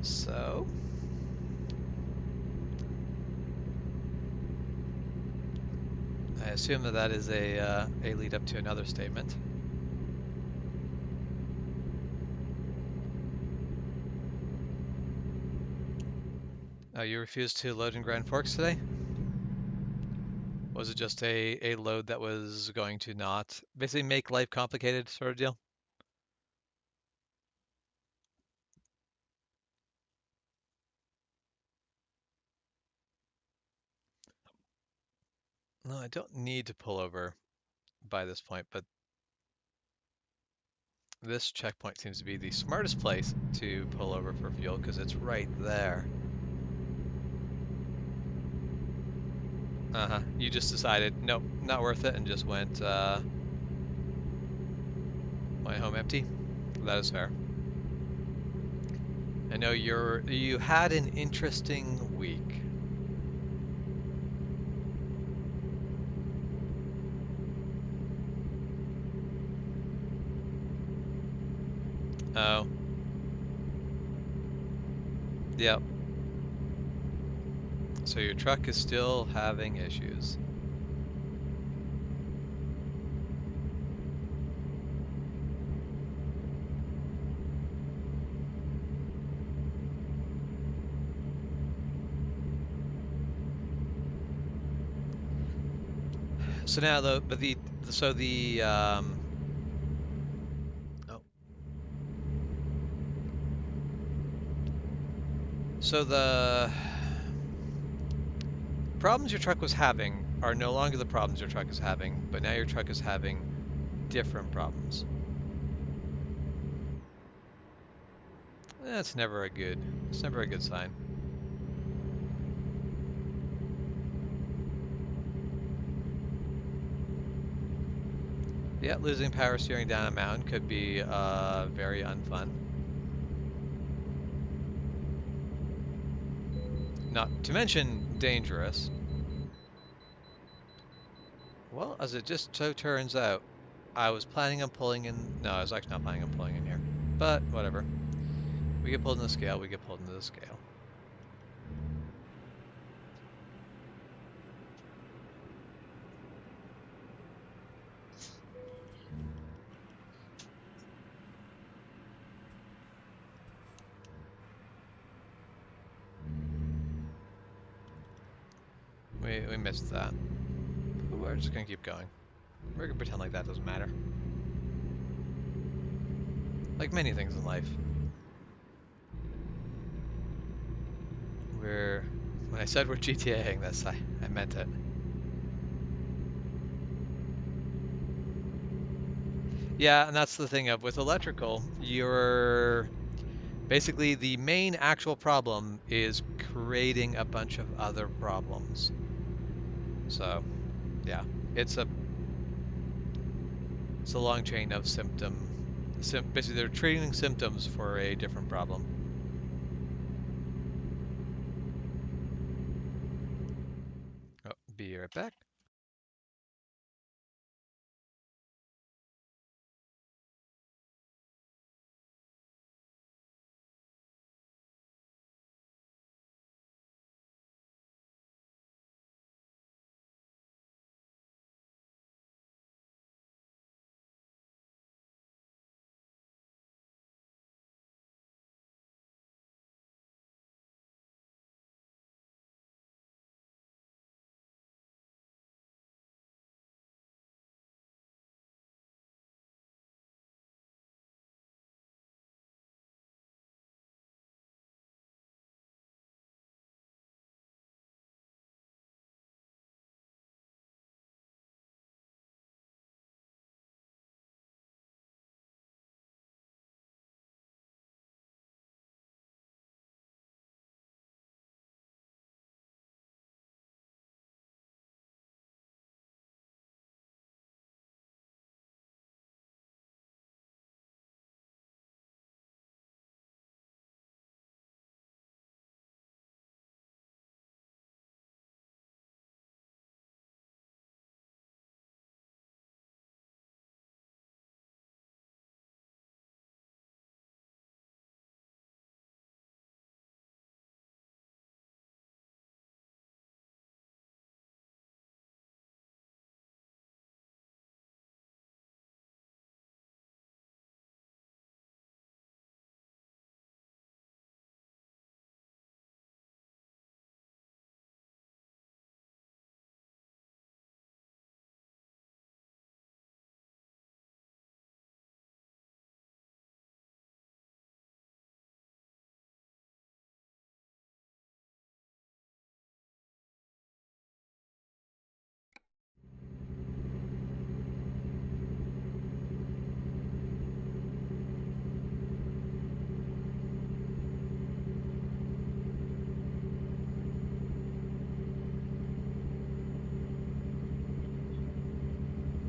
So, I assume that is a lead up to another statement. Oh, you refused to load in Grand Forks today? Was it just a load that was going to not basically make life complicated sort of deal? No, I don't need to pull over by this point, but this checkpoint seems to be the smartest place to pull over for fuel because it's right there. Uh-huh. You just decided, nope, not worth it, and just went home empty. That is fair. I know you had an interesting week. Oh. Yep. So your truck is still having issues. So now though, but so the problems your truck was having are no longer the problems your truck is having, but now your truck is having different problems. It's never a good sign. Yeah, losing power steering down a mountain could be very unfun. Not to mention dangerous. Well, as it just so turns out, I was planning on pulling in. No, I was actually not planning on pulling in here. But whatever. We get pulled in the scale, we get pulled into the scale. We missed that. But we're just gonna keep going. We're gonna pretend like that doesn't matter. Like many things in life. When I said we're GTAing this, I meant it. Yeah, and that's the thing of with electrical, you're basically the main actual problem is creating a bunch of other problems. So, yeah, it's a long chain of basically they're treating symptoms for a different problem. Oh, be right back.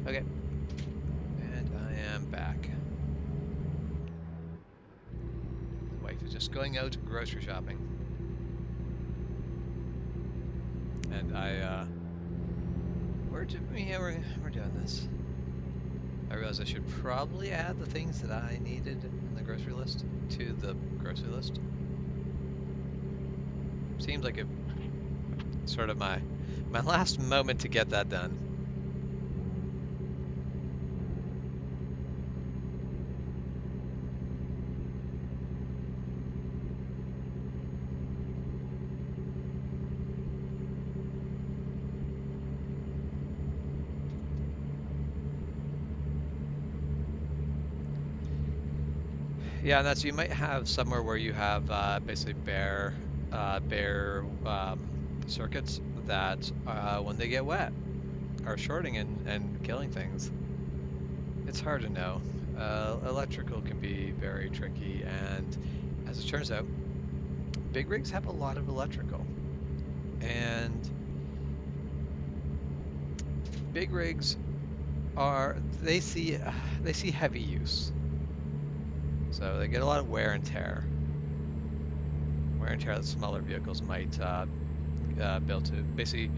Okay, and I am back. The wife is just going out grocery shopping. And we're doing this. I realized I should probably add the things that I needed in the grocery list to the grocery list. Seems like it's sort of my last moment to get that done. Yeah, and that's you might have somewhere where you have basically bare circuits that when they get wet are shorting and killing things. It's hard to know. Electrical can be very tricky, and as it turns out, big rigs have a lot of electrical, and big rigs they see heavy use, so they get a lot of wear and tear. Wear and tear that smaller vehicles might build to. Basically,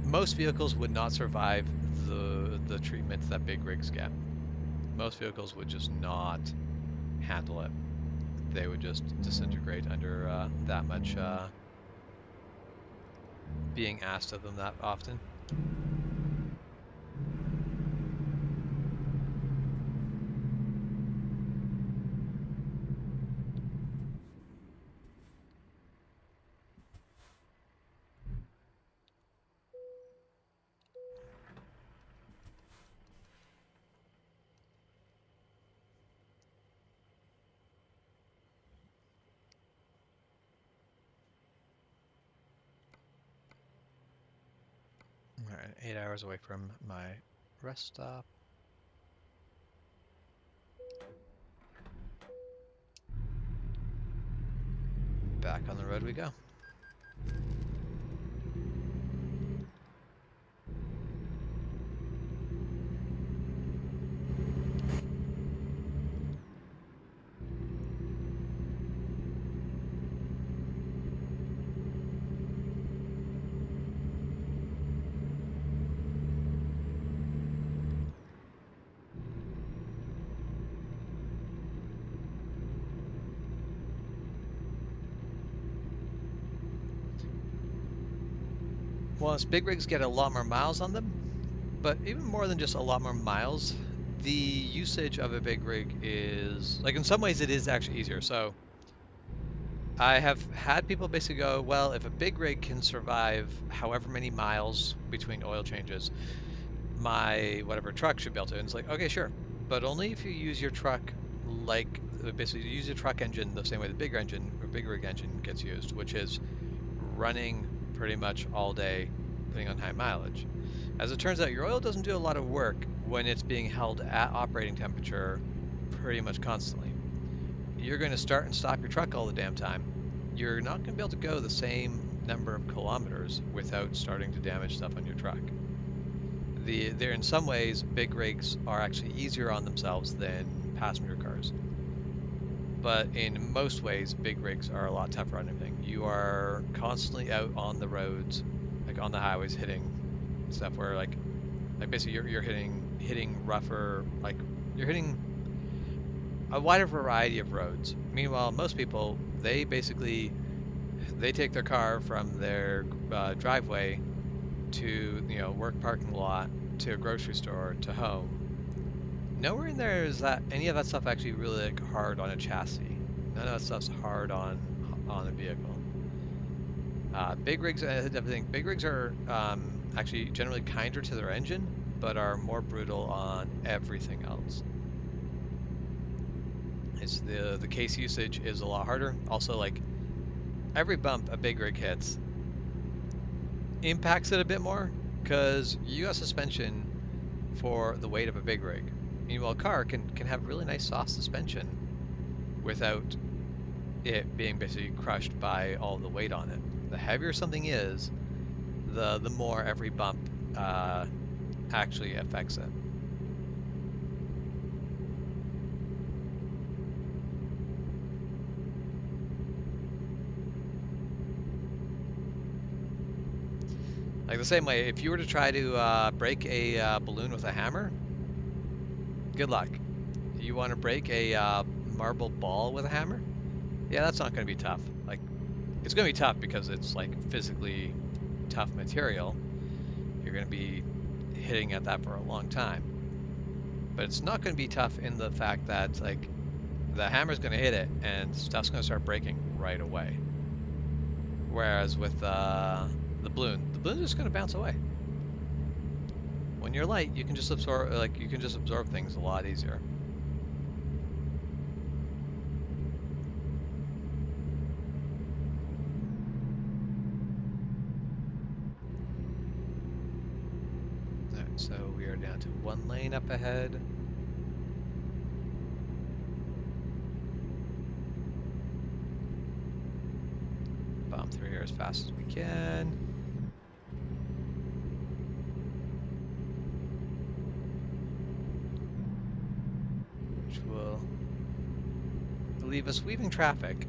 most vehicles would not survive the treatment that big rigs get. Most vehicles would just not handle it. They would just disintegrate under that much being asked of them that often. Alright, 8 hours away from my rest stop. Back on the road we go. Once big rigs get a lot more miles on them, but even more than just a lot more miles, the usage of a big rig is, like, in some ways it is actually easier. So I have had people basically go, well, if a big rig can survive however many miles between oil changes, my whatever truck should be able to. And it's like, okay, sure, but only if you use your truck like basically use your truck engine the same way the big engine or big rig engine gets used, which is running pretty much all day, putting on high mileage. As it turns out, your oil doesn't do a lot of work when it's being held at operating temperature pretty much constantly. You're going to start and stop your truck all the damn time. You're not going to be able to go the same number of kilometers without starting to damage stuff on your truck. They're in some ways, big rigs are actually easier on themselves than passenger cars. But in most ways, big rigs are a lot tougher on everything. You are constantly out on the roads, like on the highways, hitting stuff where like basically you're hitting rougher, like you're hitting a wider variety of roads. Meanwhile, most people, they take their car from their driveway to work parking lot to a grocery store to home. Nowhere in there is that any of that stuff actually really like hard on a chassis. None of that stuff's hard on a vehicle. Big rigs, big rigs are actually generally kinder to their engine, but are more brutal on everything else. It's the case usage is a lot harder. Also, like every bump a big rig hits impacts it a bit more because you got suspension for the weight of a big rig. Meanwhile, a car can have really nice soft suspension without it being basically crushed by all the weight on it. The heavier something is, the more every bump actually affects it. Like the same way, if you were to try to break a balloon with a hammer, good luck. You want to break a marble ball with a hammer? Yeah, that's not going to be tough. Like, it's going to be tough because it's like physically tough material. You're going to be hitting at that for a long time. But it's not going to be tough in the fact that like the hammer's going to hit it and stuff's going to start breaking right away. Whereas with the balloon's just going to bounce away. When you're light, you can just absorb things a lot easier. Alright, so we are down to one lane up ahead. Bomb through here as fast as we can. Will leave us weaving traffic.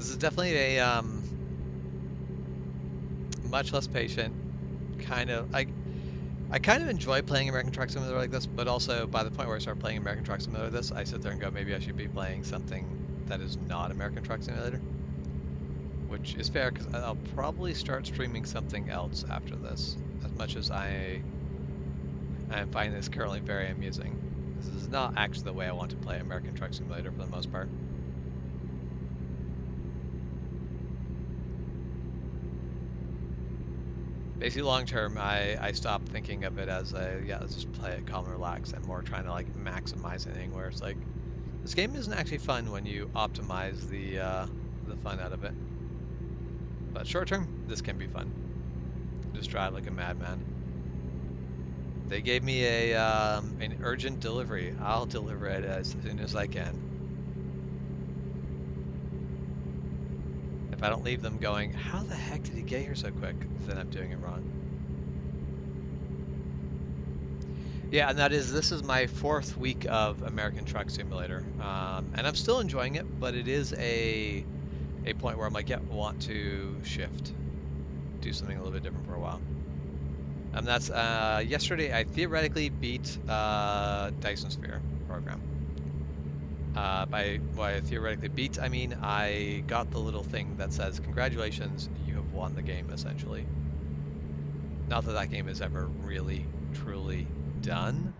This is definitely a much less patient kind of. I kind of enjoy playing American Truck Simulator like this, but also by the point where I start playing American Truck Simulator like this, I sit there and go, maybe I should be playing something that is not American Truck Simulator, which is fair because I'll probably start streaming something else after this. As much as I am finding this currently very amusing, this is not actually the way I want to play American Truck Simulator for the most part. Basically, long term, I stopped thinking of it as a, yeah, let's just play it calm and relax, and more trying to like maximize anything where it's like, this game isn't actually fun when you optimize the fun out of it. But short term, this can be fun. Just drive like a madman. They gave me a an urgent delivery. I'll deliver it as soon as I can. If I don't leave them going, how the heck did he get here so quick? Then I'm doing it wrong. Yeah, and this is my 4th week of American Truck Simulator, and I'm still enjoying it, but it is a point where I'm like, yeah, want to shift, do something a little bit different for a while. And that's yesterday I theoretically beat Dyson Sphere program. By what I theoretically beat, I mean I got the little thing that says, congratulations, you have won the game, essentially. Not that that game is ever really, truly done.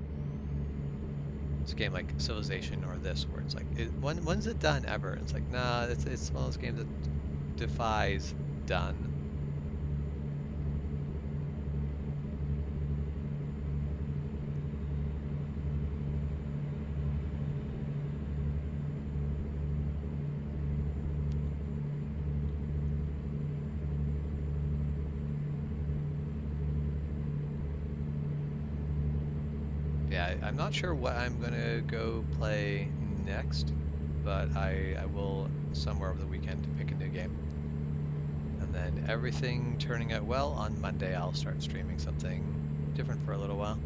It's a game like Civilization or this, where it's like, when's it done ever? It's like, nah, it's one of those games that defies done. Yeah, I'm not sure what I'm gonna go play next, but I will somewhere over the weekend pick a new game. And then everything turning out well, on Monday I'll start streaming something different for a little while.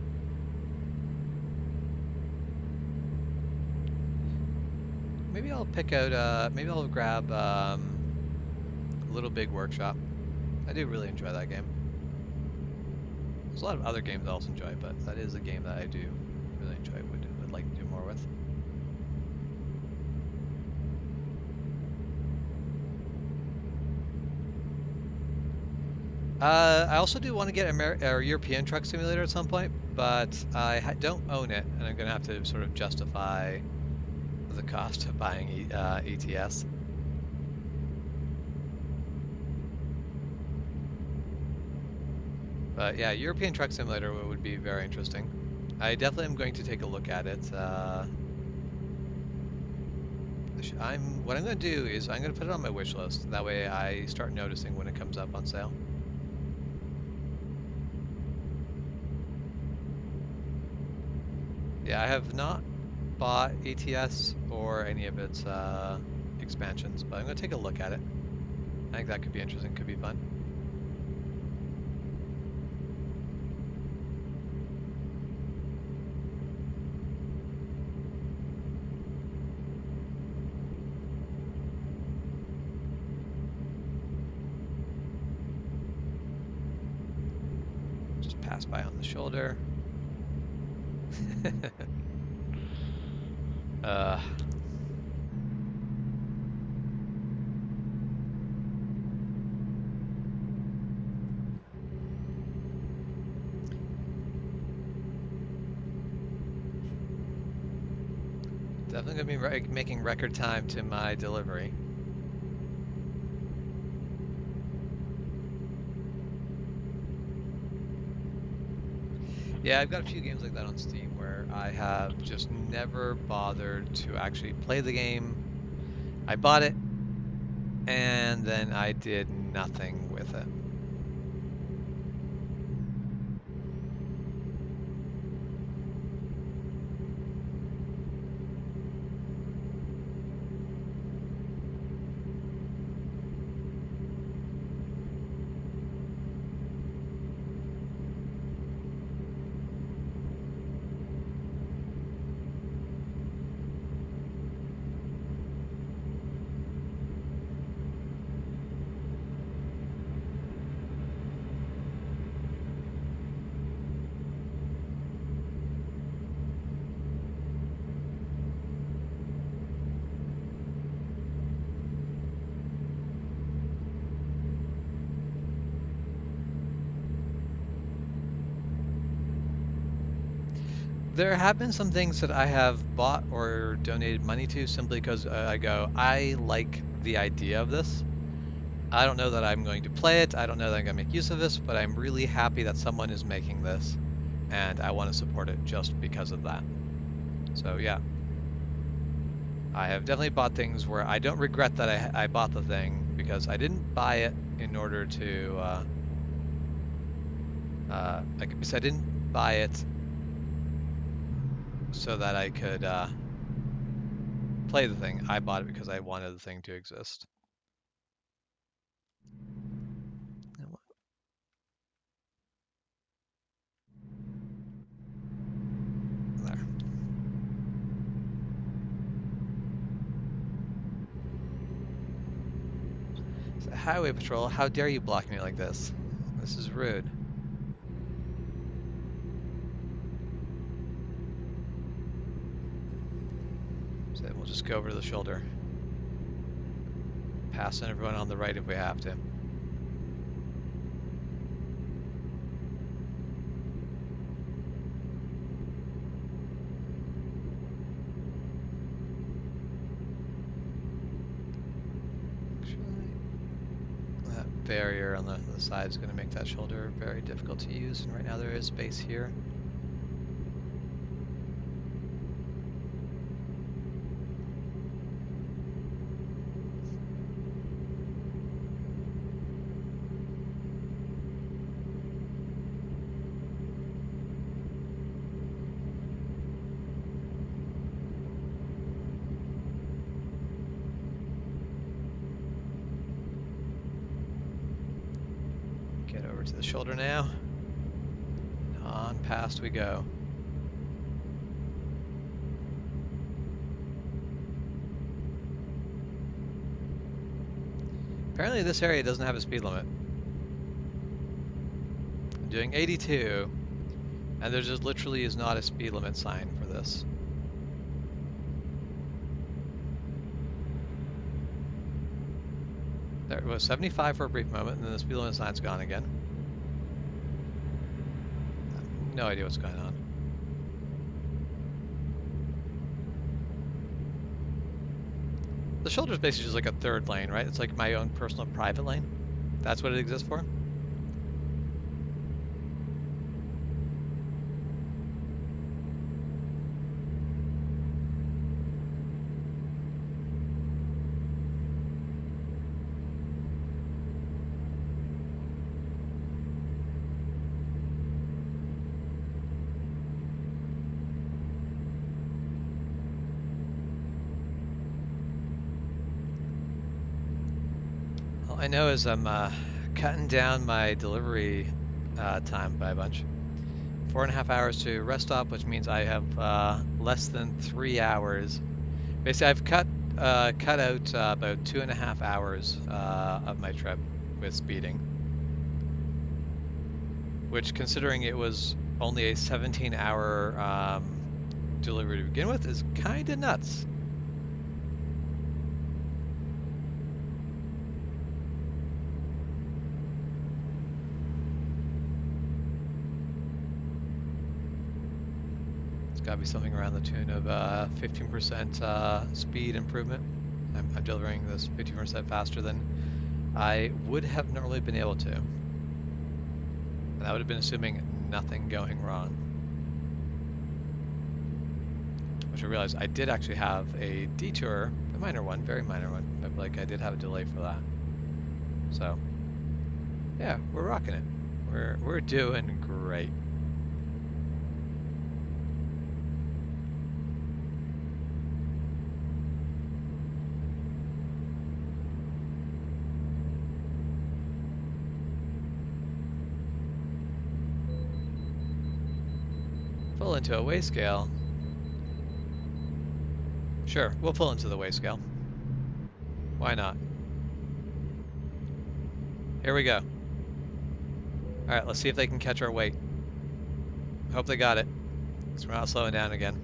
Maybe I'll pick out, maybe I'll grab Little Big Workshop. I do really enjoy that game. There's a lot of other games I also enjoy, but that is a game that I do really enjoy, would like to do more with. I also do want to get a European Truck Simulator at some point, but I don't own it, and I'm going to have to sort of justify the cost of buying ETS. But yeah, European Truck Simulator would be very interesting. I definitely am going to take a look at it. What I'm going to do is I'm going to put it on my wish list. That way I start noticing when it comes up on sale. Yeah, I have not bought ETS or any of its expansions, but I'm going to take a look at it. I think that could be interesting, could be fun. Just pass by on the shoulder. Definitely gonna be making record time to my delivery. Yeah, I've got a few games like that on Steam where I have just never bothered to actually play the game. I bought it, and then I did nothing with it. There have been some things that I have bought or donated money to simply because I like the idea of this. I don't know that I'm going to play it. I don't know that I'm going to make use of this, but I'm really happy that someone is making this, and I want to support it just because of that. So yeah, I have definitely bought things where I don't regret that I bought the thing because I didn't buy it in order to, like I said, I didn't buy it so that I could play the thing. I bought it because I wanted the thing to exist. There. So, highway patrol, how dare you block me like this? This is rude. So we'll just go over to the shoulder. Passing everyone on the right if we have to. That barrier on the side is going to make that shoulder very difficult to use, and right now there is space here. Get over to the shoulder now. On past we go. Apparently this area doesn't have a speed limit. I'm doing 82, and there just literally is not a speed limit sign for this. There was 75 for a brief moment, and then the speed limit sign's gone again. No idea what's going on. The shoulder is basically just like a third lane, right? It's like my own personal private lane. That's what it exists for. All I know is I'm cutting down my delivery time by a bunch. 4.5 hours to rest stop, which means I have less than 3 hours. Basically, I've cut out about 2.5 hours of my trip with speeding, which, considering it was only a 17-hour delivery to begin with, is kind of nuts. Got to be something around the tune of 15% speed improvement. I'm delivering this 15% faster than I would have normally been able to. And that would have been assuming nothing going wrong. Which I realized I did actually have a detour, a minor one, very minor one, but like I did have a delay for that. So yeah, we're rocking it. We're doing great. Pull into a weigh scale. Sure, we'll pull into the weigh scale. Why not? Here we go. Alright, let's see if they can catch our weight. Hope they got it, because we're not slowing down again.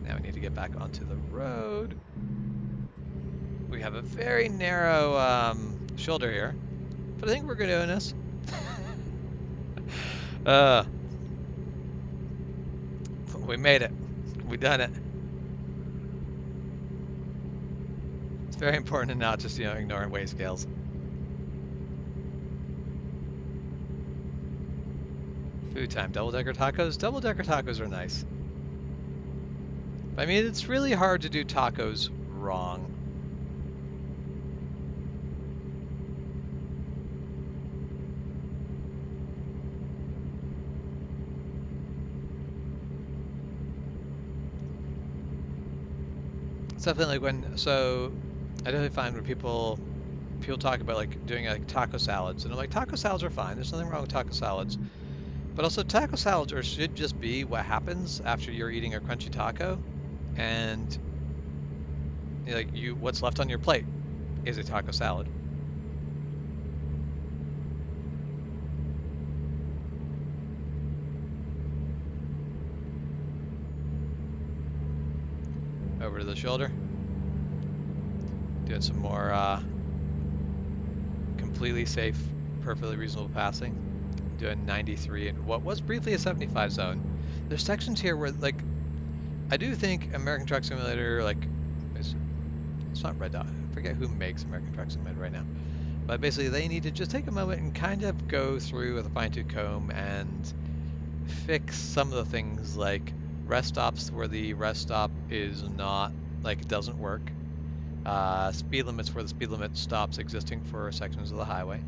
Now we need to get back onto the road. We have a very narrow shoulder here, but I think we're doing this. Uh, we made it. We done it. It's very important to not just, ignore weigh scales. Food time. Double-decker tacos? Double-decker tacos are nice. I mean, it's really hard to do tacos wrong. It's definitely so I definitely find when people talk about like doing like taco salads, and I'm like, taco salads are fine. There's nothing wrong with taco salads. But also taco salads should just be what happens after you're eating a crunchy taco, and what's left on your plate is a taco salad. Over to the shoulder. Doing some more completely safe, perfectly reasonable passing. Doing 93 in what was briefly a 75 zone. There's sections here where, like, I do think American Truck Simulator, like, it's not Red Dot. I forget who makes American Truck Simulator right now. But basically, they need to just take a moment and kind of go through with a fine-tooth comb and fix some of the things like rest stops where the rest stop is not, like, it doesn't work. Speed limits where the speed limit stops existing for sections of the highway.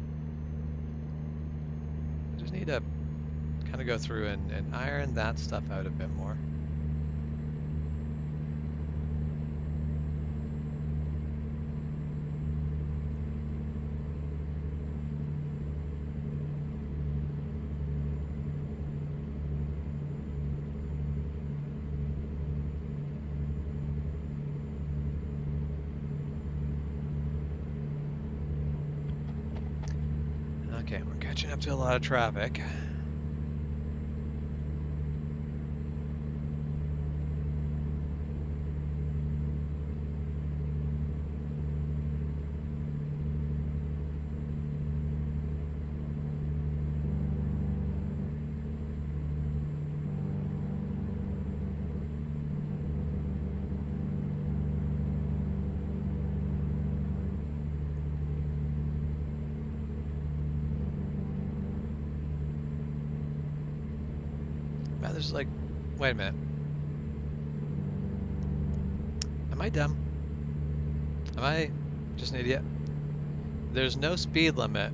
I just need to kind of go through and iron that stuff out a bit more. Okay, we're catching up to a lot of traffic. Man, there's like, wait a minute. Am I dumb? Am I just an idiot? There's no speed limit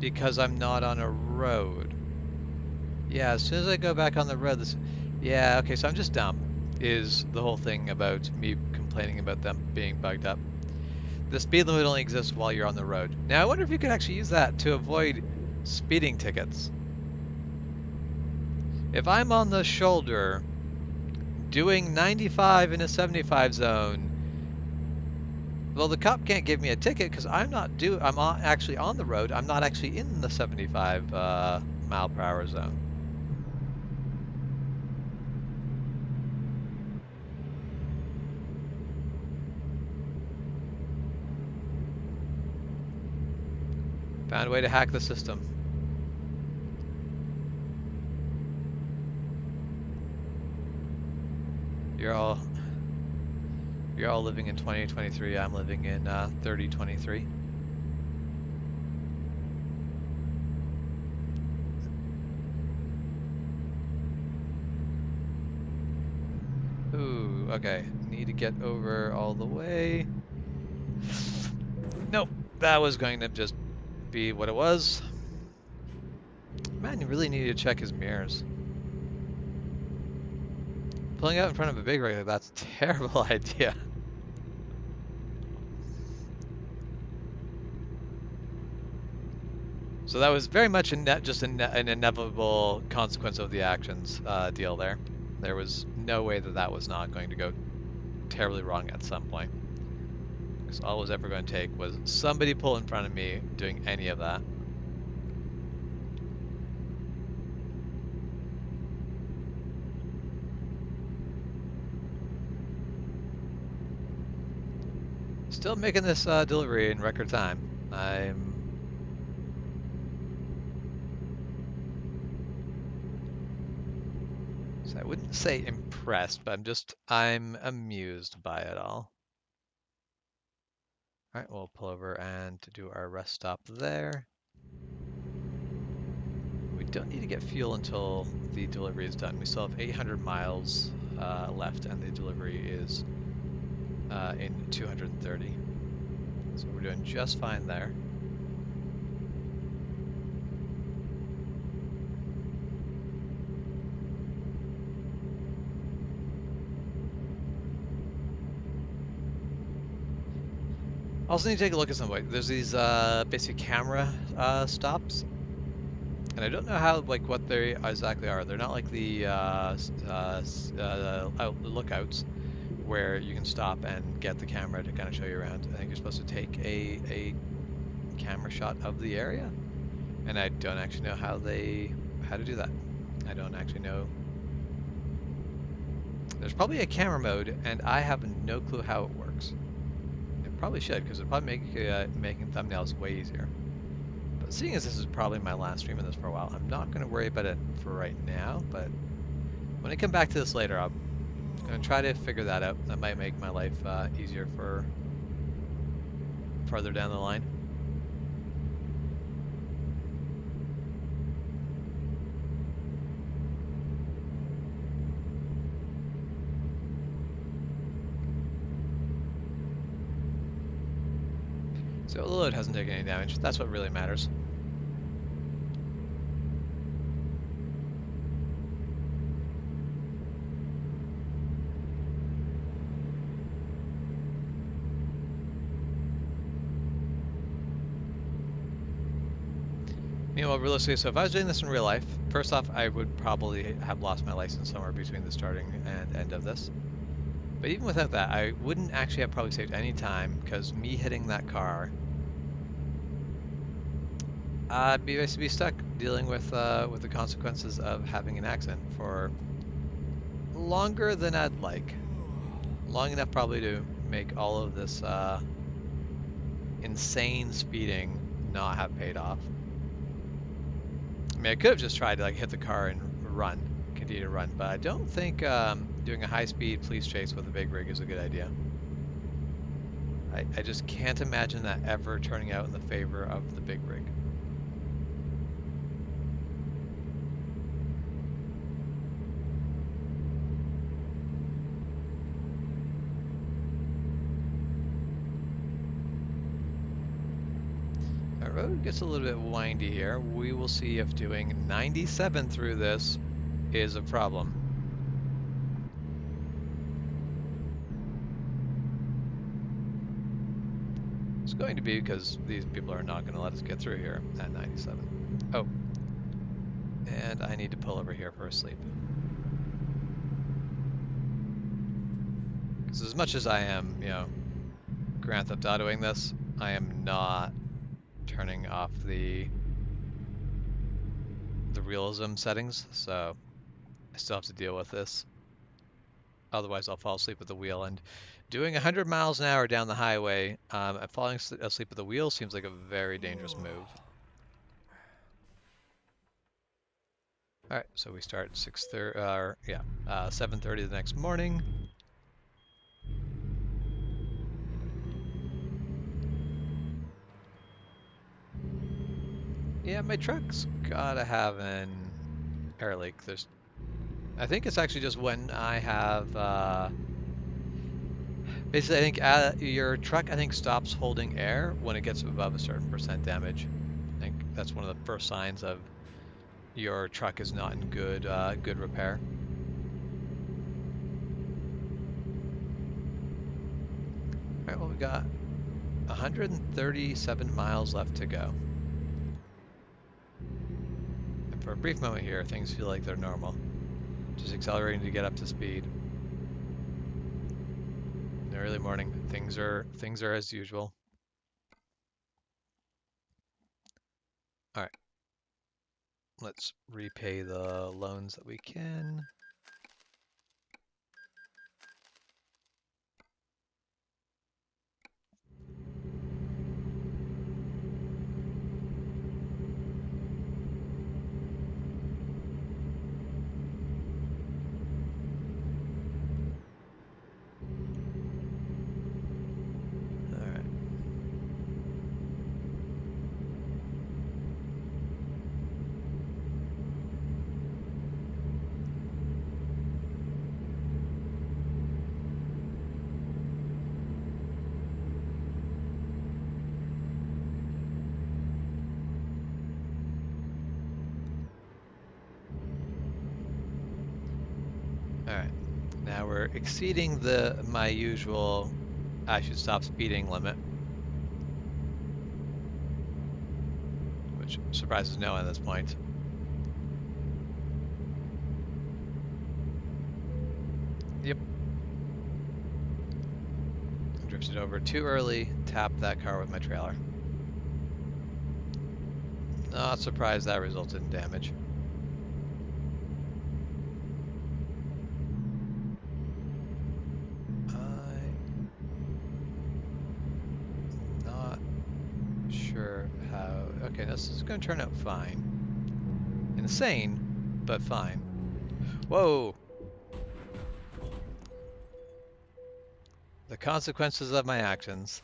because I'm not on a road. Yeah, as soon as I go back on the road, yeah, okay, so I'm just dumb, is the whole thing about me complaining about them being bugged up. The speed limit only exists while you're on the road. Now, I wonder if you could actually use that to avoid speeding tickets. If I'm on the shoulder doing 95 in a 75 zone, well, the cop can't give me a ticket because I'm actually on the road. I'm not actually in the 75 mile per hour zone. Found a way to hack the system. You're all living in 2023. I'm living in 3023. Ooh, okay. Need to get over all the way. Nope, that was going to just be what it was. Man, you really need to check his mirrors. Pulling out in front of a big rig, that's a terrible idea. So that was very much just an inevitable consequence of the actions deal there. There was no way that was not going to go terribly wrong at some point. Because all it was ever going to take was somebody pull in front of me doing any of that. Still making this delivery in record time. I'm I wouldn't say impressed, but I'm amused by it all. All right, we'll pull over and do our rest stop there. We don't need to get fuel until the delivery is done. We still have 800 miles left, and the delivery is in 230. So we're doing just fine there. Also need to take a look at something. There's these basic camera stops, and I don't know how what they exactly are. They're not like the lookouts where you can stop and get the camera to kind of show you around. I think you're supposed to take a camera shot of the area, and I don't actually know how to do that. I don't actually know. There's probably a camera mode, and I have no clue how it works. It probably should, because it'd probably make making thumbnails way easier. But seeing as this is probably my last stream of this for a while, I'm not going to worry about it for right now, but when I come back to this later, I'm going to try to figure that out. That might make my life easier for further down the line. So the load hasn't taken any damage. That's what really matters. Meanwhile, realistically, so if I was doing this in real life, first off, I would probably have lost my license somewhere between the starting and end of this. But even without that, I wouldn't actually have probably saved any time, because me hitting that car, I'd basically be stuck dealing with the consequences of having an accident for longer than I'd like. Long enough probably to make all of this insane speeding not have paid off. I mean, I could have just tried to hit the car and run, continue to run, but I don't think doing a high-speed police chase with a big rig is a good idea. I just can't imagine that ever turning out in the favor of the big rig. Our road gets a little bit windy here. We will see if doing 97 through this is a problem. It's going to be, because these people are not going to let us get through here at 97. Oh, and I need to pull over here for a sleep. Because as much as I am, Grand Theft Autoing this, I am not turning off the realism settings, so I still have to deal with this. Otherwise, I'll fall asleep at the wheel. And doing 100 miles an hour down the highway and falling asleep at the wheel seems like a very dangerous move. All right, so we start at 7:30 the next morning. Yeah, my truck's gotta have an air leak. I think it's actually just when I have, basically I think your truck stops holding air when it gets above a certain percent damage. I think that's one of the first signs of your truck is not in good repair. All right, well, we got 137 miles left to go. And for a brief moment here, things feel like they're normal. Just accelerating to get up to speed. In the early morning, things are as usual. All right. Let's repay the loans that we can. Now we're exceeding my usual I should stop speeding limit, which surprises no one at this point. Yep. Drifted over too early, tapped that car with my trailer. Not surprised that resulted in damage. I'm not sure how... Okay, this is going to turn out fine. Insane, but fine. Whoa! The consequences of my actions.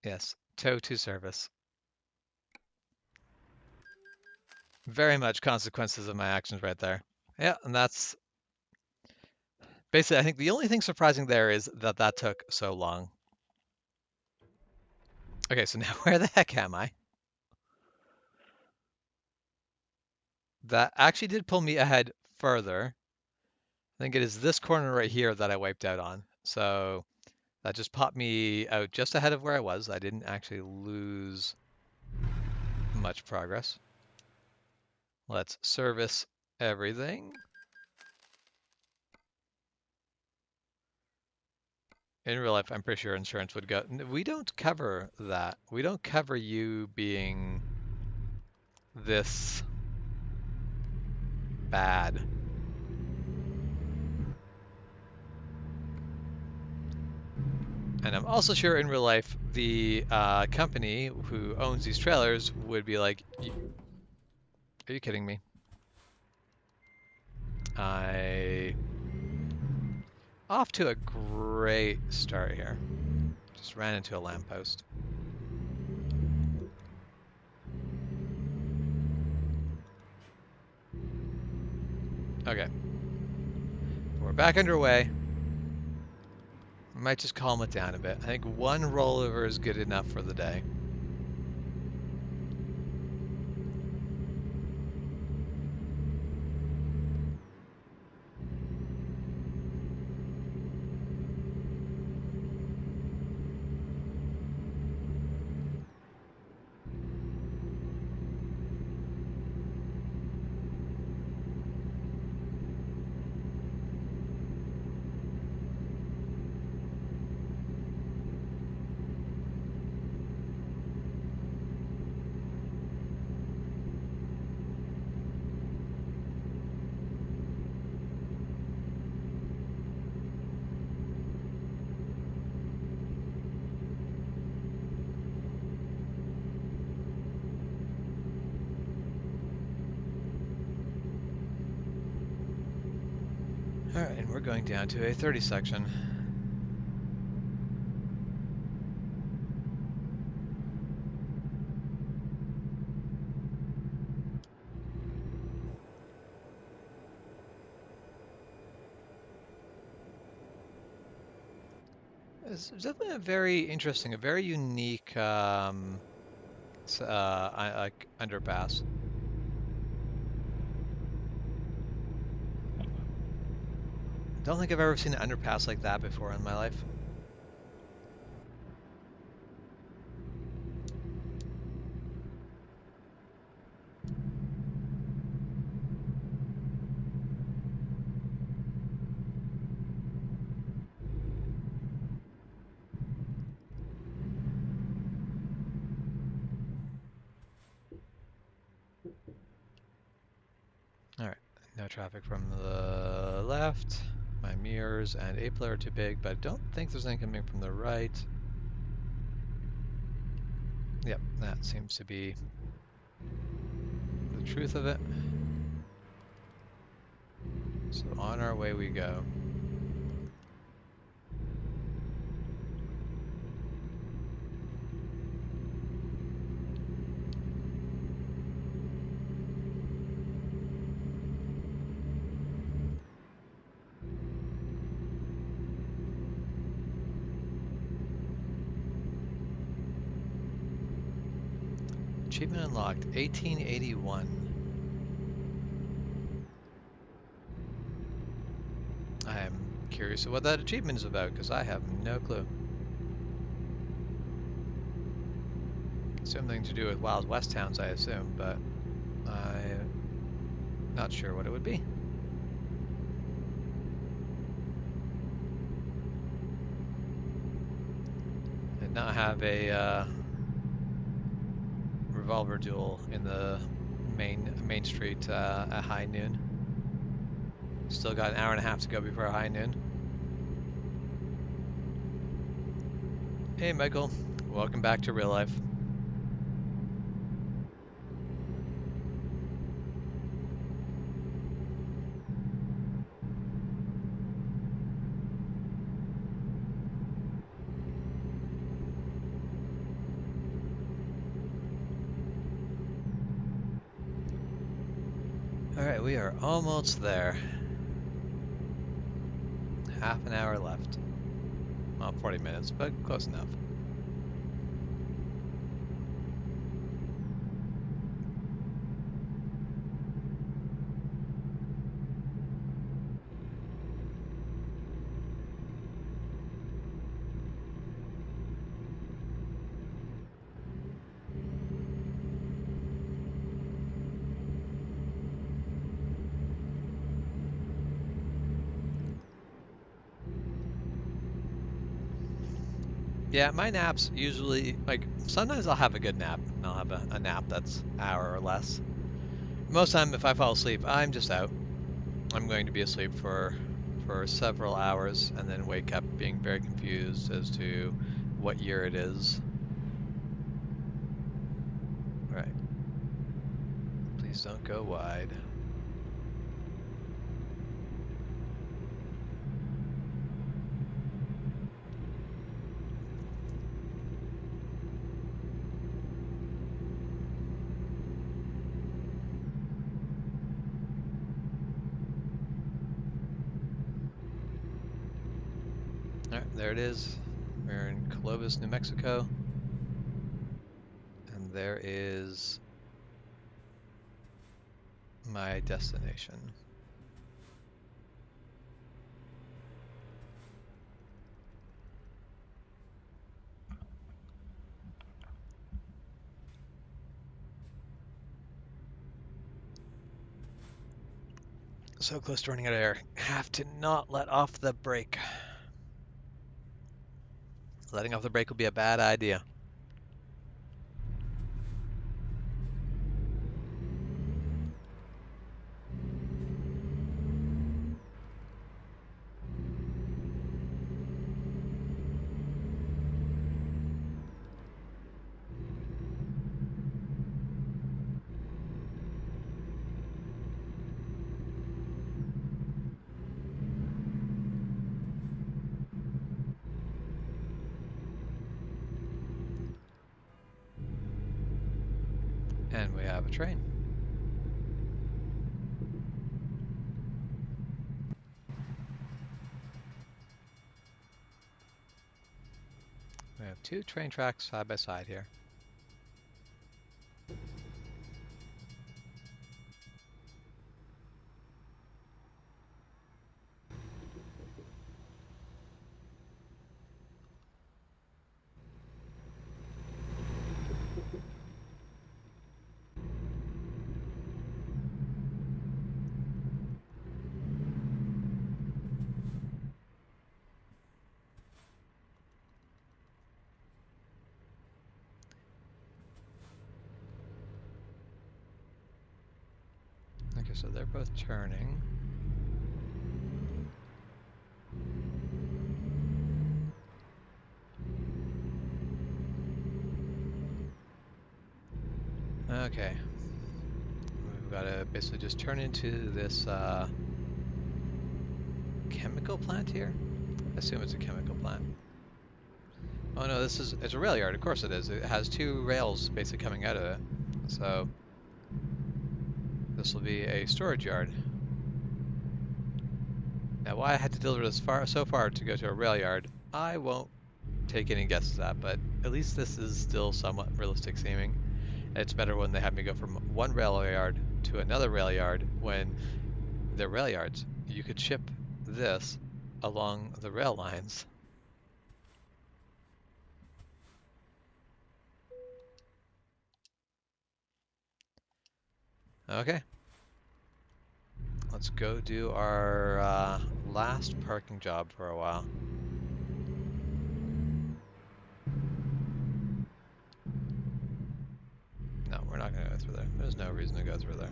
Yes, tow to service. Very much consequences of my actions right there. Yeah, and that's basically, I think the only thing surprising there is that that took so long. Okay, so now where the heck am I? That actually did pull me ahead further. I think it is this corner right here that I wiped out on. So that just popped me out just ahead of where I was. I didn't actually lose much progress. Let's service everything. In real life, I'm pretty sure insurance would go. We don't cover that. We don't cover you being this bad. And I'm also sure in real life, the company who owns these trailers would be like, are you kidding me? I off to a great start here. Just ran into a lamppost. Okay. We're back underway. We might just calm it down a bit. I think one rollover is good enough for the day. All right, and we're going down to a 30 section. It's definitely a very interesting, a very unique like underpass. Don't think I've ever seen an underpass like that before in my life. All right, no traffic from the left. My mirrors and A-pillar are too big, but I don't think there's any coming from the right. Yep, that seems to be the truth of it. So on our way we go. Achievement unlocked, 1881. I am curious what that achievement is about, because I have no clue. Something to do with Wild West towns, I assume, but I'm not sure what it would be. Did not have a revolver duel in the main street at high noon. Still got an hour and a half to go before high noon. Hey Michael, welcome back to real life. Alright, we are almost there. Half an hour left. Well, 40 minutes, but close enough. Yeah, my naps usually, like, sometimes I'll have a good nap, and I'll have a nap that's an hour or less. Most of the time, if I fall asleep, I'm just out. I'm going to be asleep for several hours, and then wake up being very confused as to what year it is. Right. Please don't go wide. Alright, there it is. We're in Clovis, New Mexico. And there is my destination. So close to running out of air. Have to not let off the brake. Letting off the brake will be a bad idea. And we have a train. We have two train tracks side by side here. Okay, so they're both turning. Okay. We've got to basically just turn into this chemical plant here. I assume it's a chemical plant. Oh no, it's a rail yard. Of course it is. It has two rails basically coming out of it. So this will be a storage yard. Now, why I had to deliver this so far to go to a rail yard, I won't take any guesses at, but at least this is still somewhat realistic seeming. It's better when they have me go from one rail yard to another rail yard when they're rail yards. You could ship this along the rail lines. Okay, let's go do our last parking job for a while. No, we're not gonna go through there. There's no reason to go through there.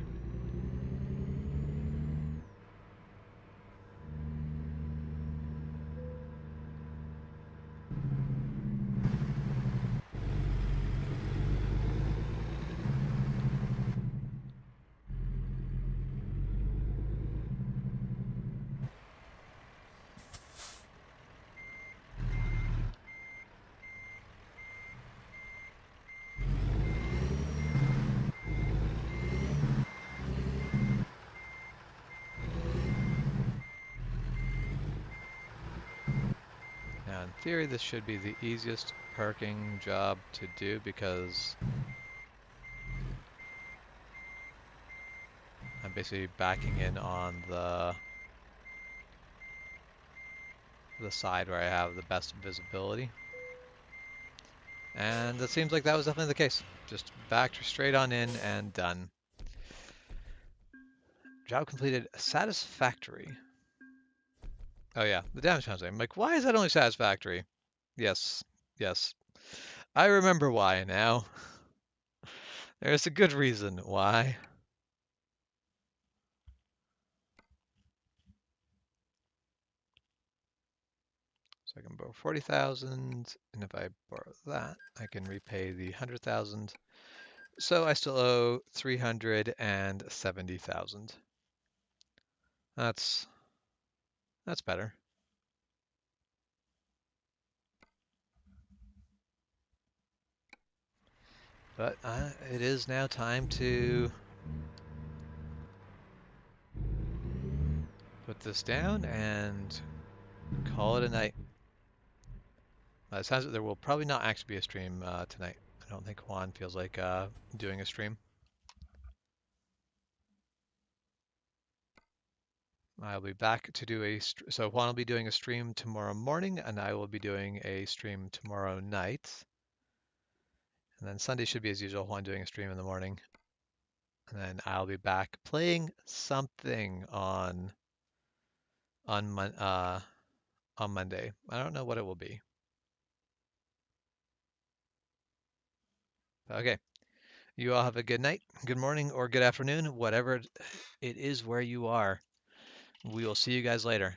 Now, in theory, this should be the easiest parking job to do because I'm basically backing in on the side where I have the best visibility. And it seems like that was definitely the case. Just backed straight on in and done. Job completed satisfactory. Oh yeah, the damage penalty. I'm like, why is that only satisfactory? Yes, yes. I remember why now. There's a good reason why. So I can borrow 40,000, and if I borrow that, I can repay the 100,000. So I still owe 370,000. That's better. But it is now time to put this down and call it a night. It sounds like there will probably not actually be a stream tonight. I don't think Juan feels like doing a stream. I'll be back to do so Juan will be doing a stream tomorrow morning, and I will be doing a stream tomorrow night. And then Sunday should be as usual, Juan doing a stream in the morning. And then I'll be back playing something on Monday. I don't know what it will be. Okay. You all have a good night, good morning, or good afternoon, whatever it is where you are. We will see you guys later.